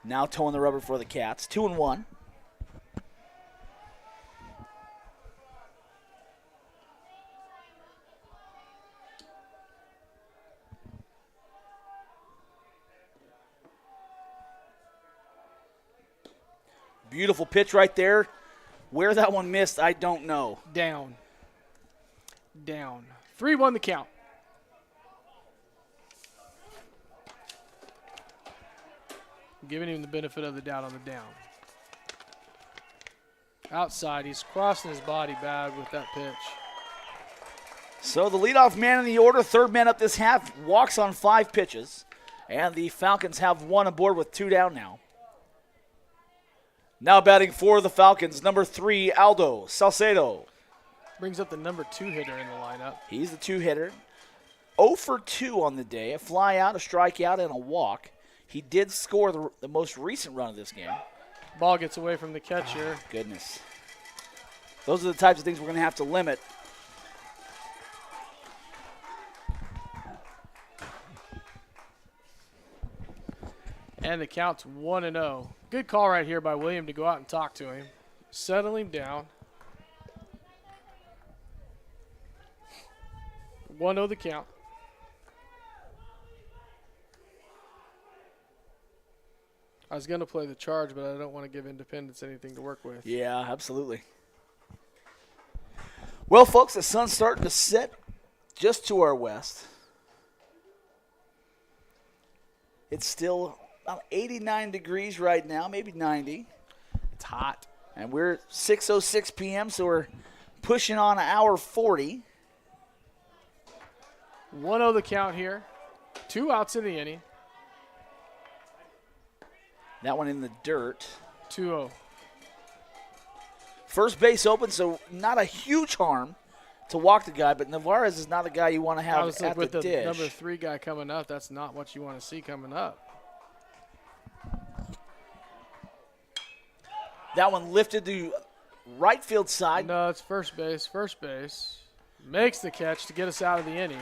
Now towing the rubber for the Cats. 2-1. Beautiful pitch right there. Where that one missed, I don't know. Down. 3-1 the count. Giving him the benefit of the doubt on the down. Outside, he's crossing his body bad with that pitch. So the leadoff man in the order, third man up this half, walks on 5 pitches. And the Falcons have 1 aboard with 2 down now. Now batting for the Falcons, number 3, Aldo Salcedo. Brings up the number 2 hitter in the lineup. He's the 2-hitter. 0 for 2 on the day. A fly out, a strikeout, and a walk. He did score the most recent run of this game. Ball gets away from the catcher. Goodness. Those are the types of things we're going to have to limit. And the count's 1-0. Good call right here by William to go out and talk to him. Settle him down. 1-0 the count. I was going to play the charge, but I don't want to give Independence anything to work with. Yeah, absolutely. Well, folks, the sun's starting to set just to our west. It's still about 89 degrees right now, maybe 90. It's hot. And we're 6:06 p.m., so we're pushing on an hour 40. 1-0 the count here. 2 outs in the inning. That one in the dirt. 2-0. First base open, so not a huge harm to walk the guy, but Navarez is not the guy you want to have Obviously, at with the dish. Number 3 guy coming up, that's not what you want to see coming up. That one lifted to right field side. No, it's first base. First base makes the catch to get us out of the inning.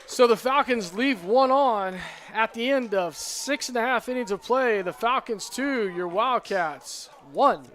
So the Falcons leave one on at the end of 6.5 innings of play. The Falcons 2, your Wildcats 1.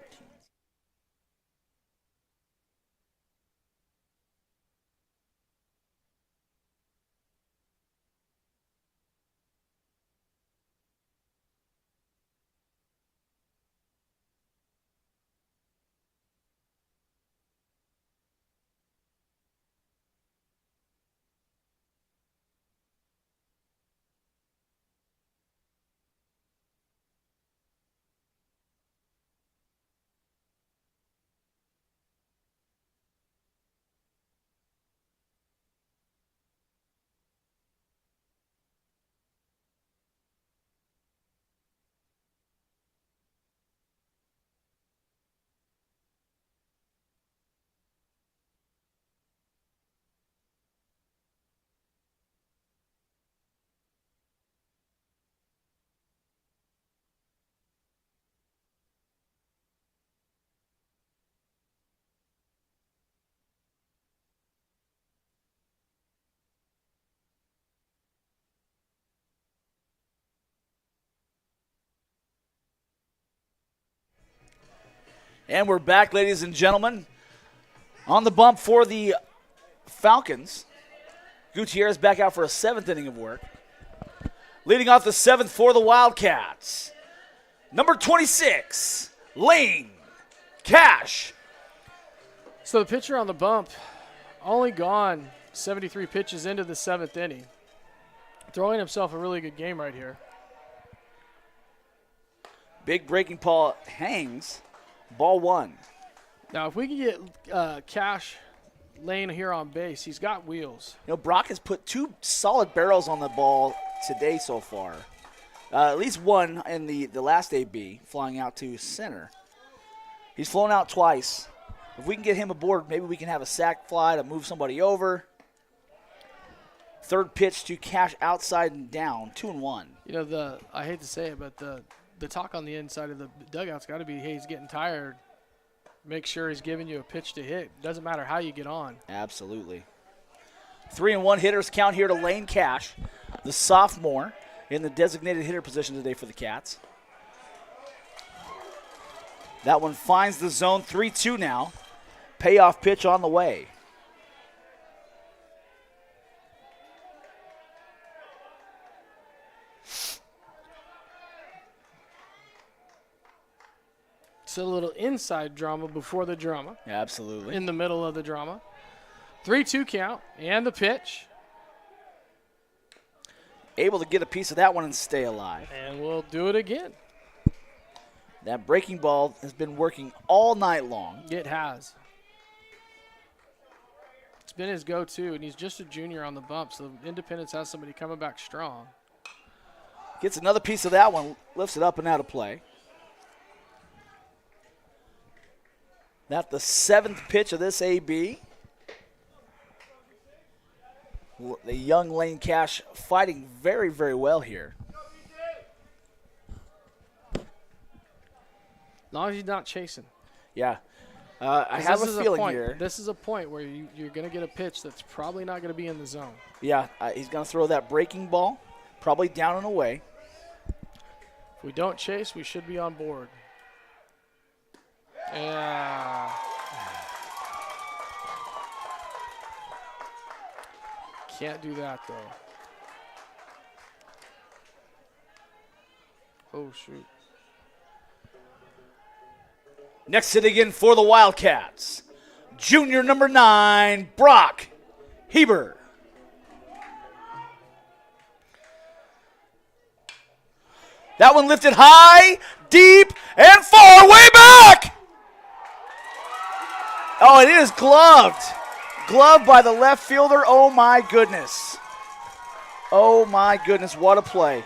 And we're back, ladies and gentlemen. On the bump for the Falcons. Gutierrez back out for a 7th inning of work. Leading off the 7th for the Wildcats, number 26, Lane Cash. So the pitcher on the bump only gone 73 pitches into the 7th inning. Throwing himself a really good game right here. Big breaking ball hangs. Ball 1. Now, if we can get Cash Lane here on base, he's got wheels. You know, Brock has put 2 solid barrels on the ball today so far. At least one in the last AB, flying out to center. He's flown out twice. If we can get him aboard, maybe we can have a sac fly to move somebody over. 3rd pitch to Cash outside and down, 2-1. You know, I hate to say it, but the talk on the inside of the dugout's got to be, hey, he's getting tired. Make sure he's giving you a pitch to hit. Doesn't matter how you get on. Absolutely. 3-1 hitters count here to Lane Cash, the sophomore, in the designated hitter position today for the Cats. That one finds the zone, 3-2 now. Payoff pitch on the way. It's a little inside drama before the drama. Absolutely. In the middle of the drama. 3-2 count and the pitch. Able to get a piece of that one and stay alive. And we'll do it again. That breaking ball has been working all night long. It has. It's been his go-to, and he's just a junior on the bump, so Independence has somebody coming back strong. Gets another piece of that one, lifts it up and out of play. That's the 7th pitch of this AB. The young Lane Cash fighting very, very well here. As long as he's not chasing. Yeah. I have a feeling here. This is a point where you're going to get a pitch that's probably not going to be in the zone. Yeah, he's going to throw that breaking ball, probably down and away. If we don't chase, we should be on board. Yeah. Can't do that, though. Oh, shoot. Next hit again for the Wildcats. Junior number 9, Brock Heber. That one lifted high, deep, and far, way back! Oh, it is gloved. Gloved by the left fielder. Oh, my goodness. Oh, my goodness. What a play.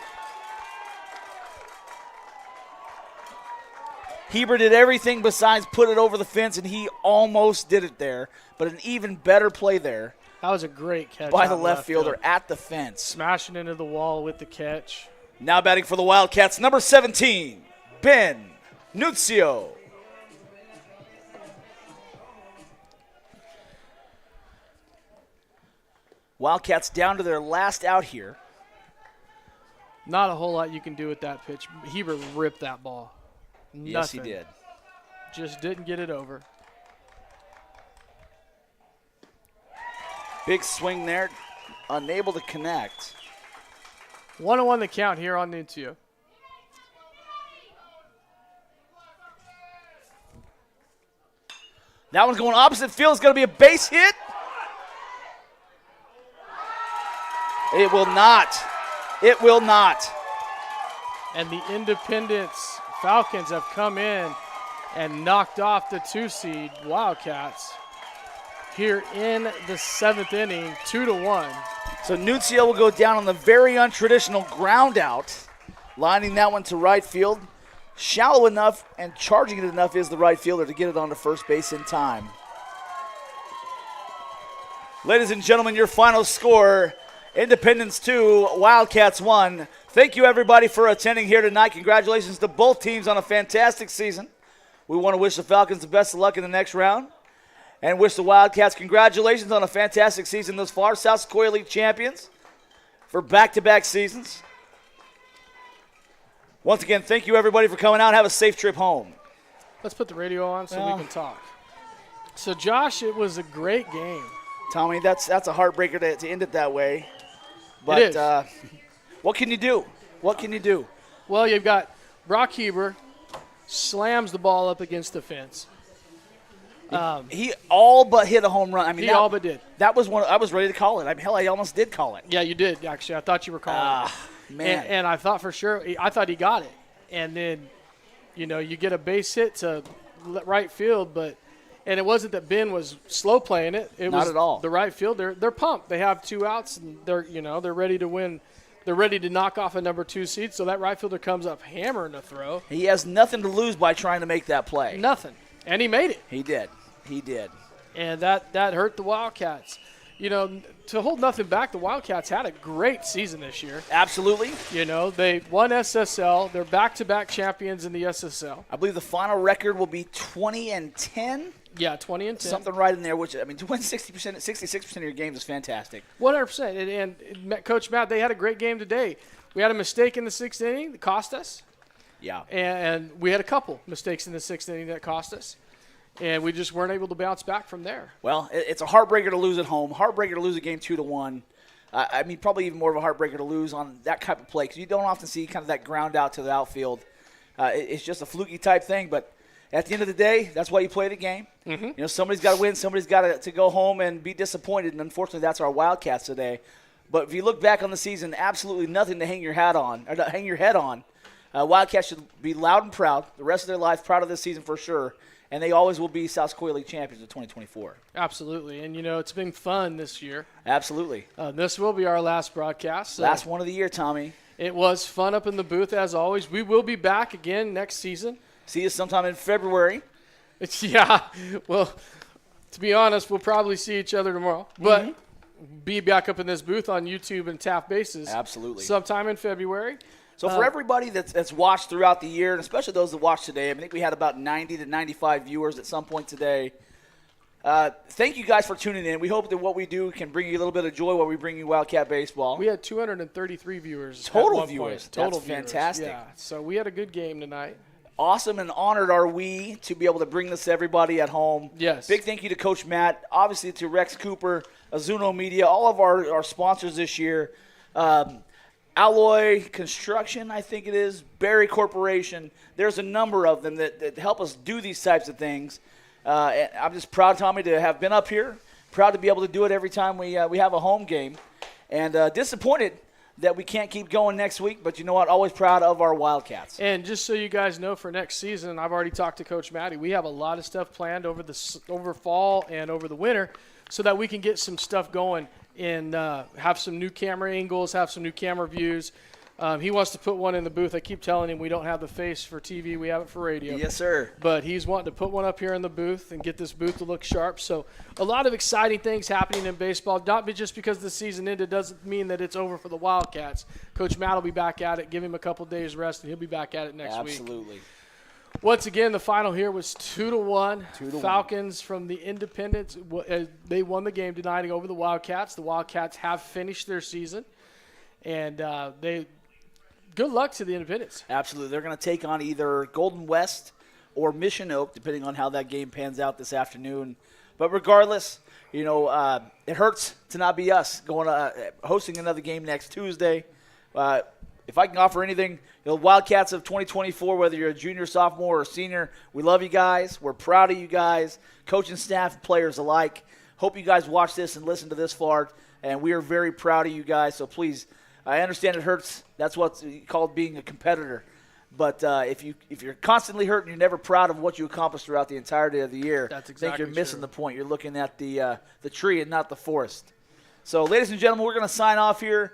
Heber did everything besides put it over the fence, and he almost did it there. But an even better play there. That was a great catch by the left fielder at the fence. Smashing into the wall with the catch. Now batting for the Wildcats, number 17, Ben Nuzio. Wildcats down to their last out here. Not a whole lot you can do with that pitch. Heber ripped that ball. Nothing. Yes, he did. Just didn't get it over. Big swing there, unable to connect. 1-1 the count here on Nuncio. That one's going opposite field. It's going to be a base hit. It will not. It will not. And the Independence Falcons have come in and knocked off the 2-seed Wildcats here in the 7th inning, 2-1. So Nuncio will go down on the very untraditional ground out, lining that one to right field. Shallow enough and charging it enough is the right fielder to get it onto first base in time. Ladies and gentlemen, your final score, Independence 2, Wildcats 1. Thank you, everybody, for attending here tonight. Congratulations to both teams on a fantastic season. We want to wish the Falcons the best of luck in the next round and wish the Wildcats congratulations on a fantastic season thus far. South Sequoia League champions for back-to-back seasons. Once again, thank you, everybody, for coming out. Have a safe trip home. Let's put the radio on so we can talk. So, Josh, it was a great game. Tommy, that's a heartbreaker to end it that way. But it is. What can you do? What can you do? Well, you've got Brock Heber slams the ball up against the fence. He all but hit a home run. I mean, He all but did. That was one. I was ready to call it. I mean, hell, I almost did call it. Yeah, you did, actually. I thought you were calling it. Man. And I thought for sure, I thought he got it. And then, you get a base hit to right field, and it wasn't that Ben was slow playing it. It Not was at all. The right fielder. They're pumped. They have 2 outs, and they're ready to win. They're ready to knock off a number 2 seed. So that right fielder comes up hammering a throw. He has nothing to lose by trying to make that play. Nothing. And he made it. He did. He did. And that hurt the Wildcats. To hold nothing back, the Wildcats had a great season this year. Absolutely. They won SSL. They're back-to-back champions in the SSL. I believe the final record will be 20-10. Yeah, 20-10. Something right in there, which, I mean, to win 60%, 66% of your games is fantastic. 100%. And Coach Matt, they had a great game today. We had a mistake in the 6th inning that cost us. Yeah. And we had a couple mistakes in the 6th inning that cost us. And we just weren't able to bounce back from there. Well, it's a heartbreaker to lose at home. Heartbreaker to lose a game 2-1. I mean, probably even more of a heartbreaker to lose on that type of play because you don't often see kind of that ground out to the outfield. It's just a fluky type thing. But at the end of the day, that's why you play the game. Mm-hmm. Somebody's got to win. Somebody's got to go home and be disappointed. And unfortunately, that's our Wildcats today. But if you look back on the season, absolutely nothing to hang your hat on or to hang your head on. Wildcats should be loud and proud the rest of their life, proud of this season for sure. And they always will be South Sequoia League champions of 2024. Absolutely. And, it's been fun this year. Absolutely. This will be our last broadcast. So last one of the year, Tommy. It was fun up in the booth, as always. We will be back again next season. See you sometime in February. Yeah. Well, to be honest, we'll probably see each other tomorrow. But be back up in this booth on YouTube and Taft bases. Absolutely. Sometime in February. So for everybody that's watched throughout the year, and especially those that watched today, I think we had about 90 to 95 viewers at some point today. Thank you guys for tuning in. We hope that what we do can bring you a little bit of joy while we bring you Wildcat baseball. We had 233 viewers. Total viewers. Total That's viewers. fantastic. Yeah. So we had a good game tonight. Awesome and honored are we to be able to bring this to everybody at home. Yes. Big thank you to Coach Matt, obviously to Rex Cooper, Azuno Media, all of our sponsors this year. Alloy Construction, I think it is, Berry Corporation. There's a number of them that help us do these types of things. And I'm just proud, Tommy, to have been up here. Proud to be able to do it every time we have a home game. And disappointed that we can't keep going next week. But you know what? Always proud of our Wildcats. And just so you guys know, for next season, I've already talked to Coach Matty. We have a lot of stuff planned over fall and over the winter so that we can get some stuff going and have some new camera angles, have some new camera views. He wants to put one in the booth. I keep telling him we don't have the face for TV. We have it for radio. Yes, sir. But he's wanting to put one up here in the booth and get this booth to look sharp. So a lot of exciting things happening in baseball. Not just because the season ended doesn't mean that it's over for the Wildcats. Coach Matt will be back at it. Give him a couple days rest, and he'll be back at it next week. Absolutely. Once again, the final here was 2-1. 2-1. Falcons from the Independents. They won the game tonight over the Wildcats. The Wildcats have finished their season, and good luck to the Independents. Absolutely. They're going to take on either Golden West or Mission Oak, depending on how that game pans out this afternoon. But regardless, it hurts to not be us hosting another game next Tuesday. If I can offer anything, Wildcats of 2024, whether you're a junior, sophomore, or senior, we love you guys. We're proud of you guys, coaching staff, players alike. Hope you guys watch this and listen to this far, and we are very proud of you guys. So please, I understand it hurts. That's what's called being a competitor. But if you're constantly hurt and you're never proud of what you accomplished throughout the entirety of the year, That's I think exactly you're missing true. the point. You're looking at the tree and not the forest. So, ladies and gentlemen, we're going to sign off here.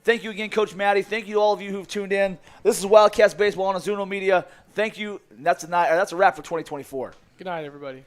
Thank you again, Coach Matty. Thank you to all of you who've tuned in. This is Wildcats Baseball on Azuno Media. Thank you. And that's a wrap for 2024. Good night, everybody.